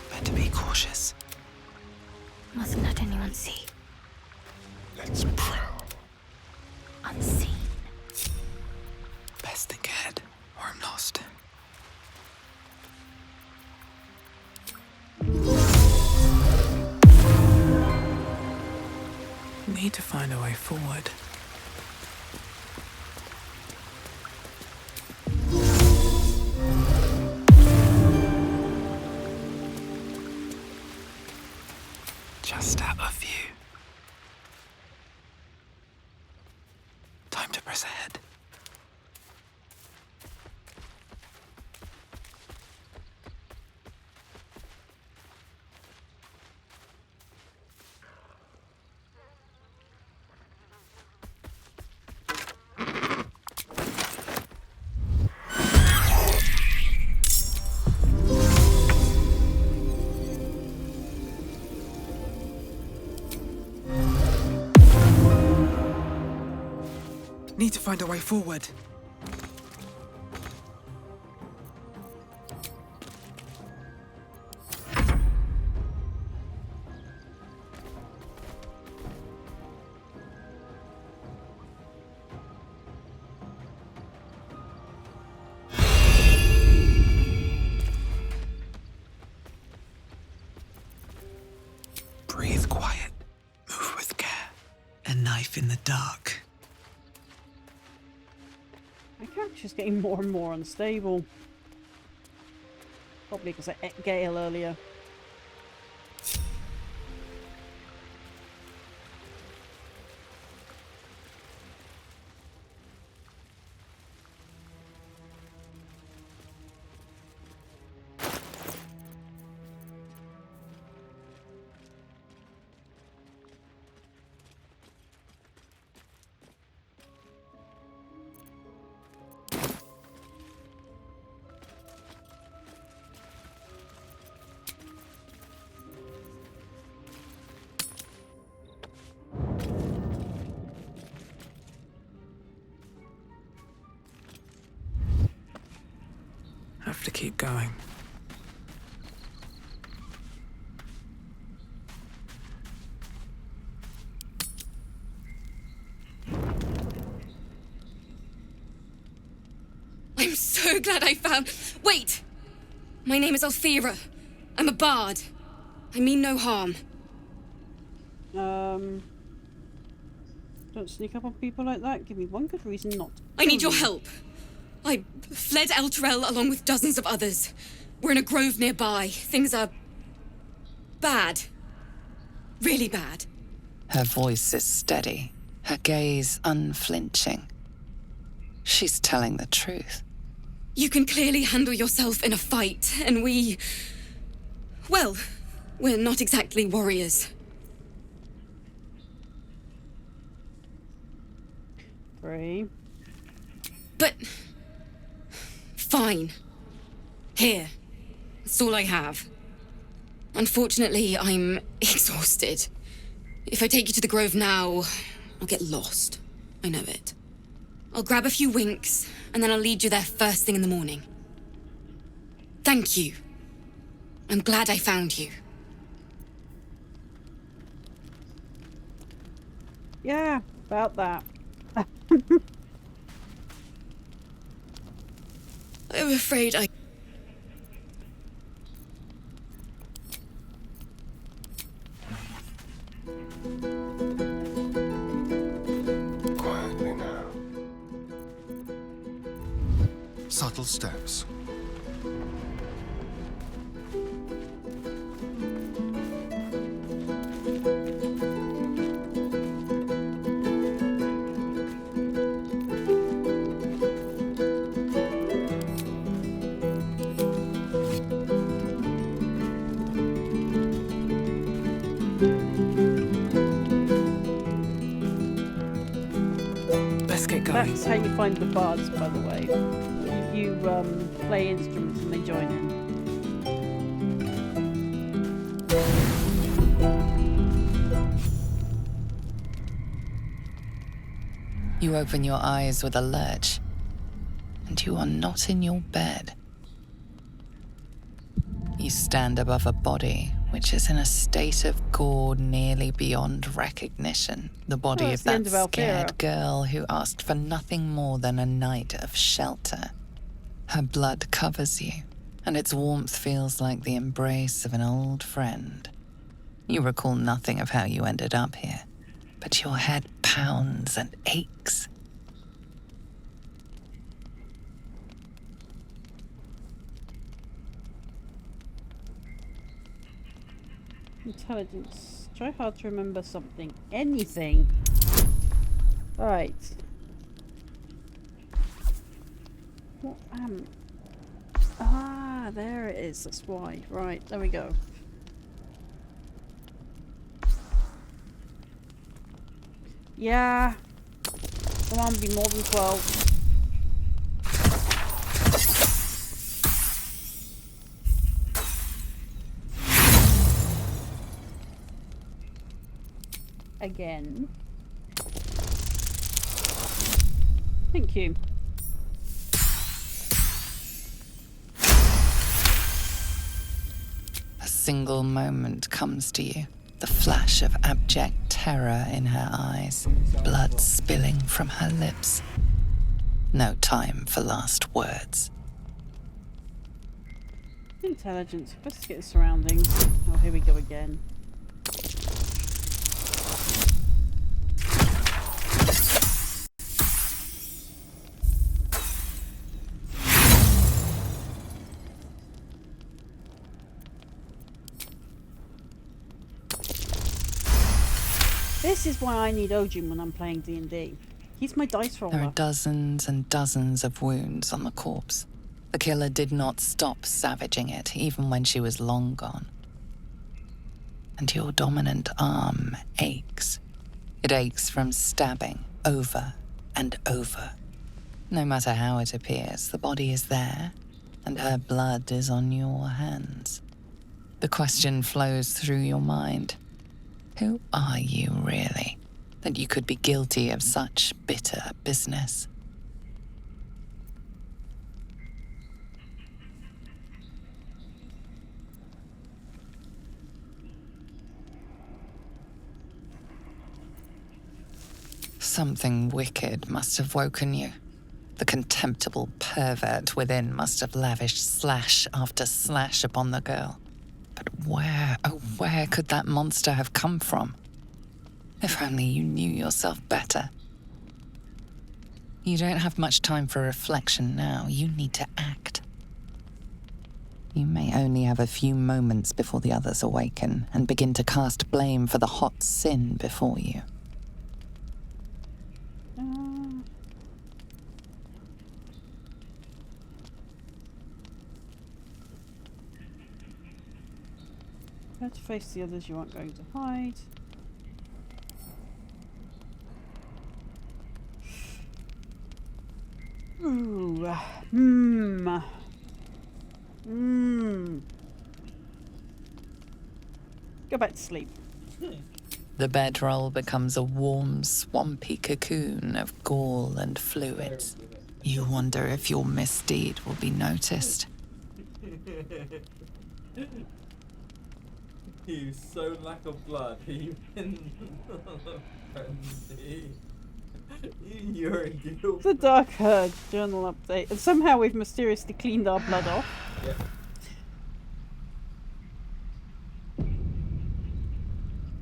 Better be cautious. Mustn't let anyone see. Let's prowl. Unseen. Best think ahead, or I'm lost. Need to find a way forward. Just out of view. Time to press ahead. Need to find a way forward. Breathe quiet. Move with care. A knife in the dark. My character's getting more and more unstable. Probably because I ate Gale earlier. Have to keep going. so glad I found... Wait! My name is Althera. I'm a bard. I mean no harm. Don't sneak up on people like that. Give me one good reason not to. I need your you. help. I fled Elturel along with dozens of others. We're in a grove nearby. Things are... bad. Really bad. Her voice is steady, her gaze unflinching. She's telling the truth. You can clearly handle yourself in a fight, and we... well, we're not exactly warriors. Three. But... fine. Here. That's all I have. Unfortunately, I'm exhausted. If I take you to the grove now, I'll get lost. I know it. I'll grab a few winks, and then I'll lead you there first thing in the morning. Thank you. I'm glad I found you. Yeah, about that. I'm afraid I... Quietly now. Subtle steps. Let's get going. That's how you find the bards, by the way. You play instruments and they join in. You open your eyes with a lurch, and you are not in your bed. You stand above a body which is in a state of gore nearly beyond recognition. The body Oh, of it's the that end of Althera. scared girl who asked for nothing more than a night of shelter. Her blood covers you, and its warmth feels like the embrace of an old friend. You recall nothing of how you ended up here, but your head pounds and aches. Intelligence. Try hard to remember something. Anything. Right. What Ah, there it is. That's why. Right, there we go. Yeah. Come on, be more than 12. Again. Thank you. A single moment comes to you, the flash of abject terror in her eyes, blood spilling from her lips. No time for last words. Intelligence. Investigate the surroundings. Oh, here we go again. This is why I need Ojin when I'm playing D&D. He's my dice roller. There are dozens and dozens of wounds on the corpse. The killer did not stop savaging it, even when she was long gone. And your dominant arm aches. It aches from stabbing over and over. No matter how it appears, the body is there, and her blood is on your hands. The question flows through your mind. Who are you, really, that you could be guilty of such bitter business? Something wicked must have woken you. The contemptible pervert within must have lavished slash after slash upon the girl. But where, oh where could that monster have come from? If only you knew yourself better. You don't have much time for reflection now. You need to act. You may only have a few moments before the others awaken and begin to cast blame for the hot sin before you. Prepare to face the others you aren't going to hide. Ooh. Go back to sleep. The bedroll becomes a warm, swampy cocoon of gall and fluids. You wonder if your misdeed will be noticed. You so lack of blood, even you're guilty. The Dark Herd journal update. And somehow we've mysteriously cleaned our blood off. Yeah.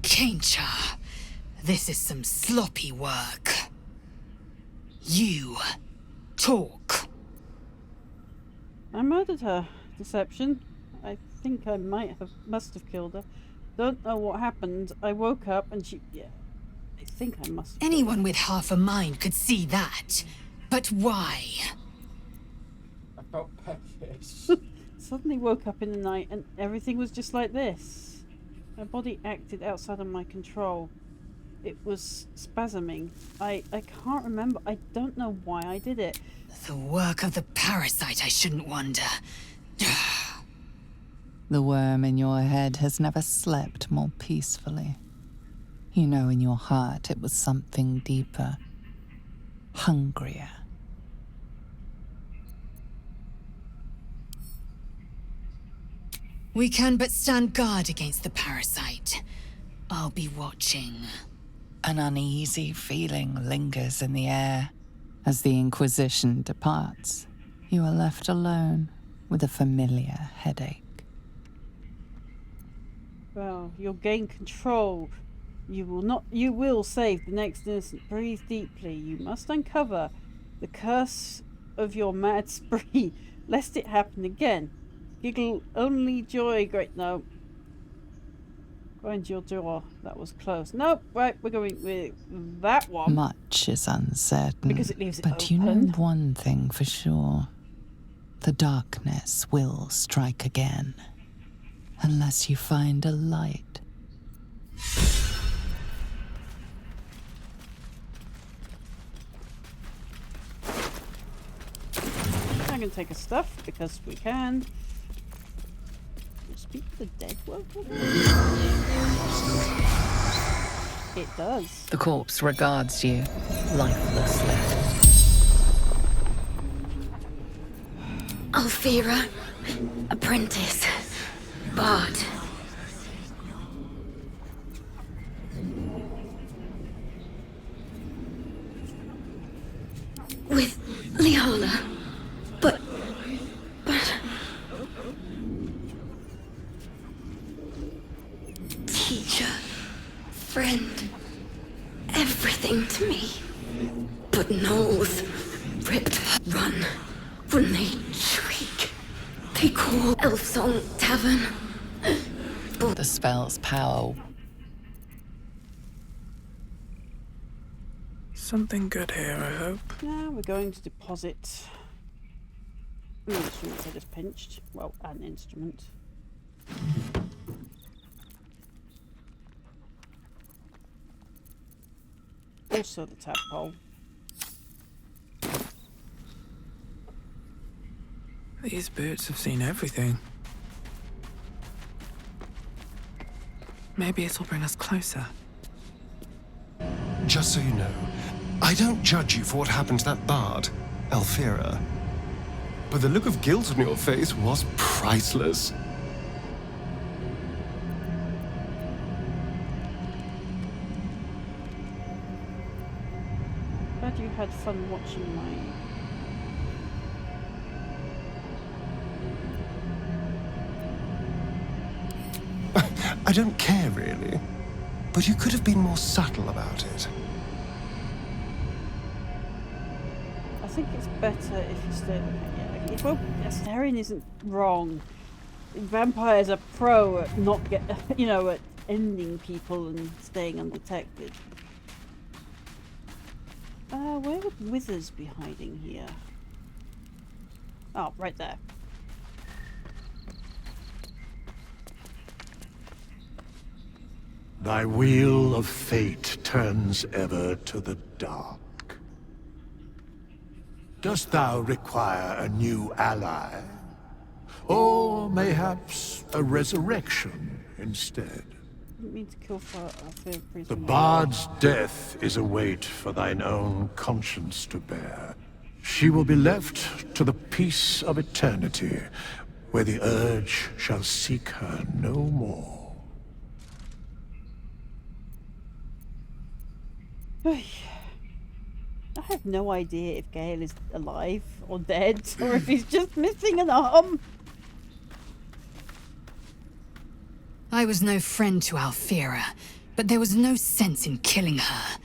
Kaincha, this is some sloppy work. You talk. I murdered her. Deception. I think I must have killed her. Don't know what happened. I woke up and she... Yeah. I think I must have. Anyone with half a mind could see that. But why? I felt peckish. Suddenly woke up in the night and everything was just like this. My body acted outside of my control. It was spasming. I can't remember. I don't know why I did it. The work of the parasite, I shouldn't wonder. The worm in your head has never slept more peacefully. You know in your heart it was something deeper, hungrier. We can but stand guard against the parasite. I'll be watching. An uneasy feeling lingers in the air. As the Inquisition departs, you are left alone with a familiar headache. Well, you'll gain control. You will save the next innocent. Breathe deeply. You must uncover the curse of your mad spree, lest it happen again. Giggle only joy, great no. Grind your jaw. That was close. Nope, right, we're going with that one. Much is uncertain, Because it leaves it but you open. know one thing for sure. The darkness will strike again, unless you find a light. I'm going to take a stuff because we can. Speak of the dead work. It does. The corpse regards you lifelessly. Alfira, apprentice, bard. With Leola, but teacher, friend, everything to me. But gnolls ripped, run when they shriek. They call Elfsong Tavern. The spell's power. Something good here, I hope. Now we're going to deposit instruments I just pinched. Well, an instrument. Also the tadpole. These boots have seen everything. Maybe it'll bring us closer. Just so you know, I don't judge you for what happened to that bard, Alfira. But the look of guilt on your face was priceless. Glad you had fun watching my don't care, really. But you could have been more subtle about it. I think it's better if you stay well, Astarion isn't wrong. Vampires are pro at not at ending people and staying undetected. Where would Withers be hiding here? Oh, right there. Thy wheel of fate turns ever to the dark. Dost thou require a new ally? Or mayhaps a resurrection instead? Didn't mean to kill The bard's death is a weight for thine own conscience to bear. She will be left to the peace of eternity, where the urge shall seek her no more. I have no idea if Gale is alive or dead, or if he's just missing an arm. I was no friend to Alfira, but there was no sense in killing her.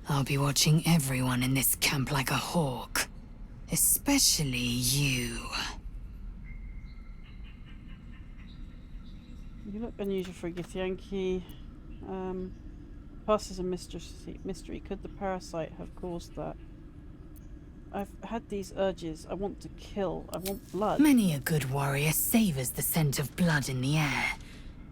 I'll be watching everyone in this camp like a hawk. Especially you. You look unusual for a Githyanki. Passes a mystery. Could the parasite have caused that? I've had these urges. I want to kill. I want blood. Many a good warrior savors the scent of blood in the air.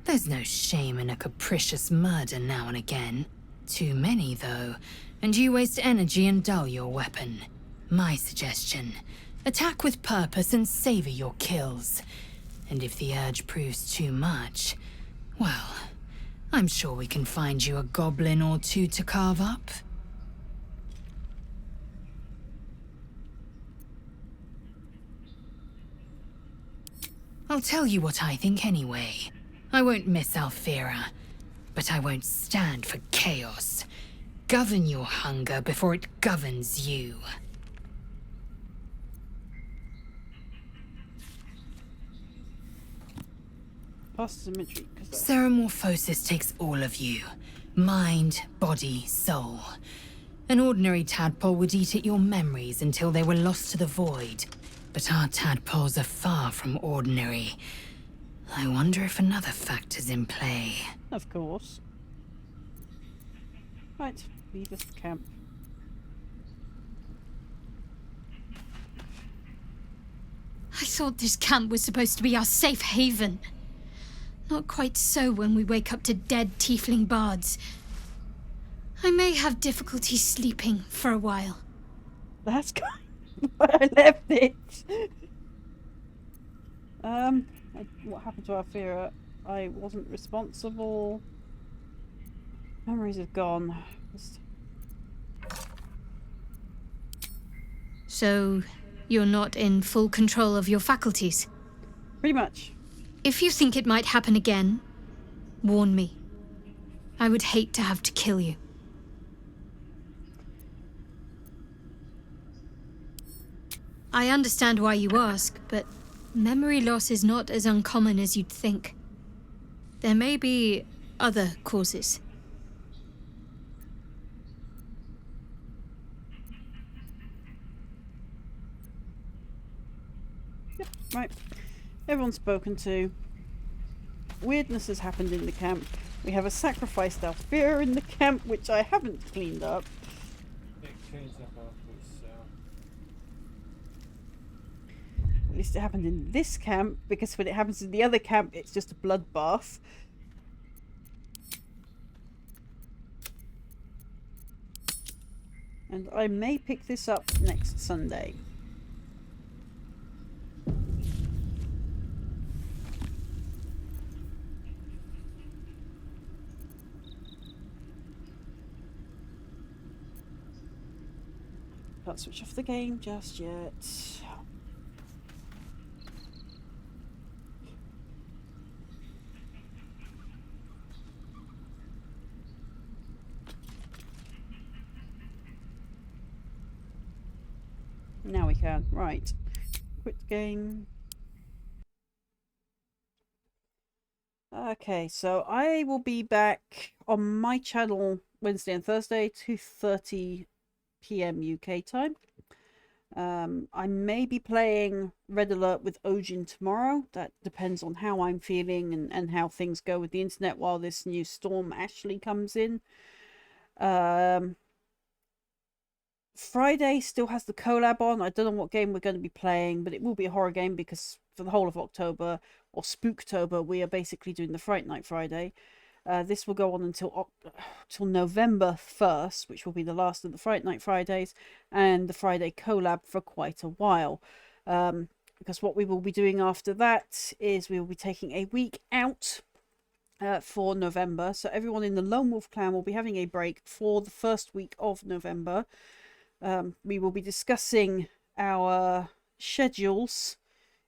There's no shame in a capricious murder now and again. Too many, though, and you waste energy and dull your weapon. My suggestion: attack with purpose and savor your kills. And if the urge proves too much, well, I'm sure we can find you a goblin or two to carve up. I'll tell you what I think anyway. I won't miss Alfira, but I won't stand for chaos. Govern your hunger before it governs you. Ceremorphosis takes all of you. Mind, body, soul. An ordinary tadpole would eat at your memories until they were lost to the void. But our tadpoles are far from ordinary. I wonder if another factor's in play. Of course. Right, leave this camp. I thought this camp was supposed to be our safe haven. Not quite so when we wake up to dead tiefling bards. I may have difficulty sleeping for a while. That's kind of where I left it. What happened to Alfira? I wasn't responsible. Memories have gone. So, you're not in full control of your faculties? Pretty much. If you think it might happen again, warn me. I would hate to have to kill you. I understand why you ask, but memory loss is not as uncommon as you'd think. There may be other causes. Yep, right. Everyone's spoken to. Weirdness has happened in the camp. We have a sacrificed Alfira in the camp, which I haven't cleaned up. It cleans up afterwards, so. At least it happened in this camp, because when it happens in the other camp, it's just a bloodbath. And I may pick this up next Sunday. Can't switch off the game just yet. Now we can. Right. Quit game. Okay, so I will be back on my channel Wednesday and Thursday, 2:30 p.m. UK time. I may be playing Red Alert with Ojin tomorrow. That depends on how I'm feeling and how things go with the internet while this new storm Ashley comes in. Friday still has the collab on. I don't know what game we're going to be playing, but it will be a horror game because for the whole of October, or Spooktober, we are basically doing the Fright Night Friday. This will go on until November 1st, which will be the last of the Fright Night Fridays, and the Friday collab for quite a while. Because what we will be doing after that is we will be taking a week out for November. So everyone in the Lone Wolf clan will be having a break for the first week of November. We will be discussing our schedules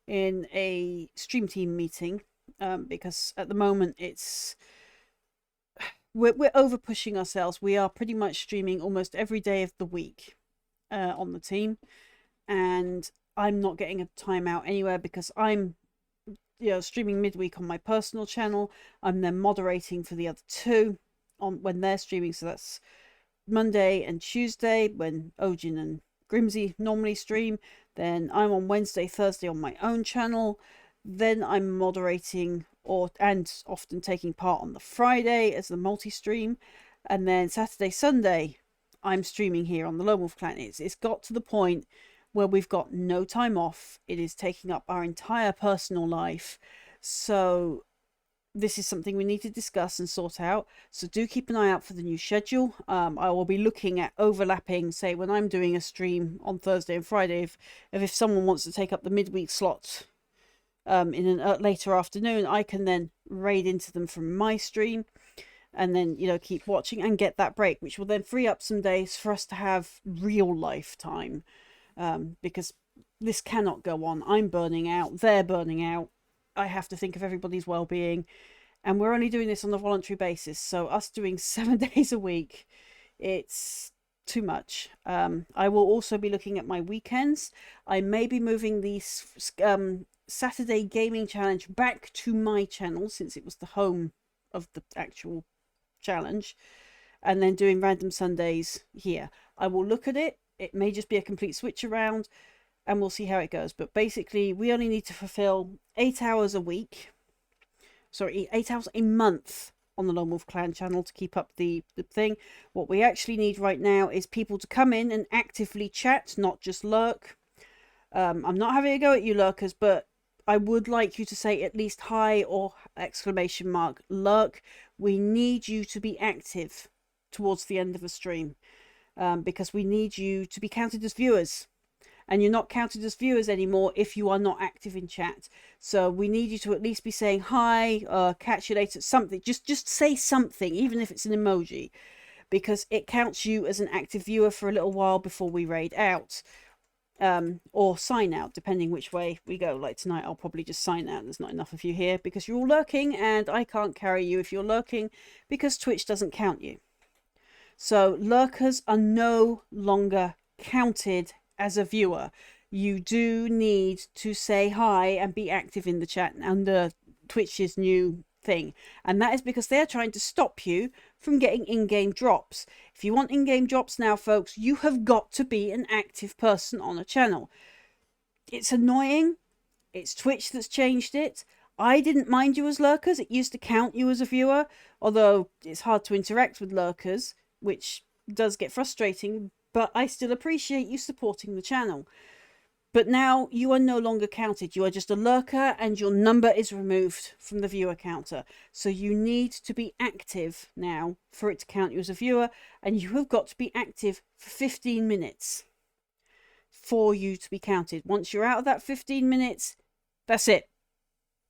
in a stream team meeting, because at the moment we're over pushing ourselves. We are pretty much streaming almost every day of the week on the team, and I'm not getting a time out anywhere because I'm streaming midweek on my personal channel. I'm then moderating for the other two on when they're streaming, so that's Monday and Tuesday when Ojin and Grimsy normally stream. Then I'm on Wednesday, Thursday on my own channel. Then I'm moderating and often taking part on the Friday as the multi-stream. And then Saturday, Sunday, I'm streaming here on the Lone Wolf Clan. It's got to the point where we've got no time off. It is taking up our entire personal life. So this is something we need to discuss and sort out. So do keep an eye out for the new schedule. I will be looking at overlapping, say when I'm doing a stream on Thursday and Friday, if someone wants to take up the midweek slot in a later afternoon, I can then raid into them from my stream and then keep watching and get that break, which will then free up some days for us to have real life time, because this cannot go on. I'm burning out, they're burning out. I have to think of everybody's well-being, and we're only doing this on a voluntary basis, so us doing 7 days a week, it's too much. I will also be looking at my weekends. I may be moving the Saturday gaming challenge back to my channel, since it was the home of the actual challenge, and then doing random Sundays here. I will look at it. It may just be a complete switch around, and we'll see how it goes. But basically, we only need to fulfill 8 hours a week. Sorry, 8 hours a month on the Lone Wolf Clan channel to keep up the thing. What we actually need right now is people to come in and actively chat, not just lurk. I'm not having a go at you lurkers, but I would like you to say at least hi or exclamation mark lurk. We need you to be active towards the end of the stream, because we need you to be counted as viewers. And you're not counted as viewers anymore if you are not active in chat. So we need you to at least be saying hi, catch you later, something. Just say something, even if it's an emoji, because it counts you as an active viewer for a little while before we raid out, or sign out, depending which way we go. Like tonight, I'll probably just sign out. There's not enough of you here because you're all lurking, and I can't carry you if you're lurking because Twitch doesn't count you. So lurkers are no longer counted as a viewer. You do need to say hi and be active in the chat under Twitch's new thing, and that is because they're trying to stop you from getting in-game drops. If you want in-game drops now, folks, you have got to be an active person on a channel. It's annoying. It's Twitch that's changed it. I didn't mind you as lurkers. It used to count you as a viewer, although it's hard to interact with lurkers, which does get frustrating, but I still appreciate you supporting the channel. But now you are no longer counted. You are just a lurker, and your number is removed from the viewer counter. So you need to be active now for it to count you as a viewer, and you have got to be active for 15 minutes for you to be counted. Once you're out of that 15 minutes, that's it.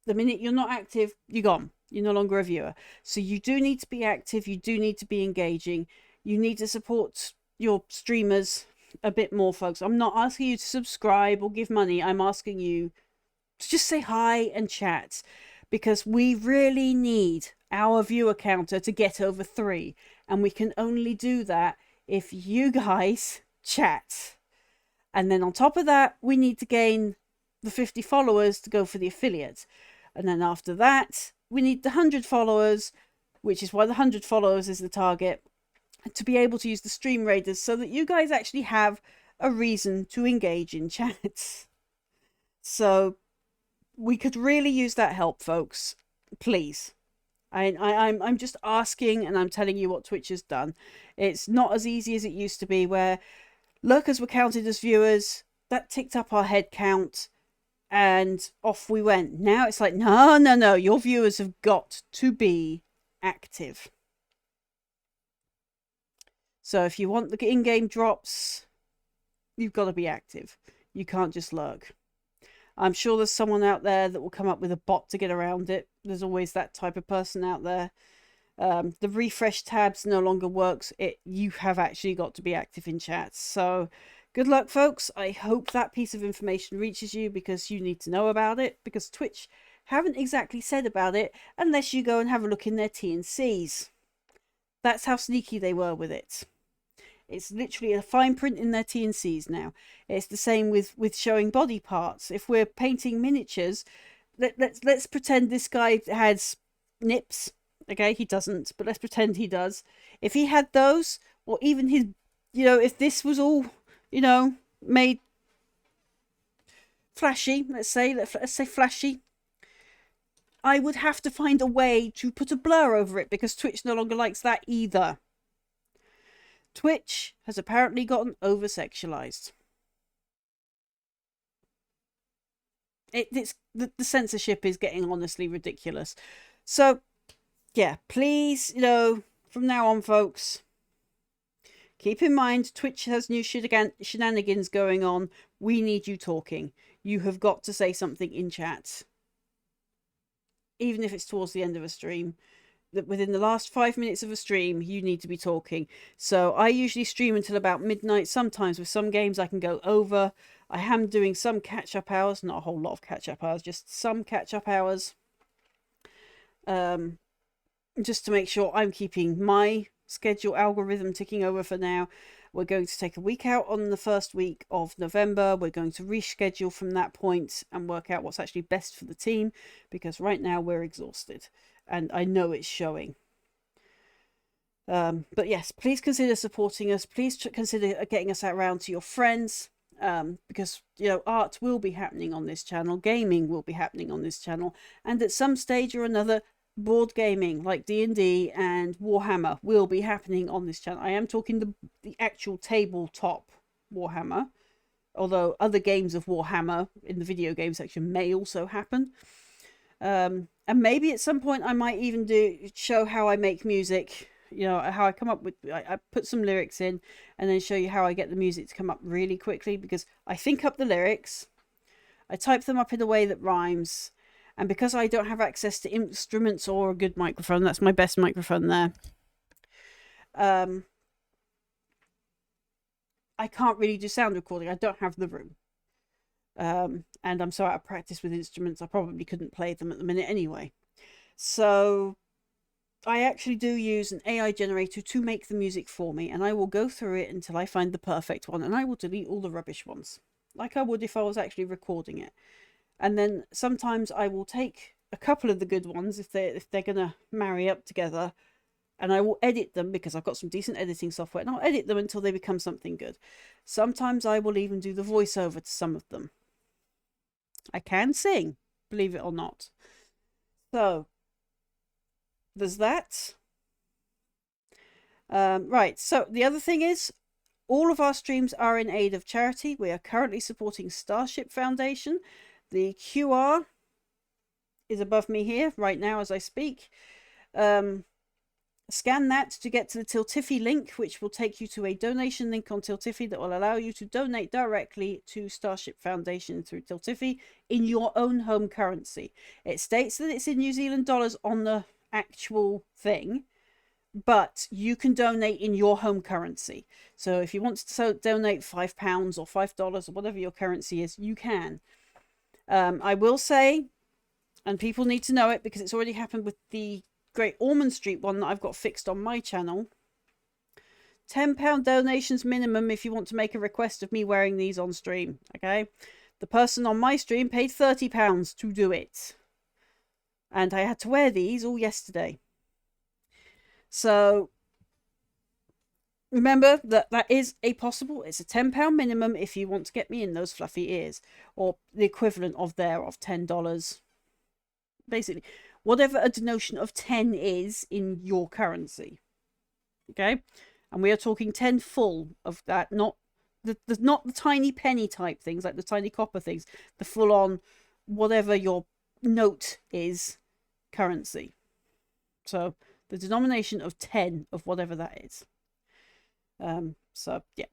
The minute you're not active, you're gone. You're no longer a viewer. So you do need to be active. You do need to be engaging. You need to support your streamers a bit more, folks. I'm not asking you to subscribe or give money. I'm asking you to just say hi and chat, because we really need our viewer counter to get over 3, and we can only do that if you guys chat. And then on top of that, we need to gain the 50 followers to go for the affiliate. And then after that, need the 100 followers, which is why the 100 followers is the target, to be able to use the stream raiders so that you guys actually have a reason to engage in chats. So we could really use that help, folks. Please. I'm just asking, and I'm telling you what Twitch has done. It's not as easy as it used to be, where lurkers were counted as viewers. That ticked up our head count, and off we went. Now it's like, no, your viewers have got to be active. So if you want the in-game drops, you've got to be active. You can't just lurk. I'm sure there's someone out there that will come up with a bot to get around it. There's always that type of person out there. The refresh tabs no longer works. You have actually got to be active in chats. So good luck, folks. I hope that piece of information reaches you, because you need to know about it, because Twitch haven't exactly said about it unless you go and have a look in their T&Cs. That's how sneaky they were with it. It's literally a fine print in their T&Cs now. It's the same with showing body parts. If we're painting miniatures, let's pretend this guy has nips. Okay, he doesn't, but let's pretend he does. If he had those, or even his, if this was all, made flashy, let's say flashy, I would have to find a way to put a blur over it, because Twitch no longer likes that either. Twitch has apparently gotten over-sexualized. It's the censorship is getting honestly ridiculous. So, yeah, please, from now on, folks, keep in mind, Twitch has new shenanigans going on. We need you talking. You have got to say something in chat. Even if it's towards the end of a stream. That within the last 5 minutes of a stream, you need to be talking. So I usually stream until about midnight. Sometimes with some games I can go over. I am doing some catch-up hours. Not a whole lot of catch-up hours, just some catch-up hours. Just to make sure I'm keeping my schedule algorithm ticking over for now. We're going to take a week out on the first week of November. We're going to reschedule from that point and work out what's actually best for the team, because right now we're exhausted. And I know it's showing. But yes, please consider supporting us. Please consider getting us around to your friends. Because, art will be happening on this channel. Gaming will be happening on this channel. And at some stage or another, board gaming like D&D and Warhammer will be happening on this channel. I am talking the actual tabletop Warhammer. Although other games of Warhammer in the video game section may also happen. And maybe at some point I might even show how I make music, how I come up with, I put some lyrics in and then show you how I get the music to come up really quickly, because I think up the lyrics, I type them up in a way that rhymes, and because I don't have access to instruments or a good microphone, that's my best microphone there, I can't really do sound recording. I don't have the room. And I'm so out of practice with instruments, I probably couldn't play them at the minute anyway. So I actually do use an AI generator to make the music for me, and I will go through it until I find the perfect one, and I will delete all the rubbish ones, like I would if I was actually recording it. And then sometimes I will take a couple of the good ones, if they're gonna marry up together, and I will edit them, because I've got some decent editing software, and I'll edit them until they become something good. Sometimes I will even do the voiceover to some of them. I can sing, believe it or not. So there's that. Right, so the other thing is, all of our streams are in aid of charity. We are currently supporting Starship Foundation. The QR is above me here right now as I speak. Scan that to get to the Tiltifi link, which will take you to a donation link on Tiltifi that will allow you to donate directly to Starship Foundation through Tiltifi in your own home currency. It states that it's in New Zealand dollars on the actual thing, but you can donate in your home currency. So if you want to donate £5 or $5 or whatever your currency is, you can. I will say, and people need to know it because it's already happened with the Great Ormond Street one that I've got fixed on my channel. £10 donations minimum if you want to make a request of me wearing these on stream. Okay, the person on my stream paid £30 to do it. And I had to wear these all yesterday. So remember that is a possible, it's a £10 minimum if you want to get me in those fluffy ears, or the equivalent of $10. Basically, whatever a denotion of 10 is in your currency. Okay? And we are talking 10 full of that, not the tiny penny type things, like the tiny copper things, the full on whatever your note is currency. So the denomination of 10 of whatever that is. So yeah,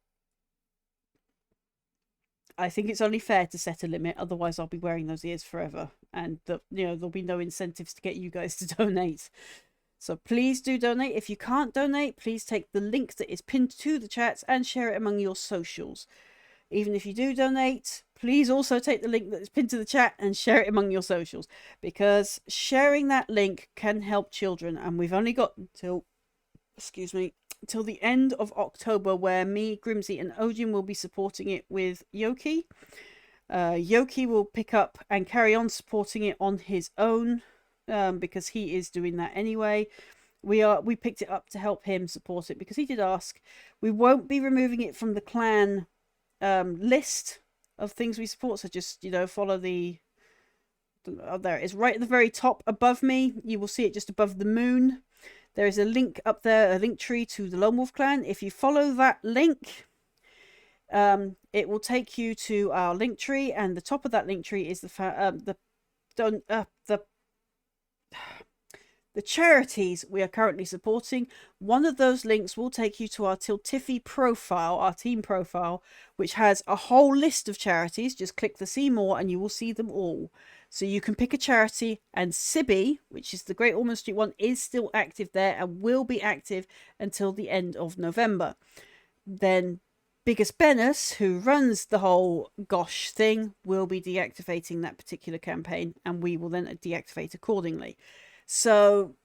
I think it's only fair to set a limit, otherwise I'll be wearing those ears forever, and there'll be no incentives to get you guys to donate. So please do donate. If you can't donate, please take the link that is pinned to the chat and share it among your socials. Even if you do donate, please also take the link that is pinned to the chat and share it among your socials, because sharing that link can help children. And we've only got till the end of October, where me, Grimsy, and Odin will be supporting it with Yoki. Yoki will pick up and carry on supporting it on his own, because he is doing that anyway. We picked it up to help him support it because he did ask. We won't be removing it from the clan list of things we support, so just follow the there it is, right at the very top above me. You will see it just above the moon. There is a link up there, a link tree to the Lone Wolf Clan. If you follow that link, it will take you to our link tree, and the top of that link tree is the charities we are currently supporting. One of those links will take you to our Tiltifi profile, our team profile, which has a whole list of charities. Just click the see more and you will see them all. So you can pick a charity, and Sibby, which is the Great Ormond Street one, is still active there and will be active until the end of November. Then Biggest Bennis, who runs the whole Gosh thing, will be deactivating that particular campaign, and we will then deactivate accordingly. So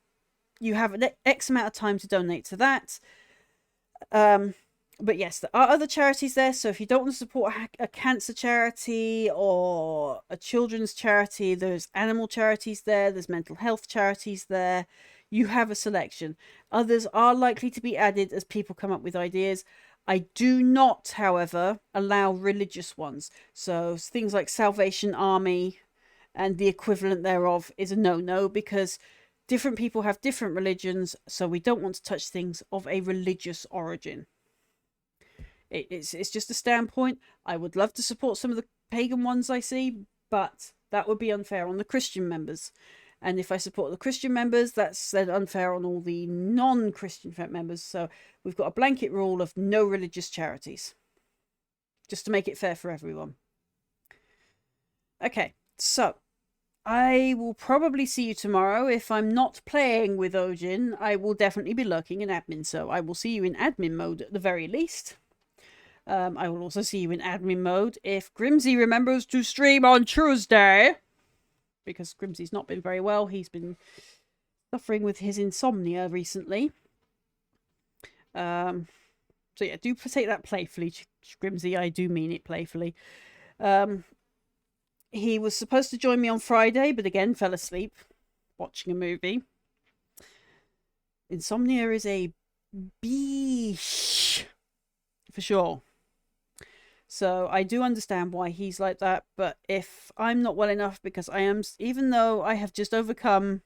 you have an X amount of time to donate to that. But yes, there are other charities there. So if you don't want to support a cancer charity or a children's charity, there's animal charities there. There's mental health charities there. You have a selection. Others are likely to be added as people come up with ideas. I do not, however, allow religious ones. So things like Salvation Army and the equivalent thereof is a no-no, because different people have different religions. So we don't want to touch things of a religious origin. It's just a standpoint. I would love to support some of the pagan ones I see, but that would be unfair on the Christian members. And if I support the Christian members, that's then unfair on all the non-Christian members. So we've got a blanket rule of no religious charities, just to make it fair for everyone. Okay, so I will probably see you tomorrow. If I'm not playing with Odin, I will definitely be lurking in admin. So I will see you in admin mode at the very least. I will also see you in admin mode if Grimsy remembers to stream on Tuesday, because Grimsy's not been very well. He's been suffering with his insomnia recently. So yeah, do take that playfully, Grimsy. I do mean it playfully. He was supposed to join me on Friday, but again fell asleep watching a movie. Insomnia is a beesh for sure. So I do understand why he's like that, but if I'm not well enough, because I am, even though I have just overcome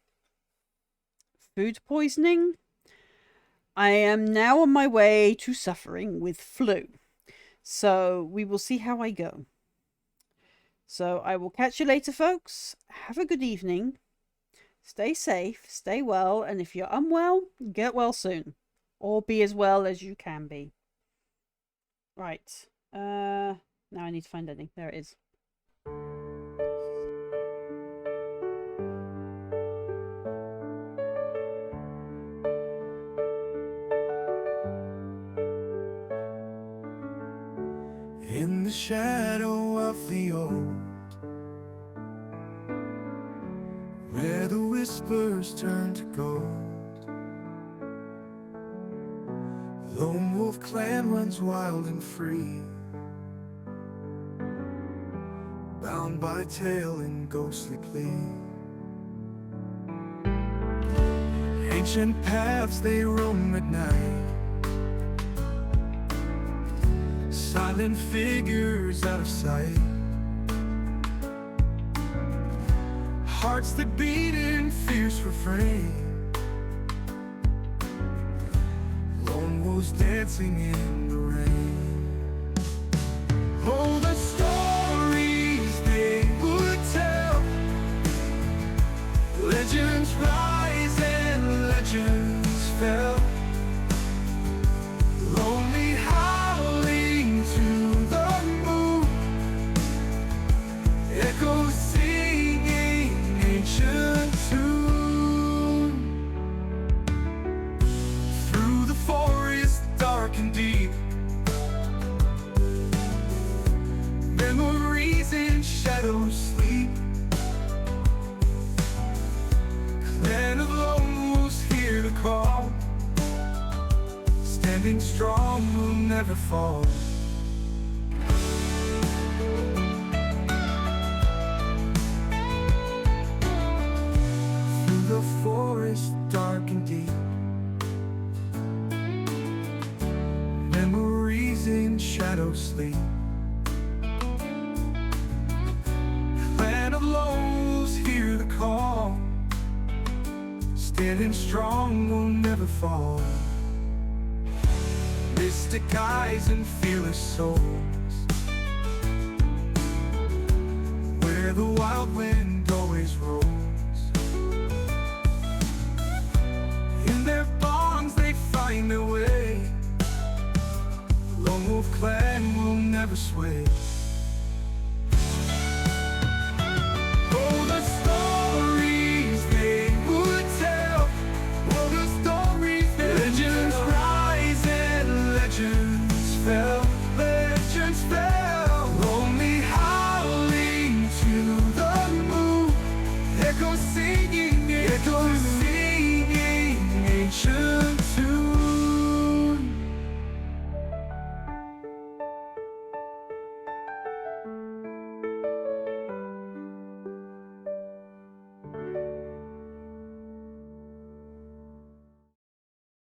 food poisoning, I am now on my way to suffering with flu. So we will see how I go. So I will catch you later, folks. Have a good evening. Stay safe, stay well, and if you're unwell, get well soon. Or be as well as you can be. Right. Now I need to find anything. There it is. In the shadow of the old, where the whispers turn to gold, Lone Wolf Clan runs wild and free, bound by tale and ghostly plea. Ancient paths they roam at night, silent figures out of sight, hearts that beat in fierce refrain, lone wolves dancing in the rain. Oh, the stories they would tell, legends rise and legends fell, lonely howling to the moon, echoes singing ancient tune. Through the forest dark and deep, memories in shadows sleep. Clan of lone wolves hear the call, standing strong will never fall. Through the forest dark and deep, memories in shadows sleep. Clan of lone wolves hear the call, standing strong will never fall. Mystic eyes and fearless souls, where the wild wind always rolls. In their bonds they find their way, Lone Wolf Clan will never sway.